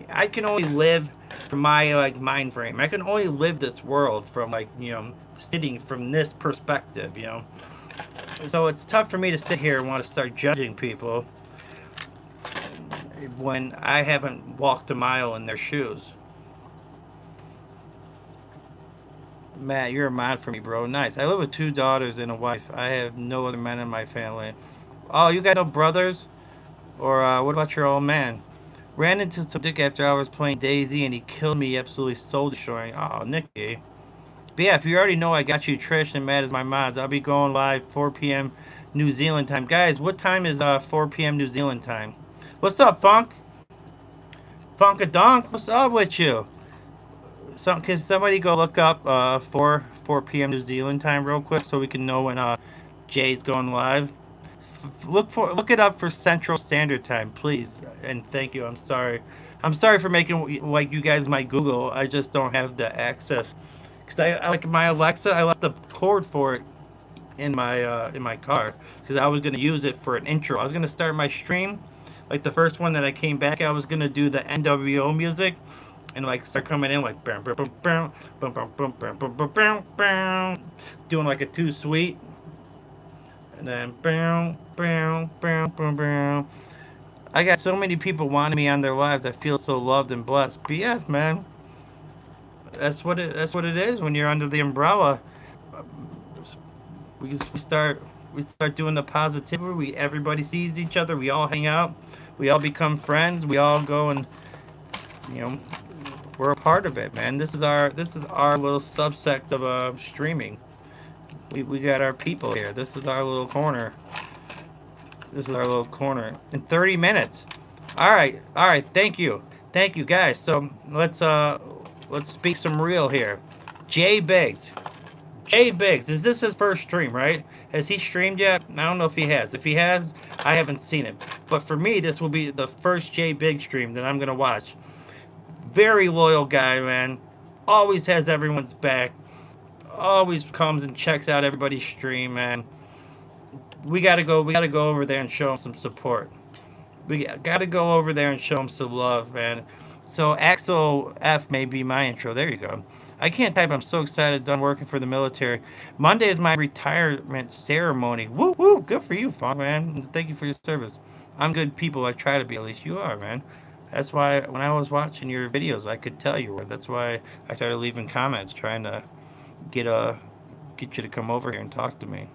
I can only live from my like mind frame. I can only live this world from like, sitting from this perspective, So it's tough for me to sit here and want to start judging people when I haven't walked a mile in their shoes. Matt, you're a mod for me, bro. Nice. I live with 2 daughters and a wife. I have no other men in my family. Oh, you got no brothers? Or what about your old man? Ran into some dick after I was playing Daisy and he killed me, absolutely soul destroying. Oh, Nicky. But yeah, if you already know, I got you Trish and Matt as my mods. I'll be going live 4 p.m. New Zealand time. Guys, what time is 4 p.m. New Zealand time? What's up, Funk? Funkadonk, what's up with you? Can somebody go look up 4 p.m. New Zealand time real quick so we can know when Jay's going live? Look it up for Central Standard Time, please, and thank you. I'm sorry for making like you guys might Google. I just don't have the access because I like my Alexa. I left the cord for it in my car because I was gonna use it for an intro. I was gonna start my stream, like the first one that I came back. I was gonna do the NWO music and like start coming in like bam, bam, bam, bam, bam, bam, bam, bam, bam, bam, bam, doing like a 2 sweet. And then bam, bam, bam, bam, bam. I got so many people wanting me on their lives. I feel so loved and blessed. BF, man. That's what it is when you're under the umbrella. We start doing the positivity. Everybody sees each other. We all hang out. We all become friends. We all go and we're a part of it, man. This is our little subsect of streaming. We got our people here. This is our little corner. This is our little corner. In 30 minutes. All right. Thank you, guys. So let's speak some real here. Jay Biggs. Is this his first stream, right? Has he streamed yet? I don't know if he has. If he has, I haven't seen it. But for me, this will be the first Jay Biggs stream that I'm gonna watch. Very loyal guy, man. Always has everyone's back. Always comes and checks out everybody's stream, man. We gotta go over there and show him some support. We gotta go over there and show him some love, man. So Axel F may be my intro. There you go. I can't type. I'm so excited. Done working for the military. Monday is my retirement ceremony. Woo woo. Good for you, Funk, man. Thank you for your service. I'm good people. I try to be. At least you are, man. That's why when I was watching your videos, I could tell you were. That's why I started leaving comments, trying to get you to come over here and talk to me.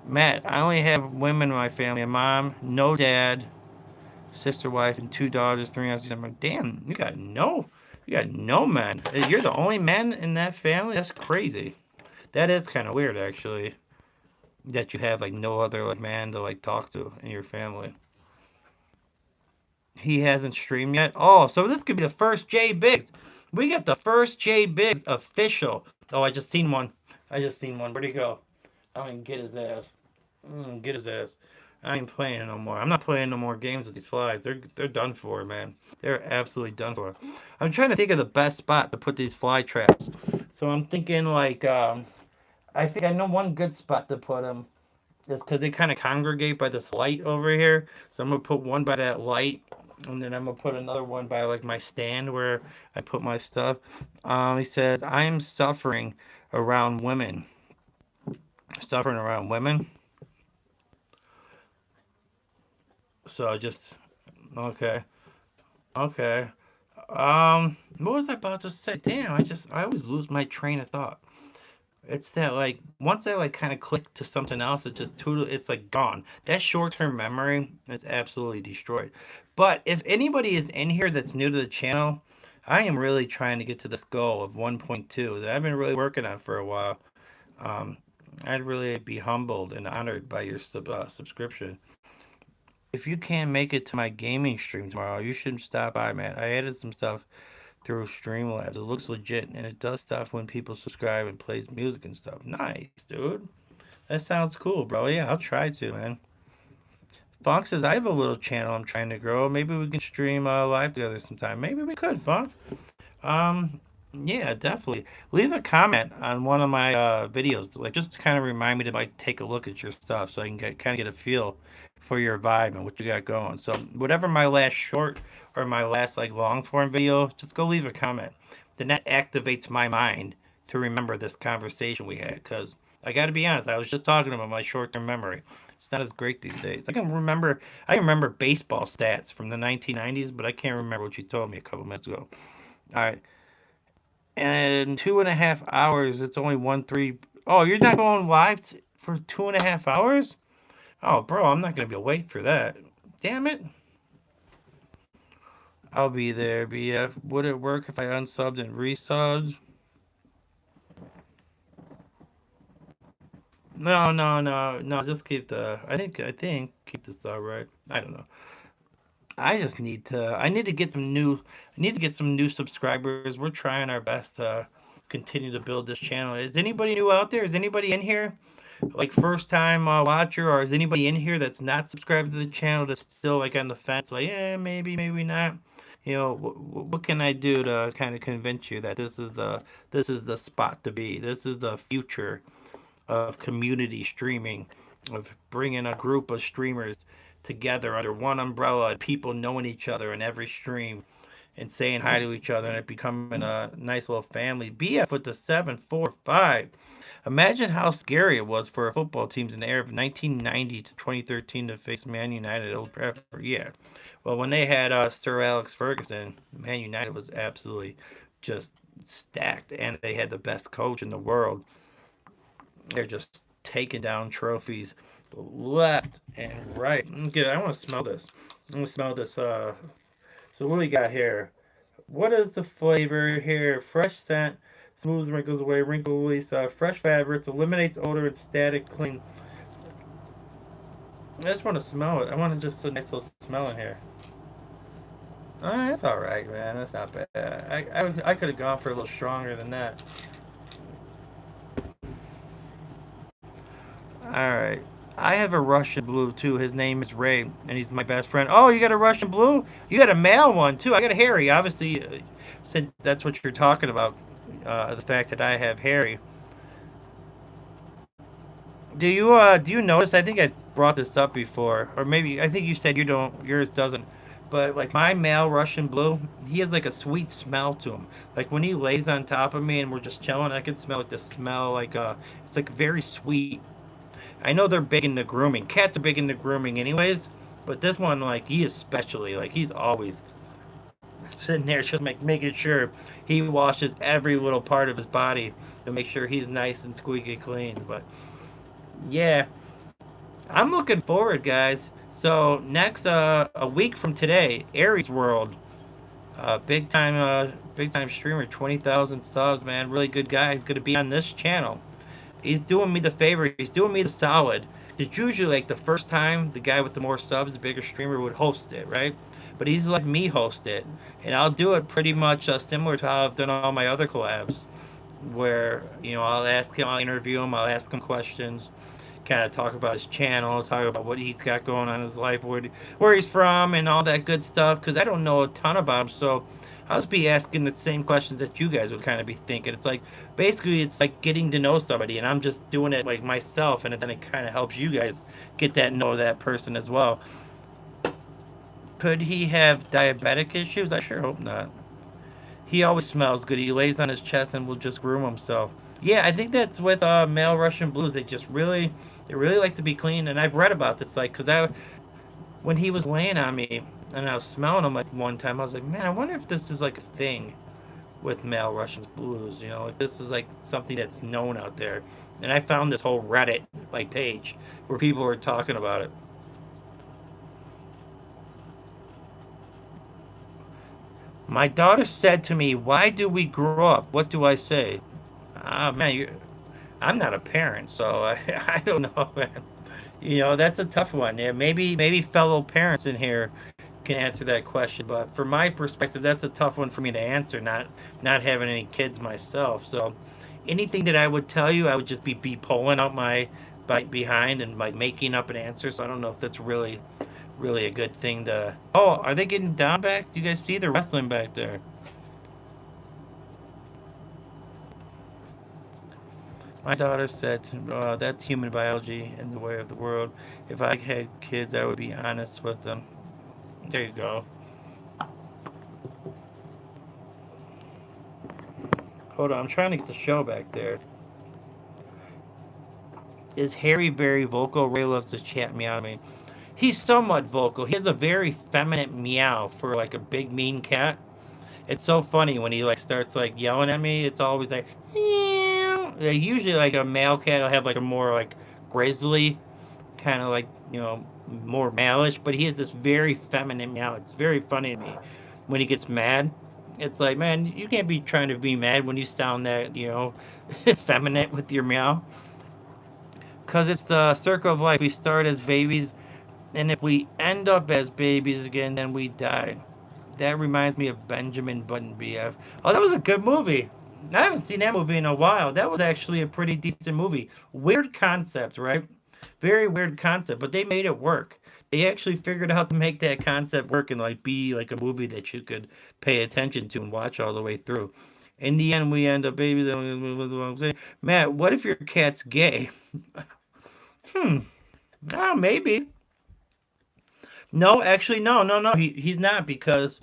Matt, I only have women in my family: a mom, no dad, sister, wife, and 2 daughters, 3 aunts. I'm like, damn, you got no men. You're the only man in that family. That's crazy. That is kind of weird, actually, that you have like no other like man to like talk to in your family. He hasn't streamed yet. Oh, so this could be the first Jay Biggs. We got the first Jay Biggs official. Oh, I just seen one. Where'd he go? I mean, get his ass. I ain't playing no more. I'm not playing no more games with these flies. They're done for, man. They're absolutely done for. I'm trying to think of the best spot to put these fly traps. So I'm thinking like, I think I know one good spot to put them. Is because they kind of congregate by this light over here. So I'm going to put one by that light. And then I'm going to put another one by like my stand where I put my stuff. He says, I am suffering around women. So just, okay. What was I about to say? Damn, I always lose my train of thought. It's that like once I like kind of click to something else, it's like gone. That short-term memory is absolutely destroyed. But if anybody is in here that's new to the channel, I am really trying to get to this goal of 1.2 that I've been really working on for a while. I'd really be humbled and honored by your subscription. If you can't make it to my gaming stream tomorrow, you should stop by, man. I added some stuff through Streamlabs. It looks legit, and it does stuff when people subscribe and plays music and stuff. Nice, dude. That sounds cool, bro. Yeah, I'll try to, man. Funk says, I have a little channel I'm trying to grow. Maybe we can stream live together sometime. Maybe we could, Funk. Um, yeah, definitely. Leave a comment on one of my videos, like just to kind of remind me to like take a look at your stuff, so I can kind of get a feel for your vibe and what you got going. So whatever my last short or my last like long form video, just go leave a comment. Then that activates my mind to remember this conversation we had. Because I got to be honest, I was just talking about my short term memory. It's not as great these days. I can remember baseball stats from the 1990s, but I can't remember what you told me a couple minutes ago. All right. And in 2.5 hours, it's only 1-3. Oh, you're not going live for 2.5 hours? Oh, bro, I'm not going to be awake for that. Damn it. I'll be there, BF. Would it work if I unsubbed and resubbed? No. Just keep the. I think keep the sub, right? I don't know. I just need to. I need to get some new. I need to get some new subscribers. We're trying our best to continue to build this channel. Is anybody new out there? Is anybody in here? Like first time watcher, or is anybody in here that's not subscribed to the channel that's still like on the fence, like yeah, maybe not. What can I do to kind of convince you that this is the spot to be? This is the future of community streaming, of bringing a group of streamers together under one umbrella, people knowing each other in every stream and saying hi to each other and it becoming a nice little family. BF with the 745. Imagine how scary it was for football teams in the era of 1990 to 2013 to face Man United at Old Trafford. Yeah. Well, when they had Sir Alex Ferguson, Man United was absolutely just stacked, and they had the best coach in the world. They're just taking down trophies left and right. Okay, I want to smell this. I want to smell this. So what we got here? What is the flavor here? Fresh scent, smooths wrinkles away, wrinkle release, fresh fabrics, eliminates odor and static clean. I just want to smell it. I want to just a nice little smell in here. That's all right, man. That's not bad. I could have gone for a little stronger than that. All right. I have a Russian blue too. His name is Ray, and he's my best friend. Oh, you got a Russian blue? You got a male one too. I got a Harry. Obviously, since that's what you're talking about, the fact that I have Harry. Do you notice? I think I brought this up before, or maybe I think you said you don't. Yours doesn't. But like my male Russian blue, he has like a sweet smell to him. Like when he lays on top of me and we're just chilling, I can smell like the smell. Like it's like very sweet. I know they're big into grooming. Cats are big into grooming anyways, but this one, like, he especially, like, he's always sitting there just making sure he washes every little part of his body to make sure he's nice and squeaky clean. But, yeah, I'm looking forward, guys. So, next, a week from today, Aries World, big time streamer, 20,000 subs, man, really good guy. He's going to be on this channel. He's doing me the favor. He's doing me the solid. It's usually like the first time the guy with the more subs, the bigger streamer, would host it, right? But he's let me host it, and I'll do it pretty much similar to how I've done all my other collabs, where I'll ask him, I'll interview him, I'll ask him questions, kind of talk about his channel, talk about what he's got going on in his life, where he's from, and all that good stuff. Because I don't know a ton about him, so I'll just be asking the same questions that you guys would kind of be thinking. It's like, basically, it's like getting to know somebody, and I'm just doing it like myself, and then it kind of helps you guys get that know that person as well. Could he have diabetic issues? I sure hope not. He always smells good. He lays on his chest and will just groom himself. Yeah, I think that's with male Russian blues. They really like to be clean, and I've read about this, like, because when he was laying on me, and I was smelling him like one time, I was like, man, I wonder if this is like a thing with male Russian blues, if this is like something that's known out there. And I found this whole Reddit like page where people were talking about it. My daughter said to me, why do we grow up? What do I say? Man, I'm not a parent, so I don't know, man. You know, that's a tough one. Yeah, maybe fellow parents in here can answer that question. But from my perspective, that's a tough one for me to answer. Not having any kids myself, so anything that I would tell you, I would just be pulling out my behind and like making up an answer. So I don't know if that's really a good thing to. Oh, are they getting down back? Do you guys see they're wrestling back there? My daughter said, "That's human biology and the way of the world. If I had kids, I would be honest with them." There you go. Hold on, I'm trying to get the show back there. Is Harry very vocal? Ray loves to chat me out of me. He's somewhat vocal. He has a very feminine meow for like a big mean cat. It's so funny when he like starts like yelling at me. It's always like meow. Usually like a male cat will have like a more like grizzly kind of like more malish, but he has this very feminine meow. It's very funny to me when he gets mad. It's like, man, you can't be trying to be mad when you sound that feminine with your meow. Because it's the circle of life. We start as babies, and if we end up as babies again, then we die. That reminds me of Benjamin Button BF. Oh, that was a good movie. I haven't seen that movie in a while. That was actually a pretty decent movie. Weird concept, right? Very weird concept, but they made it work. They actually figured out to make that concept work and like be like a movie that you could pay attention to and watch all the way through. In the end, we end up babies. Matt, what if your cat's gay? Oh, maybe. No, actually, no. He's not because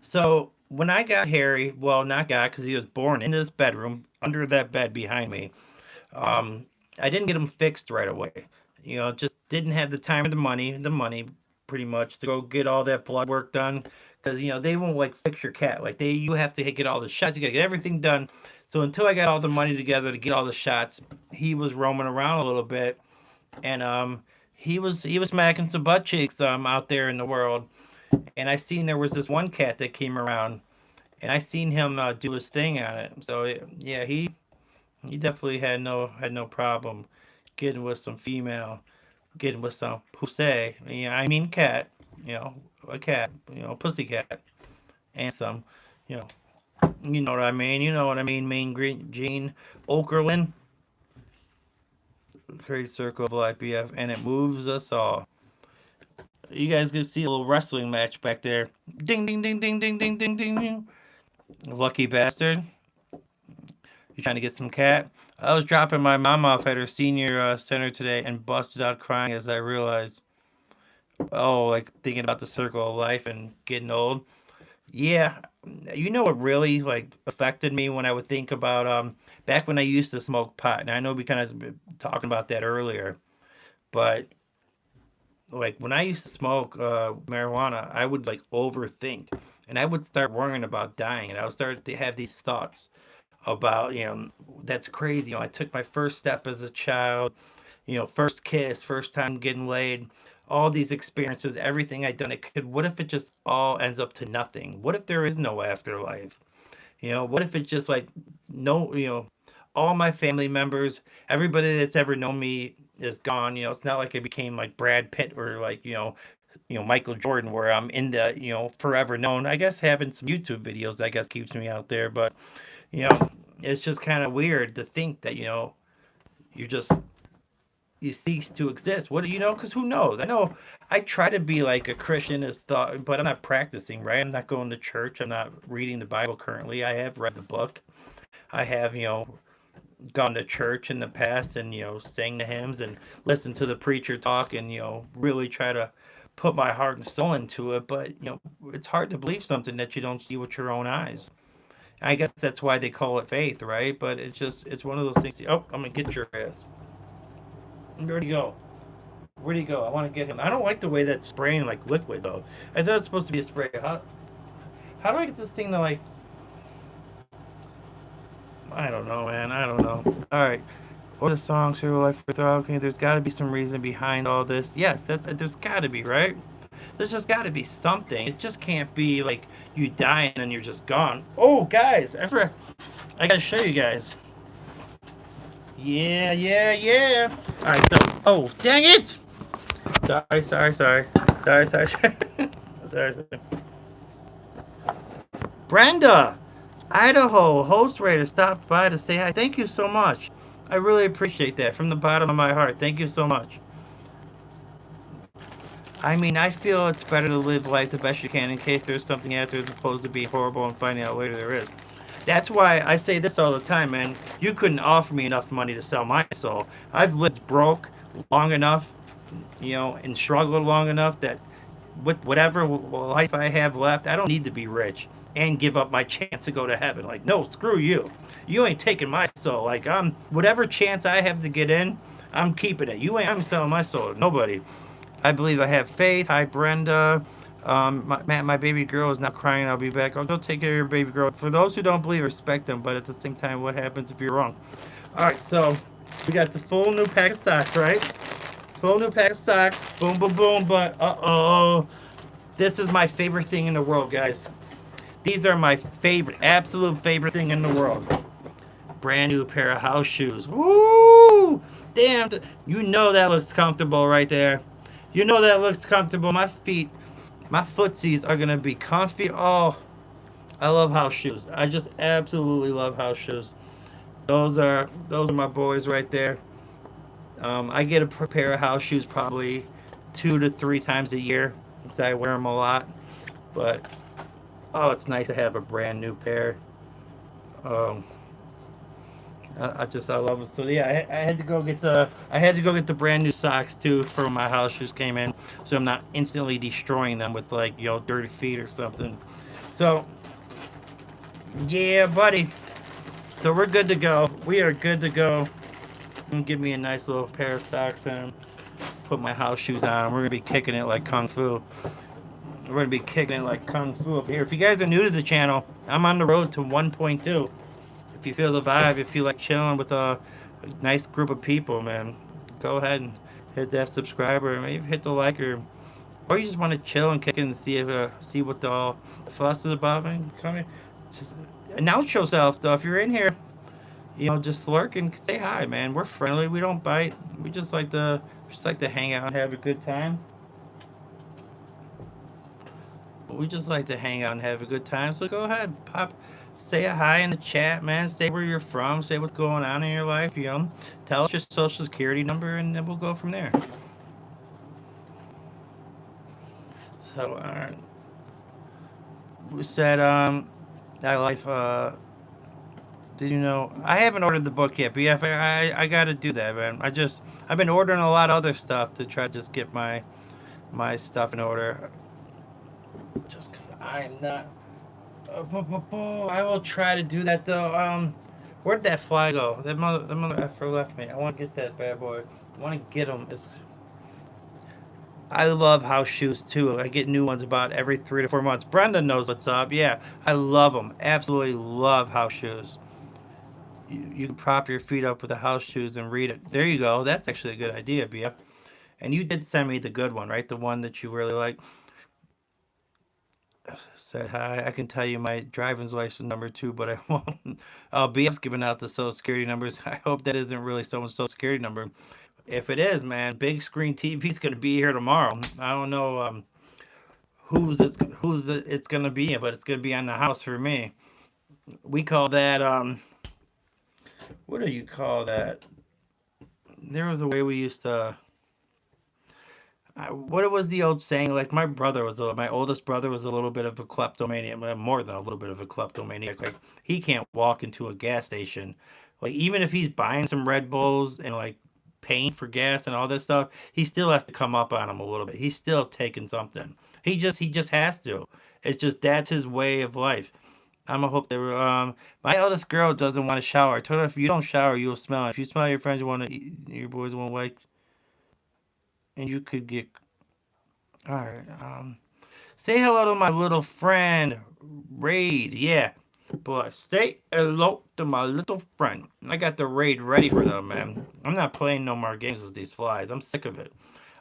so when I got Harry, well, not got because he was born in this bedroom under that bed behind me. I didn't get him fixed right away. Just didn't have the time or the money pretty much to go get all that blood work done because they won't like fix your cat like you have to get all the shots, you gotta get everything done. So until I got all the money together to get all the shots, he was roaming around a little bit, and he was smacking some butt cheeks out there in the world. And I seen there was this one cat that came around, and I seen him do his thing on it. So yeah, he definitely had no problem getting with some female, getting with some pussy. Yeah, I mean cat. A cat. Pussy cat, and some. You know, you know what I mean. You know what I mean. Mean Green Gene Okerlund. Crazy circle of life, BF, and it moves us all. You guys can see a little wrestling match back there. Ding, ding, ding, ding, ding, ding, ding, ding, ding. Lucky bastard. You trying to get some cat? I was dropping my mom off at her senior center today and busted out crying as I realized, like thinking about the circle of life and getting old. Yeah, you know what really like affected me when I would think about back when I used to smoke pot, and I know we kind of been talking about that earlier, but like when I used to smoke marijuana, I would like overthink, and I would start worrying about dying, and I would start to have these thoughts about that's crazy. I took my first step as a child, first kiss, first time getting laid, all these experiences, everything I'd done. What if it just all ends up to nothing? What if there is no afterlife? What if it just like no, all my family members, everybody that's ever known me is gone. It's not like I became like Brad Pitt or like, Michael Jordan where I'm in the, forever known. I guess having some YouTube videos, I guess keeps me out there, but it's just kind of weird to think that, you just you cease to exist. What do you know? Because who knows? I know I try to be like a Christian as thought, but I'm not practicing, right? I'm not going to church. I'm not reading the Bible currently. I have read the book. I have, gone to church in the past and, sang the hymns and listened to the preacher talk and, really try to put my heart and soul into it. But, it's hard to believe something that you don't see with your own eyes. I guess that's why they call it faith, right? But it's one of those things. Oh, I'm going to get your ass. Where'd he go? Where'd he go? I want to get him. I don't like the way that's spraying like liquid though. I thought it's supposed to be a spray. How do I get this thing to like? I don't know, man. I don't know. All right. Or the song "Serial Life for Throw." Okay, there's got to be some reason behind all this. Yes, there's got to be, right? There's just got to be something. It just can't be like you die and then you're just gone. Oh, guys, I gotta show you guys. Yeah. All right, so, oh, dang it! Sorry. Sorry. Brenda, Idaho host raider stopped by to say hi. Thank you so much. I really appreciate that from the bottom of my heart. Thank you so much. I mean, I feel it's better to live life the best you can in case there's something out there as opposed to being horrible and finding out later there is. That's why I say this all the time, man. You couldn't offer me enough money to sell my soul. I've lived broke long enough, and struggled long enough that with whatever life I have left, I don't need to be rich and give up my chance to go to heaven. Like, no, screw you. You ain't taking my soul. Like, whatever chance I have to get in, I'm keeping it. I'm selling my soul to nobody. I believe I have faith. Hi, Brenda. My baby girl is not crying. I'll be back. I'll go take care of your baby girl. For those who don't believe, respect them. But at the same time, what happens if you're wrong? All right, so we got the full new pack of socks, right? Full new pack of socks. Boom, boom, boom. But this is my favorite thing in the world, guys. These are my favorite, absolute favorite thing in the world. Brand new pair of house shoes. Woo! Damn, you know that looks comfortable right there. You know that looks comfortable. My footsies are gonna be comfy. Oh, I love house shoes. I just absolutely love house shoes. Those are my boys right there. I get a pair of house shoes probably 2 to 3 times a year because I wear them a lot. But oh, it's nice to have a brand new pair. Um, I love them. So yeah, I had to go get the brand new socks too for when my house shoes came in, so I'm not instantly destroying them with like dirty feet or something. So yeah, buddy. So we're good to go. We are good to go. Give me a nice little pair of socks and put my house shoes on. We're gonna be kicking it like kung fu. We're gonna be kicking it like kung fu up here. If you guys are new to the channel, I'm on the road to 1.2. If you feel the vibe, if you like chilling with a nice group of people, man, go ahead and hit that subscriber, maybe hit the like, or you just want to chill and kick it and see what the fuss is about, man. Come here, just announce yourself though. If you're in here, just lurk and say hi, man. We're friendly. We don't bite. We just like to hang out and have a good time. We just like to hang out and have a good time. So go ahead, say a hi in the chat, man. Say where you're from. Say what's going on in your life. Tell us your social security number, and then we'll go from there. So, we said, that life. Did you know? I haven't ordered the book yet, BF. I got to do that, man. I've been ordering a lot of other stuff to try to just get my stuff in order. Just because I'm not. I will try to do that though. Where'd that fly go? That mother effer left me. I want to get that bad boy. I want to get him. I love house shoes too. I get new ones about every 3 to 4 months. Brenda knows what's up. Yeah, I love them. Absolutely love house shoes. You can prop your feet up with the house shoes and read it. There you go. That's actually a good idea, BF. And you did send me the good one, right? The one that you really like. Said hi. I can tell you my driving license number too, but I won't. BF's giving out the social security numbers. I hope that isn't really someone's social security number. If it is, man, big screen TV's gonna be here tomorrow. I don't know who's it's gonna be, but it's gonna be on the house for me. We call that what do you call that? There was a way we used to. What was the old saying? Like my oldest brother was a little bit of a kleptomaniac, more than a little bit of a kleptomaniac. Like he can't walk into a gas station, like even if he's buying some Red Bulls and like paying for gas and all this stuff, he still has to come up on him a little bit. He's still taking something. He just has to. It's just that's his way of life. I'm gonna hope they were. My eldest girl doesn't want to shower. I told her if you don't shower, you'll smell. If you smell your friends, your boys won't like, and you could get. All right. Say hello to my little friend Raid. Yeah, but say hello to my little friend. I got the raid ready for them, man. I'm not playing no more games with these flies. I'm sick of it.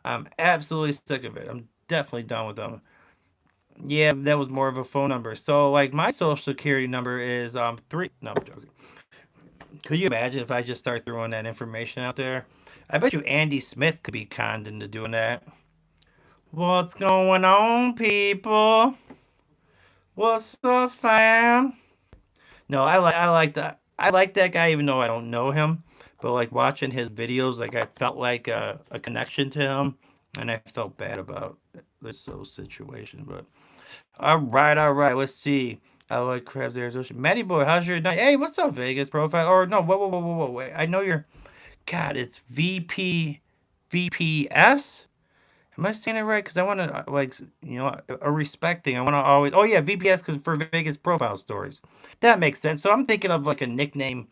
I'm absolutely sick of it. I'm definitely done with them. Yeah, that was more of a phone number. So like my social security number is 3. No, I'm joking. Could you imagine if I just start throwing that information out there? I bet you Andy Smith could be conned into doing that. What's going on, people? What's up, fam? No, I like that guy even though I don't know him. But like watching his videos, like I felt like a connection to him, and I felt bad about this whole situation. But all right. Let's see. I like crabs. There's ocean. Matty boy, how's your night? Hey, what's up, Vegas profile? Or no, whoa, wait. I know you're. God, it's VPS. Am I saying it right? Because I want to, like, a respect thing. I want to always. Oh, yeah, VPS because for Vegas profile stories. That makes sense. So I'm thinking of, like, a nickname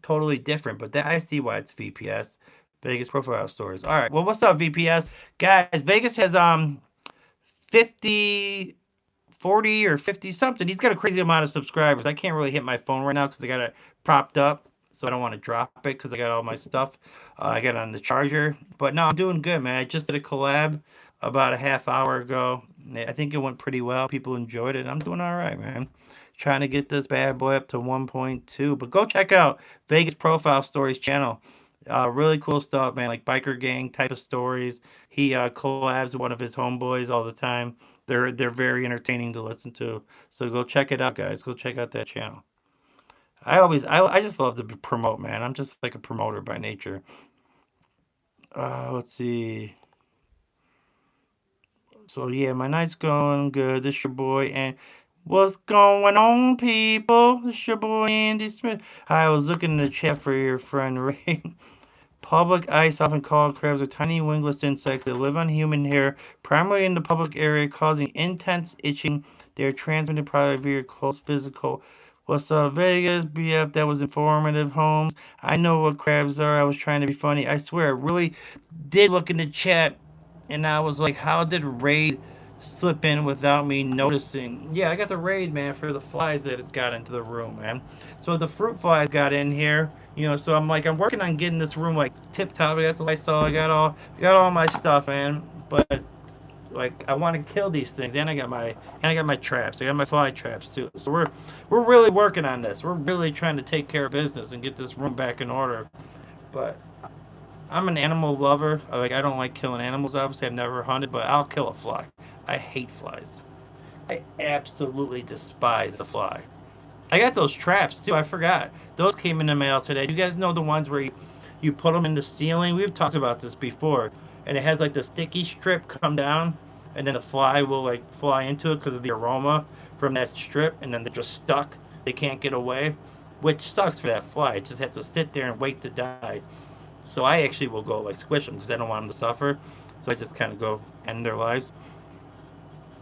totally different. But I see why it's VPS. Vegas profile stories. All right. Well, what's up, VPS? Guys, Vegas has 50, 40 or 50 something. He's got a crazy amount of subscribers. I can't really hit my phone right now because I got it propped up. So I don't want to drop it because I got all my stuff. I got it on the charger. But no, I'm doing good, man. I just did a collab about a half hour ago. I think it went pretty well. People enjoyed it. I'm doing all right, man. Trying to get this bad boy up to 1.2. But go check out Vegas Profile Stories channel. Really cool stuff, man. Like biker gang type of stories. He collabs with one of his homeboys all the time. They're very entertaining to listen to. So go check it out, guys. Go check out that channel. I just love to promote, man. I'm just like a promoter by nature. Let's see. So yeah, my night's going good. This your boy, and what's going on, people? This your boy Andy Smith. I was looking in the chat for your friend Ray. Public ice, often called crabs, are tiny wingless insects that live on human hair, primarily in the public area, causing intense itching. They are transmitted probably via close physical. What's up, Vegas? BF, that was informative, Holmes. I know what crabs are. I was trying to be funny. I swear, I really did look in the chat, and I was like, how did Raid slip in without me noticing? Yeah, I got the Raid, man, for the flies that got into the room, man. So the fruit flies got in here, so I'm working on getting this room, like, tip-top. I got the Lysol. I got all my stuff, man. But like I want to kill these things, and I got my traps. I got my fly traps too. So we're really working on this. We're really trying to take care of business and get this room back in order. But I'm an animal lover. I don't like killing animals. Obviously, I've never hunted, but I'll kill a fly. I hate flies. I absolutely despise the fly. I got those traps too. I forgot. Those came in the mail today. You guys know the ones where you put them in the ceiling? We've talked about this before. And it has like the sticky strip come down, and then the fly will like fly into it because of the aroma from that strip, and then they're just stuck. They can't get away, which sucks for that fly. It just has to sit there and wait to die. So I actually will go like squish them because I don't want them to suffer. So I just kind of go end their lives.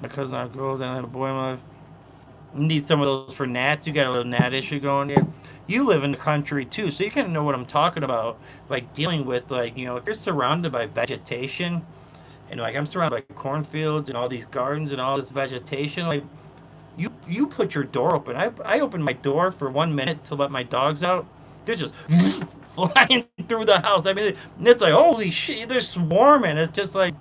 My cousin have girls and I have a boy in my life. Need some of those for gnats. You got a little gnat issue going there. You live in the country too, so you kind of know what I'm talking about. Like dealing with if you're surrounded by vegetation, and like I'm surrounded by cornfields and all these gardens and all this vegetation, like you put your door open. I open my door for 1 minute to let my dogs out. They're just flying through the house. I mean, it's like holy shit, they're swarming. It's just like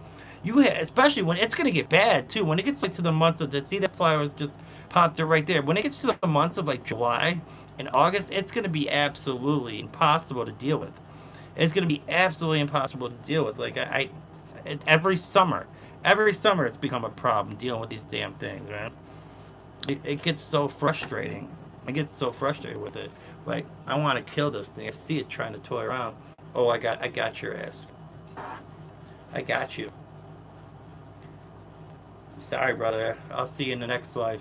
especially when it's gonna get bad too. When it gets like to the months of see that flower just popped it right there. When it gets to the months of like July and August, it's going to be absolutely impossible to deal with. It's going to be absolutely impossible to deal with. Like every summer it's become a problem dealing with these damn things, man. It gets so frustrating. I get so frustrated with it. Like I want to kill this thing. I see it trying to toy around. Oh, I got your ass. I got you. Sorry, brother. I'll see you in the next life.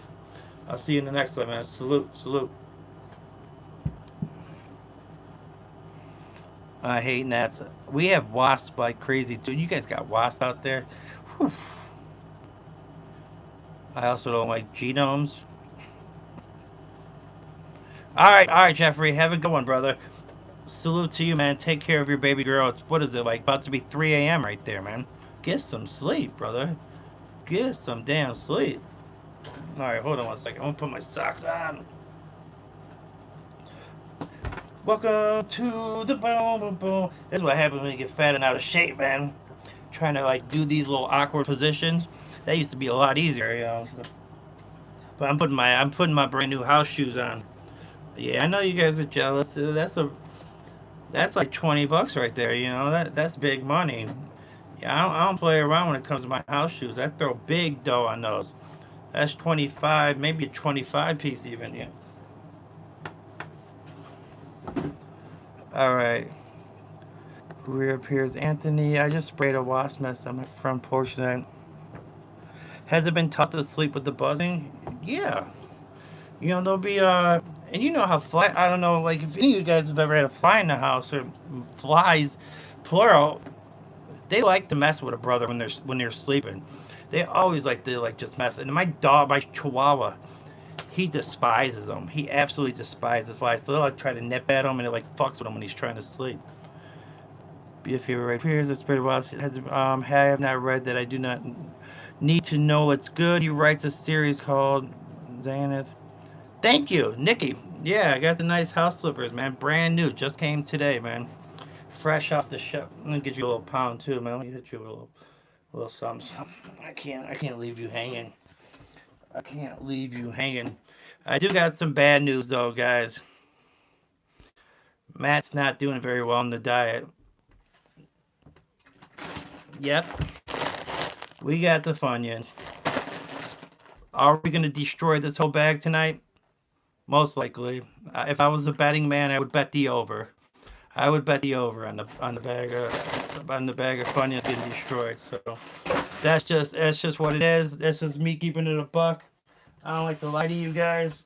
I'll see you in the next one, man. Salute. I hate gnats. We have wasps like crazy too. You guys got wasps out there? Whew. I also don't like genomes. All right, Jeffrey. Have a good one, brother. Salute to you, man. Take care of your baby girl. What is it, like about to be 3 a.m. right there, man? Get some sleep, brother. Get some damn sleep. All right, hold on 1 second. I'm gonna put my socks on. Welcome to the boom boom. This is what happens when you get fat and out of shape, man. Trying to like do these little awkward positions. That used to be a lot easier, But I'm putting my brand new house shoes on, Yeah, I know you guys are jealous. That's like $20 right there. You know that's big money. Yeah, I don't play around when it comes to my house shoes. I throw big dough on those. That's 25, maybe a 25 piece even. Yeah. All right. Reappears Anthony. I just sprayed a wasp nest on my front porch tonight. Has it been tough to sleep with the buzzing? Yeah. You know, there'll be and you know how fly, I don't know, like if any of you guys have ever had a fly in the house or flies, plural, they like to mess with a brother when they're sleeping. They always like to like just mess. And my dog, my Chihuahua, he despises them. He absolutely despises flies. So they'll like try to nip at him and it like fucks with him when he's trying to sleep. Be a favorite right here. The Spirit of Wild has I have not read that. I do not need to know it's good. He writes a series called Xanath. Thank you, Nikki. Yeah, I got the nice house slippers, man. Brand new. Just came today, man. Fresh off the shelf. I'm gonna get you a little pound too, man. Let me hit you with a little something. I can't leave you hanging. I can't leave you hanging. I do got some bad news though, guys. Matt's not doing very well on the diet. Yep. We got the Funyuns. Are we gonna destroy this whole bag tonight? Most likely. If I was a betting man, I would bet the over. I would bet the over on the bag of Funyuns getting destroyed. So that's just what it is. This is me keeping it a buck. I don't like to lie to you guys.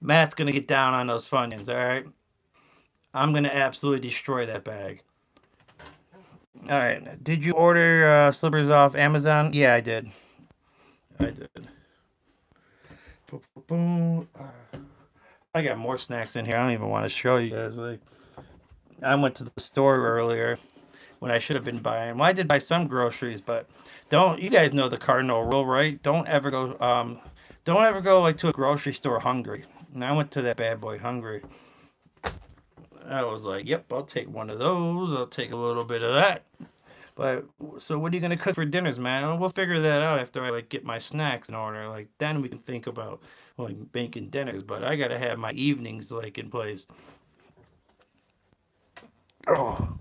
Matt's gonna get down on those Funyuns. All right. I'm gonna absolutely destroy that bag. All right. Did you order slippers off Amazon? Yeah, I did. Boom. I got more snacks in here. I don't even want to show you guys. Like, I went to the store earlier when I should have been buying. Well, I did buy some groceries, but don't. You guys know the cardinal rule, right? Don't ever go like to a grocery store hungry. And I went to that bad boy hungry. I was like, yep, I'll take one of those. I'll take a little bit of that. But so what are you gonna cook for dinners, man? We'll figure that out after I like get my snacks in order. Like then we can think about like making dinners. But I gotta have my evenings like in place. Oh,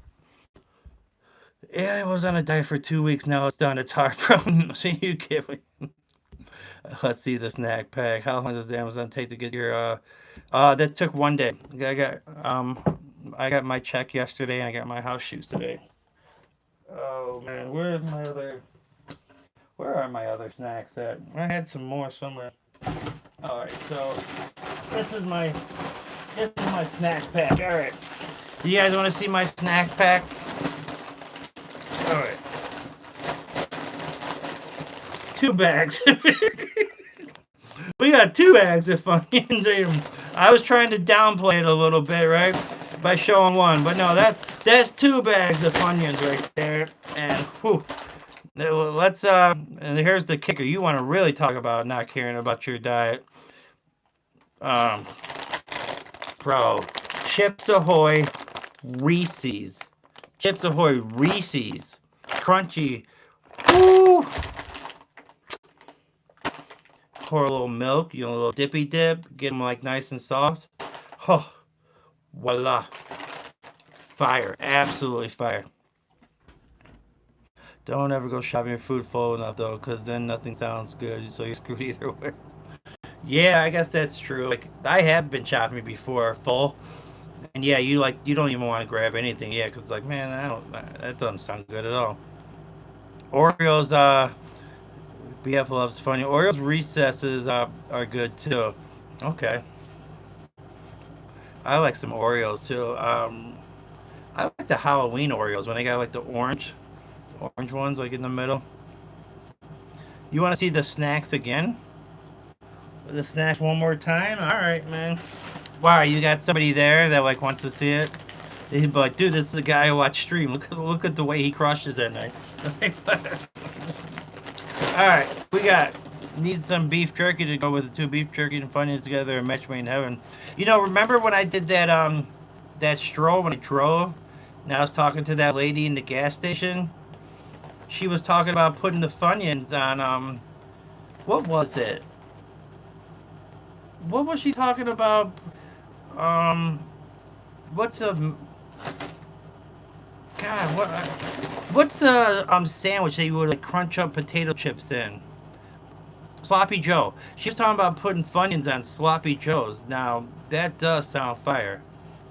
yeah, I was on a diet for 2 weeks. Now it's done. It's hard, bro. See, you give me. Let's see the snack pack. How long does Amazon take to get your? That took 1 day. I got my check yesterday and I got my house shoes today. Oh man, where are my other snacks at? I had some more somewhere. Alright, so this is my snack pack. Alright. Do you guys want to see my snack pack? Alright. 2 bags. We got 2 bags of Funyuns. I was trying to downplay it a little bit, right? By showing 1, but no, that's 2 bags of Funyuns right there. And whew, let's and here's the kicker. You want to really talk about not caring about your diet, bro? Chips Ahoy Reese's, Chips Ahoy Reese's, crunchy. Woo! Pour a little milk, you know, a little dippy dip, get them like nice and soft. Oh. Voila. Fire. Absolutely fire. Don't ever go shopping your food full enough though, because then nothing sounds good, so you're screwed either way. Yeah, I guess that's true. Like I have been shopping before full. And yeah, you don't even want to grab anything, yeah, because like, man, that doesn't sound good at all. Oreos, BF loves funny. Oreos recesses are good too. Okay. I like some Oreos too. I like the Halloween Oreos when they got like the orange ones like in the middle. You want to see the snacks again? The snacks one more time? All right, man. Wow, you got somebody there that like wants to see it? He'd be like, dude, this is the guy I watch stream. Look at the way he crushes that night. All right, need some beef jerky to go with the 2 beef jerky and Funyuns together and match made in heaven. You know, remember when I did that stroll when I drove? And I was talking to that lady in the gas station. She was talking about putting the Funyuns on what was it? what was she talking about? Um, what's a God? What's the sandwich that you would like crunch up potato chips in? Sloppy Joe. She was talking about putting Funyuns on Sloppy Joes. Now that does sound fire.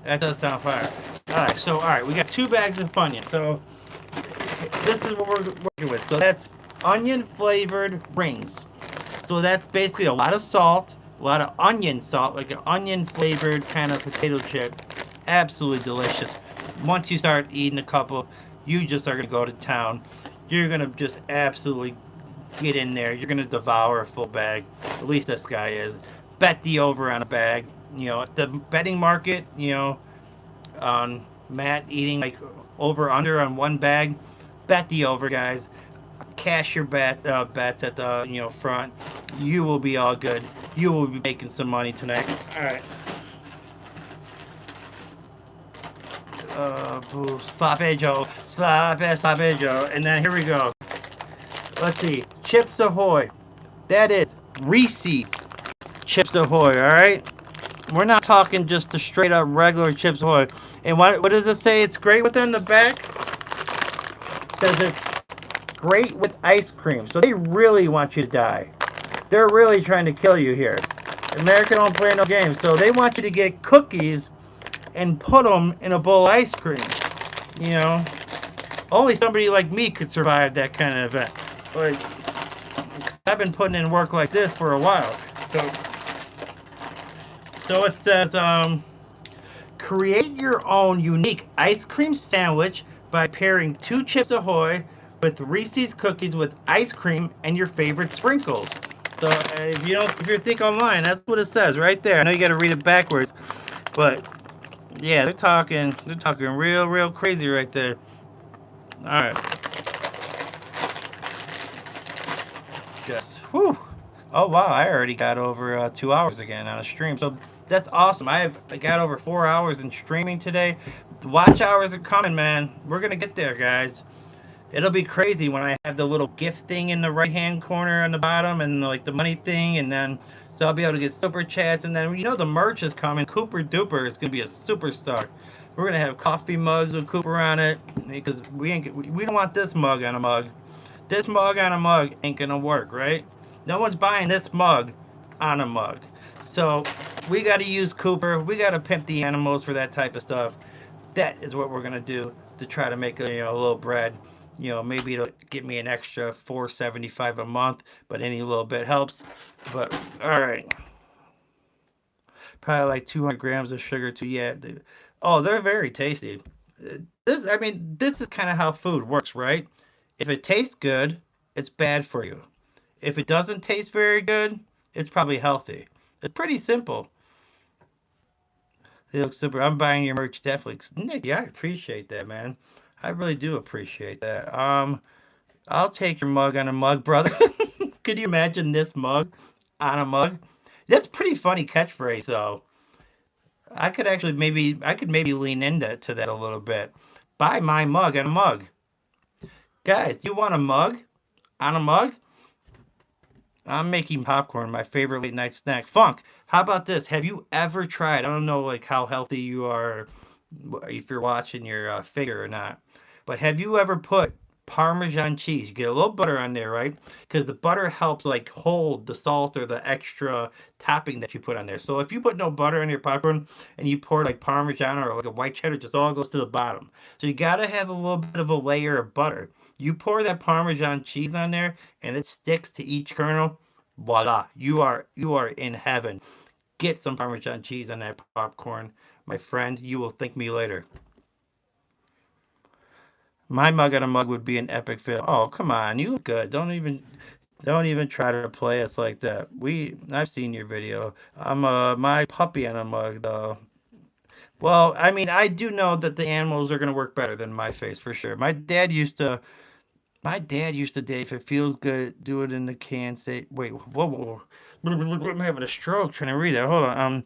That does sound fire. All right, we got 2 bags of Funyuns. So this is what we're working with. So that's onion flavored rings. So that's basically a lot of salt, a lot of onion salt, like an onion flavored kind of potato chip. Absolutely delicious. Once you start eating a couple, you just are gonna go to town. You're gonna just absolutely get in there. You're gonna devour a full bag. At least this guy is. Bet the over on a bag. You know, at the betting market, you know, on Matt eating like over under on 1 bag. Bet the over, guys. Cash your bets at the front. You will be all good. You will be making some money tonight. All right. Sloppy Joe, sloppy Joe, and then here we go. Let's see, Chips Ahoy. That is Reese's Chips Ahoy. All right. We're not talking just the straight up regular Chips Ahoy. And what does it say? It's great within the back. It says it's great with ice cream. So they really want you to die. They're really trying to kill you here. America don't play no games. So they want you to get cookies and put them in a bowl of ice cream. You know, only somebody like me could survive that kind of event. Like, I've been putting in work like this for a while. So it says, create your own unique ice cream sandwich by pairing 2 Chips Ahoy with Reese's cookies with ice cream and your favorite sprinkles. So if you think online, that's what it says right there. I know you got to read it backwards, but yeah, they're talking real crazy right there. All right. Just whew. Oh wow, I already got over 2 hours again on a stream. So that's awesome. I got over 4 hours in streaming today. The watch hours are coming, man. We're gonna get there, guys. It'll be crazy when I have the little gift thing in the right hand corner on the bottom and like the money thing, and then so I'll be able to get super chats, and then the merch is coming. Cooper Duper is gonna be a superstar. We're gonna have coffee mugs with Cooper on it because we don't want this mug on a mug. This mug on a mug ain't gonna work, right? No one's buying this mug on a mug. So we got to use Cooper. We got to pimp the animals for that type of stuff. That is what we're gonna do to try to make a little bread. Maybe it'll get me an extra $4.75 a month, but any little bit helps. But all right, probably like 200 grams of sugar too. Yeah. They're very tasty. This is kind of how food works, right? If it tastes good, it's bad for you. If it doesn't taste very good, it's probably healthy. It's pretty simple. They look super. I'm buying your merch definitely. Nick, yeah, I appreciate that, man. I really do appreciate that. I'll take your mug on a mug, brother. Could you imagine this mug on a mug? That's pretty funny catchphrase, though. I could maybe lean into that a little bit. Buy my mug on a mug. Guys, do you want a mug on a mug? I'm making popcorn, my favorite late night snack. Funk, how about this? Have you ever tried? I don't know like how healthy you are, if you're watching your figure or not, but have you ever put Parmesan cheese? You get a little butter on there, right? Because the butter helps like hold the salt or the extra topping that you put on there. So if you put no butter on your popcorn and you pour like Parmesan or like a white cheddar, just all goes to the bottom. So you gotta have a little bit of a layer of butter. You pour that Parmesan cheese on there and it sticks to each kernel. Voila, you are in heaven. Get some Parmesan cheese on that popcorn, my friend. You will thank me later. My mug on a mug would be an epic fail. Oh, come on, you look good. Don't even try to play us like that. I've seen your video. I'm my puppy on a mug though. Well, I do know that the animals are gonna work better than my face for sure. My dad used to date, if it feels good, do it in the can. Say, wait, whoa. I'm having a stroke trying to read that. Hold on.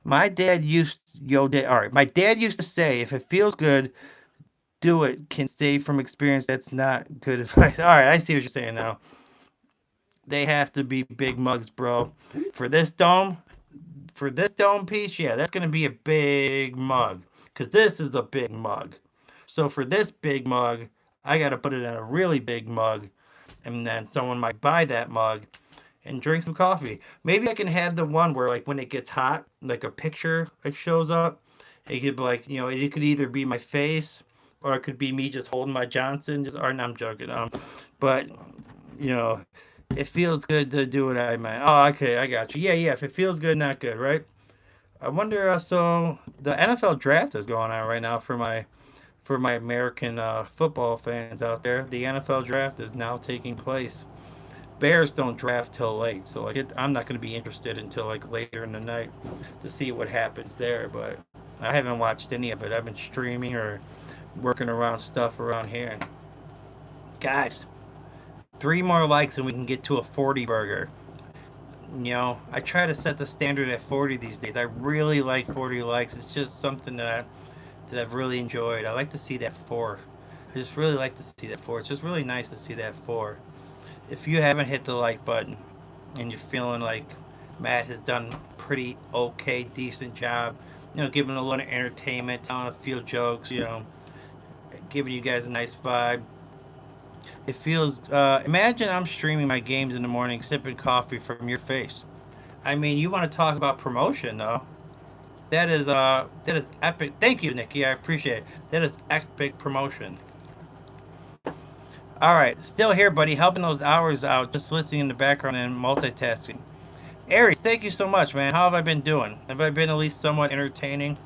My dad used, all right. My dad used to say, if it feels good, do it. Can save from experience. That's not good advice. All right, I see what you're saying now. They have to be big mugs, bro. For this dome, for this dome piece, yeah, that's going to be a big mug because this is a big mug. So for this big mug, I got to put it in a really big mug, and then someone might buy that mug and drink some coffee. Maybe I can have the one where like when it gets hot, like a picture like shows up. It could be like, it could either be my face or it could be me just holding my Johnson. Or no, I'm joking. But you know, it feels good to do what I meant. Oh, okay, I got you. Yeah, yeah. If it feels good, not good, right? I wonder. So the NFL draft is going on right now for my American football fans out there. The NFL draft is now taking place. Bears don't draft till late, so I'm not going to be interested until like later in the night to see what happens there. But I haven't watched any of it. I've been streaming or working around stuff around here. Guys, 3 more likes and we can get to a 40 burger. I try to set the standard at 40 these days. I really like 40 likes. It's just something that I've really enjoyed. I like to see that 4. I just really like to see that 4. It's just really nice to see that 4. If you haven't hit the like button and you're feeling like Matt has done pretty okay, decent job, giving a lot of entertainment, telling a few jokes, giving you guys a nice vibe. It feels. Imagine I'm streaming my games in the morning, sipping coffee from your face. I mean, you want to talk about promotion, though? That is epic. Thank you, Nikki. I appreciate it. That is epic promotion. All right, still here, buddy, helping those hours out, just listening in the background and multitasking. Aries, thank you so much, man. How have I been doing? Have I been at least somewhat entertaining?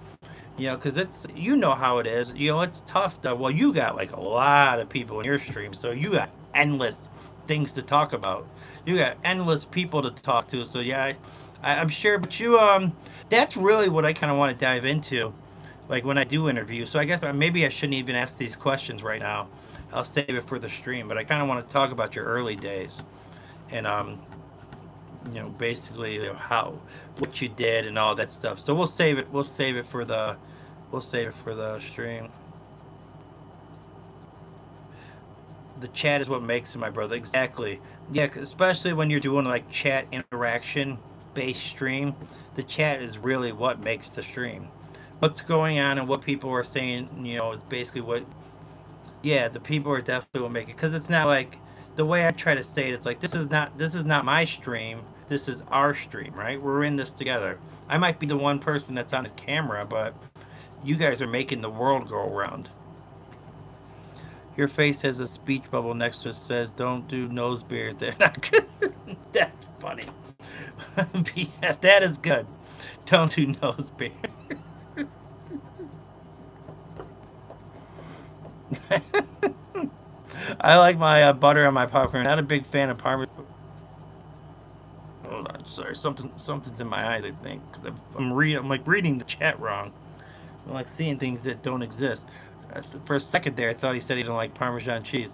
Because how it is. It's tough though. Well, you got like a lot of people in your stream, so you got endless things to talk about. You got endless people to talk to. So yeah, I'm sure. But that's really what I kind of want to dive into, like when I do interview. So I guess maybe I shouldn't even ask these questions right now. I'll save it for the stream. But I kind of want to talk about your early days, and basically how what you did and all that stuff. So we'll save it. We'll save it for the stream. The chat is what makes it, my brother. Exactly. Yeah, especially when you're doing like chat interaction based stream. The chat is really what makes the stream. What's going on and what people are saying, is basically what. Yeah, the people are definitely what make it, because it's not like the way I try to say it. It's like this is not my stream. This is our stream, right? We're in this together. I might be the one person that's on the camera, but you guys are making the world go around. Your face has a speech bubble next to it that says, "Don't do nose beers. They're not good." That's funny. Yeah, that is good. Don't do nose beers. I like my butter on my popcorn. Not a big fan of Parmesan. Hold on, sorry. Something's in my eyes, I think, because I'm reading the chat wrong. I'm like seeing things that don't exist. For a second there, I thought he said he didn't like Parmesan cheese,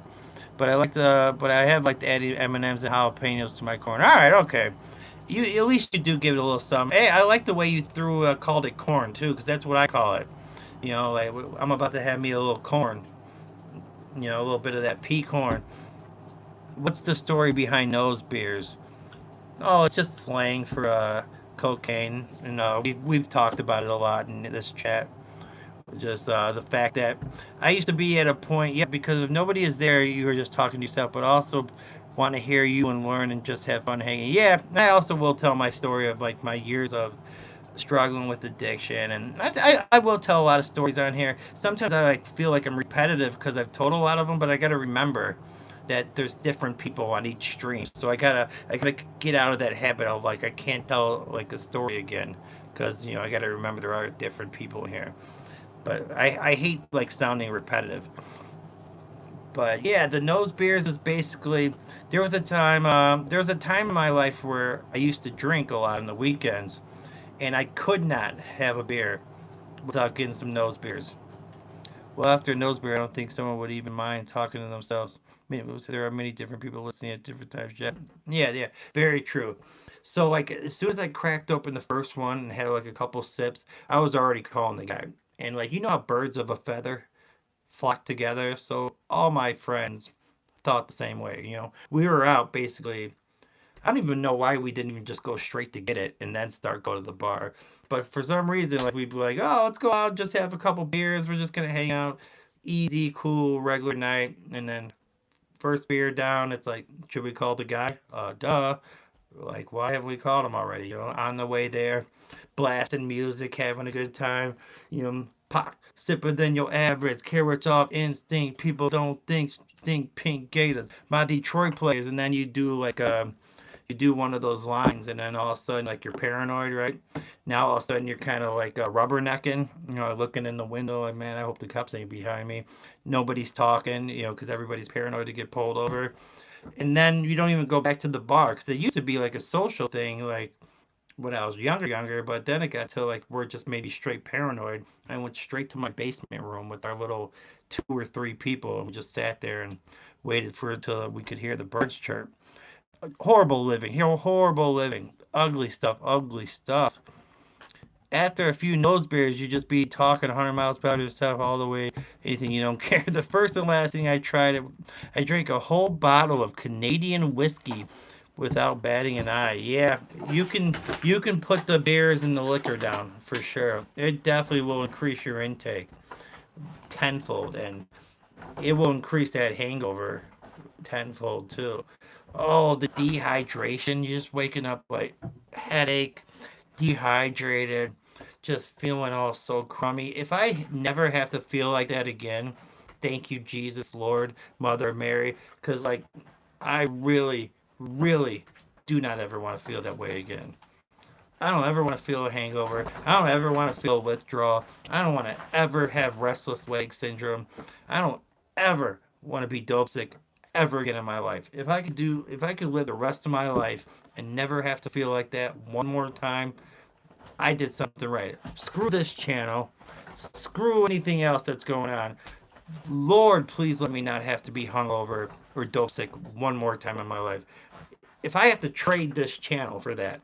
but I have like to add M&Ms and jalapenos to my corn. All right, okay. You at least you do give it a little something. Hey, I like the way you called it corn too, because that's what I call it. Like I'm about to have me a little corn. A little bit of that pea corn. What's the story behind nose beers? Oh, it's just slang for cocaine. We've talked about it a lot in this chat. Just the fact that I used to be at a point, yeah, because if nobody is there, you were just talking to yourself, but also want to hear you and learn and just have fun hanging. Yeah, I also will tell my story of like my years of struggling with addiction, and I will tell a lot of stories on here. Sometimes I feel like I'm repetitive because I've told a lot of them, but I got to remember that there's different people on each stream, so I gotta get out of that habit of like I can't tell like a story again, because I gotta remember there are different people in here. But I hate like sounding repetitive. But yeah, the nose beers is basically there was a time in my life where I used to drink a lot on the weekends, and I could not have a beer without getting some nose beers. Well, after a nose beer, I don't think someone would even mind talking to themselves. I mean, there are many different people listening at different times. Yeah, yeah, yeah, very true. So like as soon as I cracked open the first one and had like a couple sips, I was already calling the guy. And like how birds of a feather flock together. So all my friends thought the same way. We were out basically I don't even know why we didn't even just go straight to get it and then start go to the bar. But for some reason, like we'd be like, oh, let's go out, just have a couple beers. We're just gonna hang out, easy, cool, regular night. And then first beer down, it's like, should we call the guy? Duh. Like, why have we called him already? On the way there, blasting music, having a good time. Pop, sipper than your average. Carrots off instinct. People don't think pink gators. My Detroit players, and then you do one of those lines, and then all of a sudden, like you're paranoid, right? Now all of a sudden you're kind of like rubbernecking, looking in the window, like, man, I hope the cops ain't behind me. Nobody's talking, because everybody's paranoid to get pulled over. And then you don't even go back to the bar because it used to be like a social thing, like when I was younger. But then it got to like we're just maybe straight paranoid. I went straight to my basement room with our little 2 or 3 people, and we just sat there and waited for it till we could hear the birds chirp. Horrible living, horrible living, ugly stuff, ugly stuff. After a few nose beers, you just be talking 100 miles per hour to yourself all the way, anything you don't care. The first and last thing I tried, I drank a whole bottle of Canadian whiskey without batting an eye. Yeah, you can put the beers and the liquor down for sure. It definitely will increase your intake tenfold, and it will increase that hangover tenfold too. Oh, the dehydration, you're just waking up like headache, dehydrated, just feeling all so crummy. If I never have to feel like that again, thank you, Jesus, Lord, Mother Mary, because like I really, really do not ever want to feel that way again. I don't ever want to feel a hangover. I don't ever want to feel withdrawal. I don't want to ever have restless leg syndrome. I don't ever want to be dope sick ever again in my life. If I could live the rest of my life and never have to feel like that one more time, I did something right. Screw this channel. Screw anything else that's going on. Lord, please let me not have to be hungover or dope sick one more time in my life. If I have to trade this channel for that,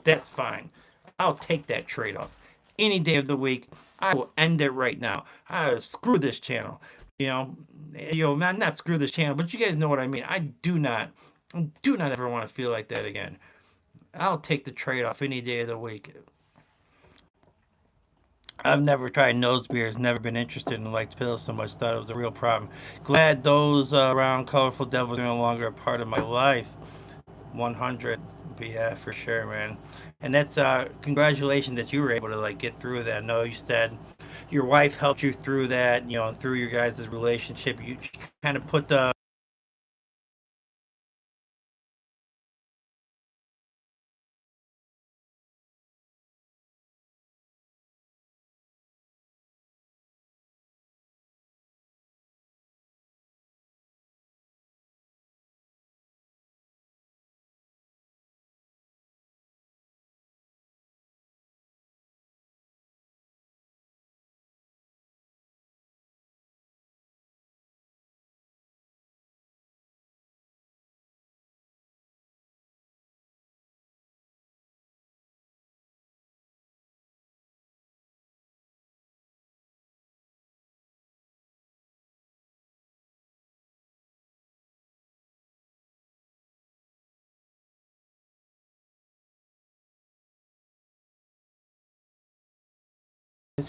that's fine. I'll take that trade off. Any day of the week, I will end it right now. Screw this channel. You know, not screw this channel, but you guys know what I mean. I do not ever want to feel like that again. I'll take the trade off any day of the week. I've never tried nose beers, never been interested in light pills so much, thought it was a real problem. Glad those round colorful devils are no longer a part of my life. 100, but yeah, for sure, man. And that's congratulations that you were able to like get through that. I know you said your wife helped you through that, through your guys' relationship. You kind of put the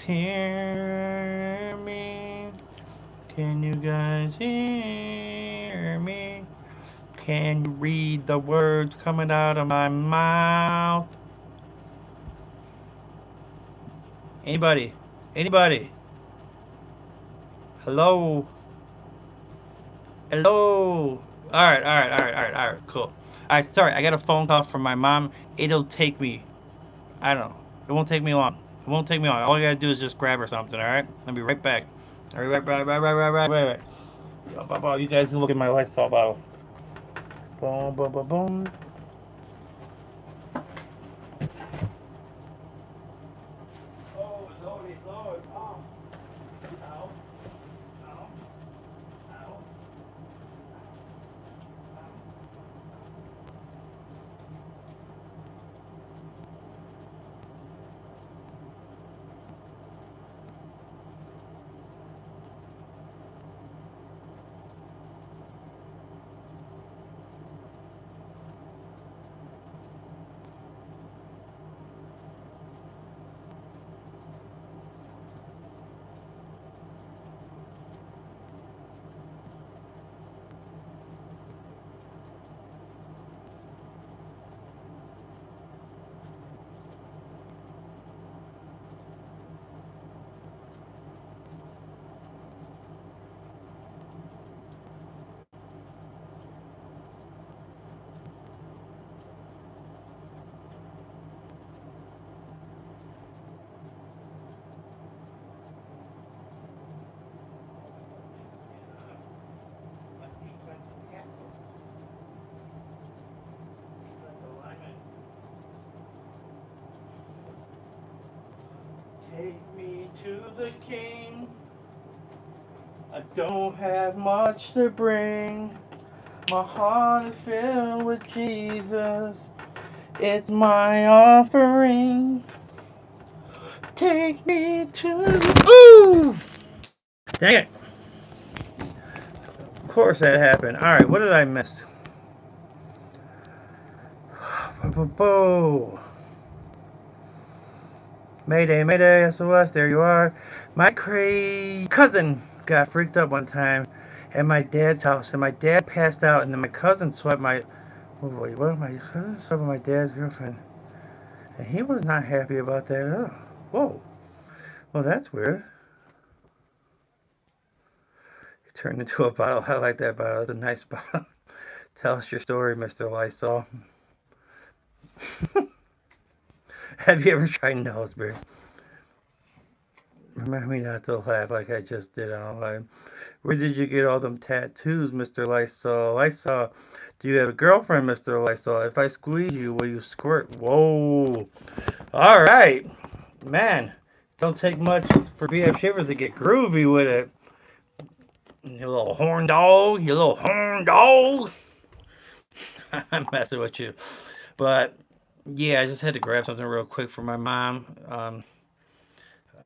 hear me. Can you guys hear me? Can you read the words coming out of my mouth? Anybody? Anybody? Hello? Hello? All right, cool. All right, sorry, I got a phone call from my mom. It'll take me, I don't know, it won't take me long. It won't take me long. All I gotta do is just grab her something, all right? I'll be right back. All right, right. You guys can look at my Lysol bottle. Boom, boom, boom, boom. Oh, Lord. Oh. Ow. Ow. Ow. Take me to the king. I don't have much to bring. My heart is filled with Jesus. It's my offering. Take me to the... Ooh! Dang it. Of course that happened. Alright, what did I miss? Mayday, Mayday, SOS, there you are. My cousin got freaked up one time at my dad's house, and my dad passed out, and then my cousin swept my... Oh boy, what? My cousin swept my dad's girlfriend. And he was not happy about that at all. Whoa. Well, that's weird. He turned into a bottle. I like that bottle. It's a nice bottle. Tell us your story, Mr. Lysol. Have you ever tried Nosebleed? Remember me not to laugh like I just did online. Where did you get all them tattoos, Mr. Lysol? Lysol, do you have a girlfriend, Mr. Lysol? If I squeeze you, will you squirt? Whoa. All right. Man, don't take much for BF Shivers to get groovy with it. You little horn dog. You little horn dog. I'm messing with you. But, yeah, I just had to grab something real quick for my mom.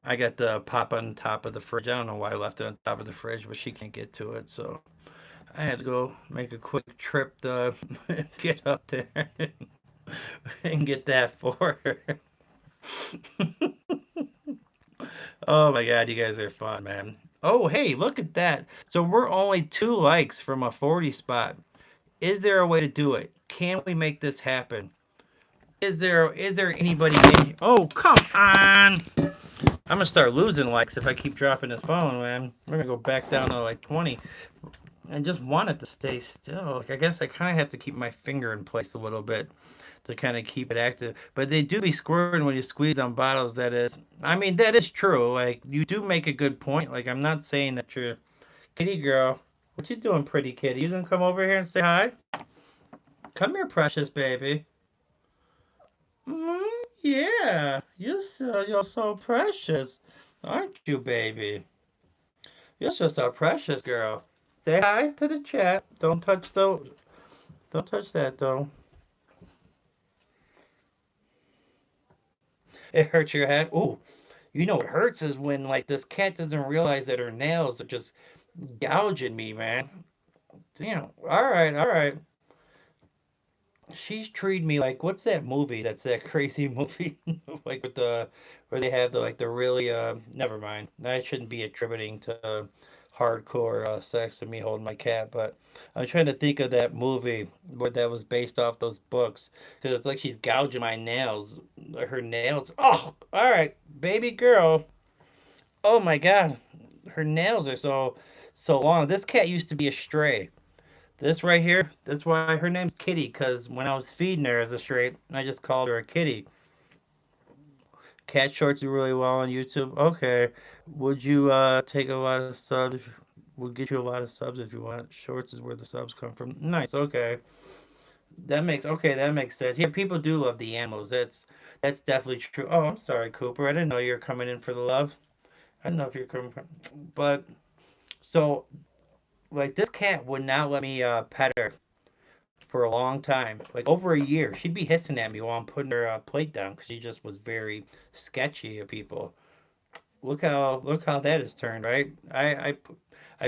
I got the pop on top of the fridge. I don't know why I left it on top of the fridge, but she can't get to it, so I had to go make a quick trip to get up there and get that for her. Oh my god, you guys are fun, man. Oh, hey, look at that. So we're only 2 likes from a 40 spot. Is there a way to do it? Can we make this happen? Is there anybody in... Oh, come on! I'm gonna start losing likes if I keep dropping this phone, man. We're gonna go back down to like 20. I just want it to stay still. Like, I guess I kind of have to keep my finger in place a little bit to kind of keep it active. But they do be squirting when you squeeze on bottles, that is. I mean, that is true. Like, you do make a good point. Like, I'm not saying that you're... Kitty girl, what you doing, pretty kitty? You gonna come over here and say hi? Come here, precious baby. Yeah, you're so precious, aren't you, baby? You're just so precious, girl. Say hi to the chat. Don't touch that though. It hurts your head. Ooh, you know what hurts is when like this cat doesn't realize that her nails are just gouging me, man. Damn. All right. She's treated me like, what's that movie? That's that crazy movie, like with the where they have the like the really never mind. I shouldn't be attributing to hardcore sex to me holding my cat, but I'm trying to think of that movie where that was based off those books because it's like she's gouging my nails, her nails. Oh, all right, baby girl. Oh my God, her nails are so long. This cat used to be a stray. This right here, that's why her name's Kitty, because when I was feeding her as a stray, I just called her a kitty. Cat shorts do really well on YouTube. Okay. Would you take a lot of subs? We'll get you a lot of subs if you want. Shorts is where the subs come from. Nice, okay. That makes sense. Yeah, people do love the animals. That's definitely true. Oh, I'm sorry, Cooper. I didn't know you were coming in for the love. I don't know if you're coming from, but so like this cat would not let me pet her for a long time, like over a year. She'd be hissing at me while I'm putting her plate down because she just was very sketchy of people. Look how that has turned, right? I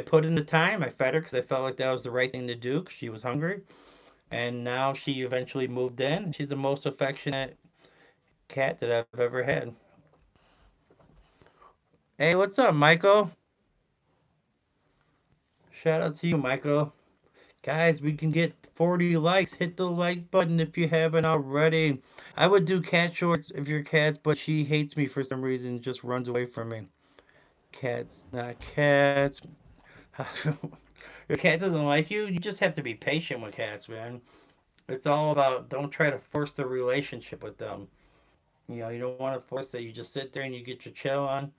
put in the time. I fed her because I felt like that was the right thing to do because she was hungry, and now she eventually moved in. She's the most affectionate cat that I've ever had. Hey, what's up, Michael? Shout out to you, Michael. Guys, we can get 40 likes. Hit the like button if you haven't already. I would do cat shorts if you're cat, but she hates me for some reason, just runs away from me. Cats, not cats. Your cat doesn't like you, you just have to be patient with cats, man. It's all about don't try to force the relationship with them. You know, you don't want to force it. You just sit there and you get your chill on.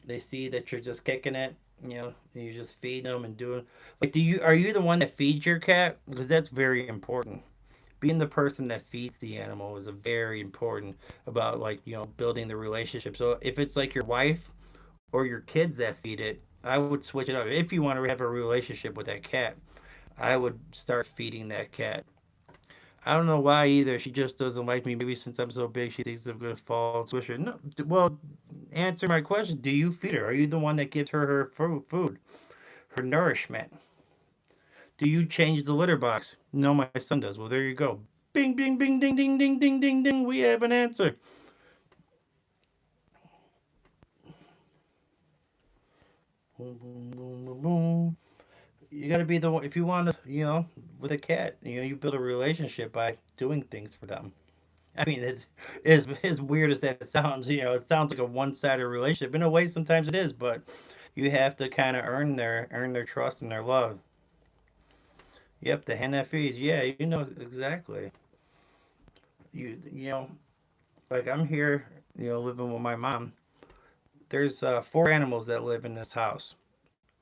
They see that you're just kicking it, you know, and you just feed them and doing. Like, are you the one that feeds your cat? Because that's very important. being the person that feeds the animal is a very important about, like, building the relationship. So if it's like your wife or your kids that feed it, I would switch it up. If you want to have a relationship with that cat, I would start feeding that cat. I don't know why either. She just doesn't like me. Maybe since I'm so big, she thinks I'm gonna fall and squish her. No, well, answer my question. Do you feed her? Are you the one that gives her food, her nourishment? Do you change the litter box? No, my son does. Well, there you go. Bing, bing, bing, ding, ding, ding, ding, ding, ding. We have an answer. Boom, boom, boom, boom, boom. You got to be the one. If you want to, with a cat, you build a relationship by doing things for them. I mean, it's as weird as that sounds. It sounds like a one-sided relationship. In a way, sometimes it is, but you have to kind of earn their trust and their love. Yep, the hen that feeds. Yeah, you know exactly. You know, like I'm here, living with my mom. There's 4 animals that live in this house.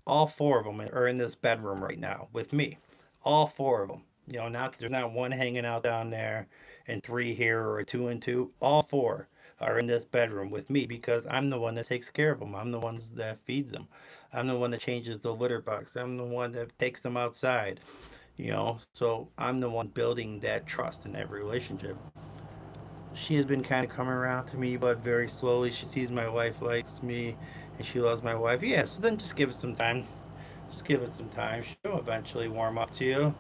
All 4 of them are in this bedroom right now with me. All 4 of them. Not there's not one hanging out down there and 3 here or 2 and 2. All 4 are in this bedroom with me because I'm the one that takes care of them. I'm the one that feeds them. I'm the one that changes the litter box. I'm the one that takes them outside. So I'm the one building that trust in that relationship. She has been kind of coming around to me, but very slowly. She sees my wife likes me and she loves my wife. Yeah, so then just give it some time. Just give it some time. She'll eventually warm up to you.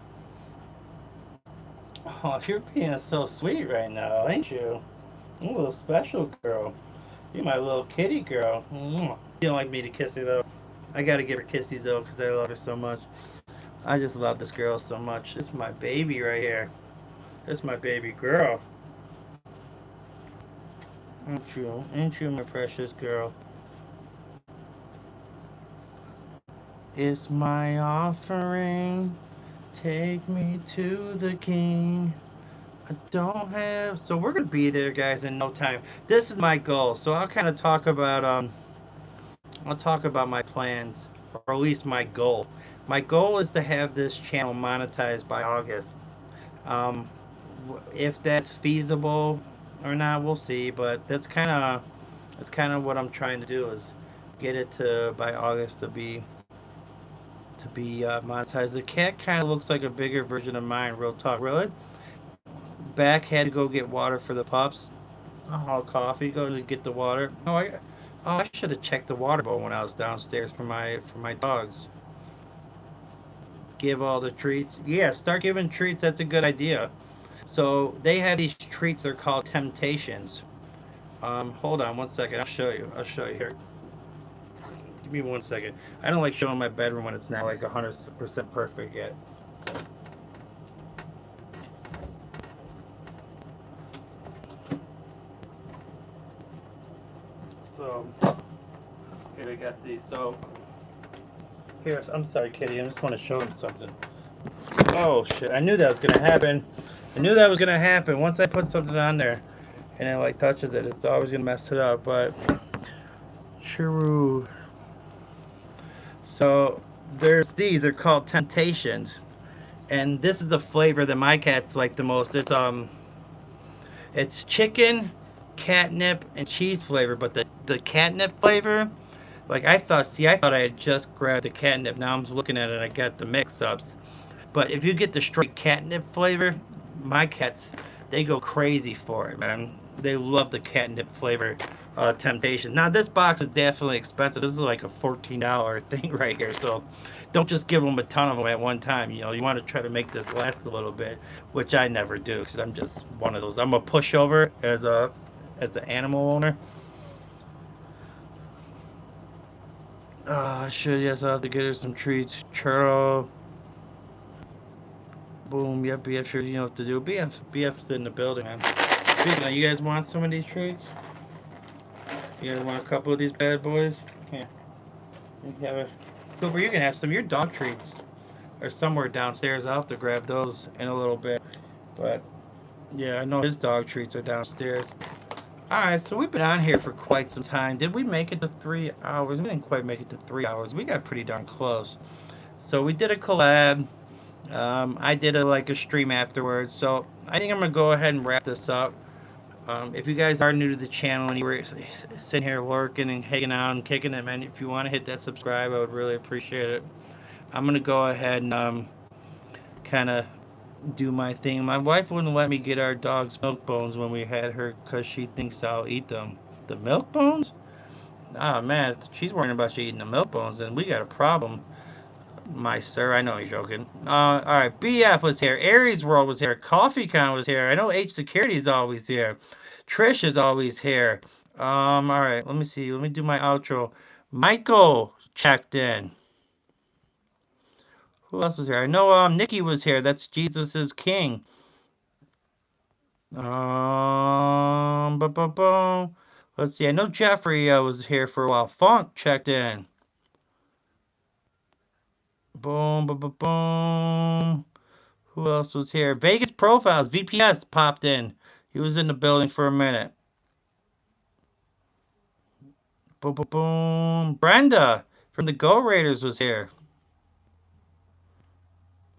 Oh, you're being so sweet right now, ain't you? You little special girl. You're my little kitty girl. You don't like me to kiss her, though. I gotta give her kisses, though, because I love her so much. I just love this girl so much. This is my baby right here. This is my baby girl. Ain't you, my precious girl? It's my offering. Take me to the king. I don't have. So we're gonna be there, guys, in no time. This is my goal. So I'll kind of talk about I'll talk about my plans, or at least my goal. My goal is to have this channel monetized by August. Um, if that's feasible or not, we'll see. But that's kind of what I'm trying to do is get it to by August to be monetized. The cat kind of looks like a bigger version of mine. Real talk, really. Back had to go get water for the pups. Oh, coffee. Go to get the water. I should have checked the water bowl when I was downstairs for my dogs. Give all the treats. Yeah, start giving treats. That's a good idea. So they have these treats. They're called Temptations. Hold on 1 second. I'll show you here. Give me 1 second. I don't like showing my bedroom when it's not like 100% perfect yet. So here I got these. So here, I'm sorry, Kitty. I just want to show him something. Oh shit! I knew that was gonna happen. Once I put something on there, and it like touches it, it's always gonna mess it up. But true. So there's these. They're called Temptations, and this is the flavor that my cats like the most. It's chicken, catnip, and cheese flavor. But the catnip flavor, like I thought I had just grabbed the catnip. Now I'm looking at it. I got the mix-ups. But if you get the straight catnip flavor, my cats, they go crazy for it, man. They love the catnip flavor Temptation. Now this box is definitely expensive. This is like a $14 thing right here. So don't just give them a ton of them at one time. You want to try to make this last a little bit, which I never do because I'm just one of those. I'm a pushover as an animal owner. Yes, I'll have to get her some treats. Churro. Boom, yep, BF sure you know what to do. BF's in the building, man. Speaking of, you guys want some of these treats? You guys want a couple of these bad boys? Here. You can have a Cooper, you can have some. Your dog treats are somewhere downstairs. I'll have to grab those in a little bit. But yeah, I know his dog treats are downstairs. Alright, so we've been on here for quite some time. Did we make it to 3 hours? We didn't quite make it to 3 hours. We got pretty darn close. So we did a collab. I did a stream afterwards, so I think I'm gonna go ahead and wrap this up. If you guys are new to the channel and you were sitting here lurking and hanging out and kicking it, man, if you want to hit that subscribe, I would really appreciate it. I'm gonna go ahead and kind of do my thing. My wife wouldn't let me get our dog's milk bones when we had her because she thinks I'll eat them. The milk bones? Oh man, if she's worrying about you eating the milk bones, then we got a problem, my sir. I know you're joking. All right, BF was here. Aries World was here. CoffeeCon was here. I know H Security is always here. Trish is always here. All right, let me see. Let me do my outro. Michael checked in. Who else was here? I know Nikki was here. That's Jesus is King. Let's see. I know Jeffrey was here for a while. Funk checked in. Boom, boom, boom, boom. Who else was here? Vegas Profiles. VPS popped in. He was in the building for a minute. Boom, boom, boom. Brenda from the Go Raiders was here.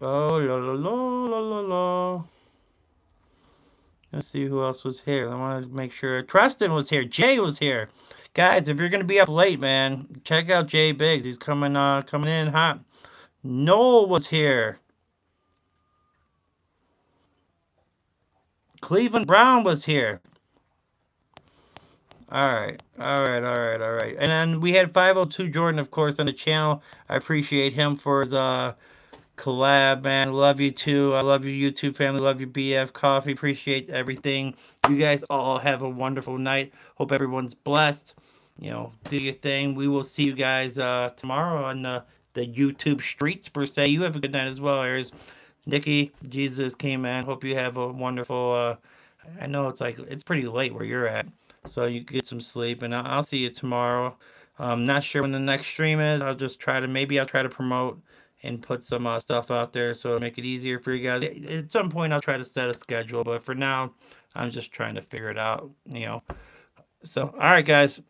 Oh, la, la, la, la, la, la. Let's see who else was here. I want to make sure. Tristan was here. Jay was here. Guys, if you're going to be up late, man, check out Jay Biggs. He's coming in hot. Noel was here. Cleveland Brown was here. All right. And then we had 502 Jordan, of course, on the channel. I appreciate him for his collab, man. Love you too. I love you, YouTube family. Love you, BF Coffee. Appreciate everything. You guys all have a wonderful night. Hope everyone's blessed. You know, do your thing. We will see you guys tomorrow on the YouTube streets, per se. You have a good night as well, Aries. Nikki, Jesus came, man. Hope you have a wonderful I know it's pretty late where you're at, so you get some sleep, and I'll see you tomorrow. I'm not sure when the next stream is. I'll try to promote and put some stuff out there so it'll make it easier for you guys. At some point I'll try to set a schedule, but for now I'm just trying to figure it out, you know. So all right, guys,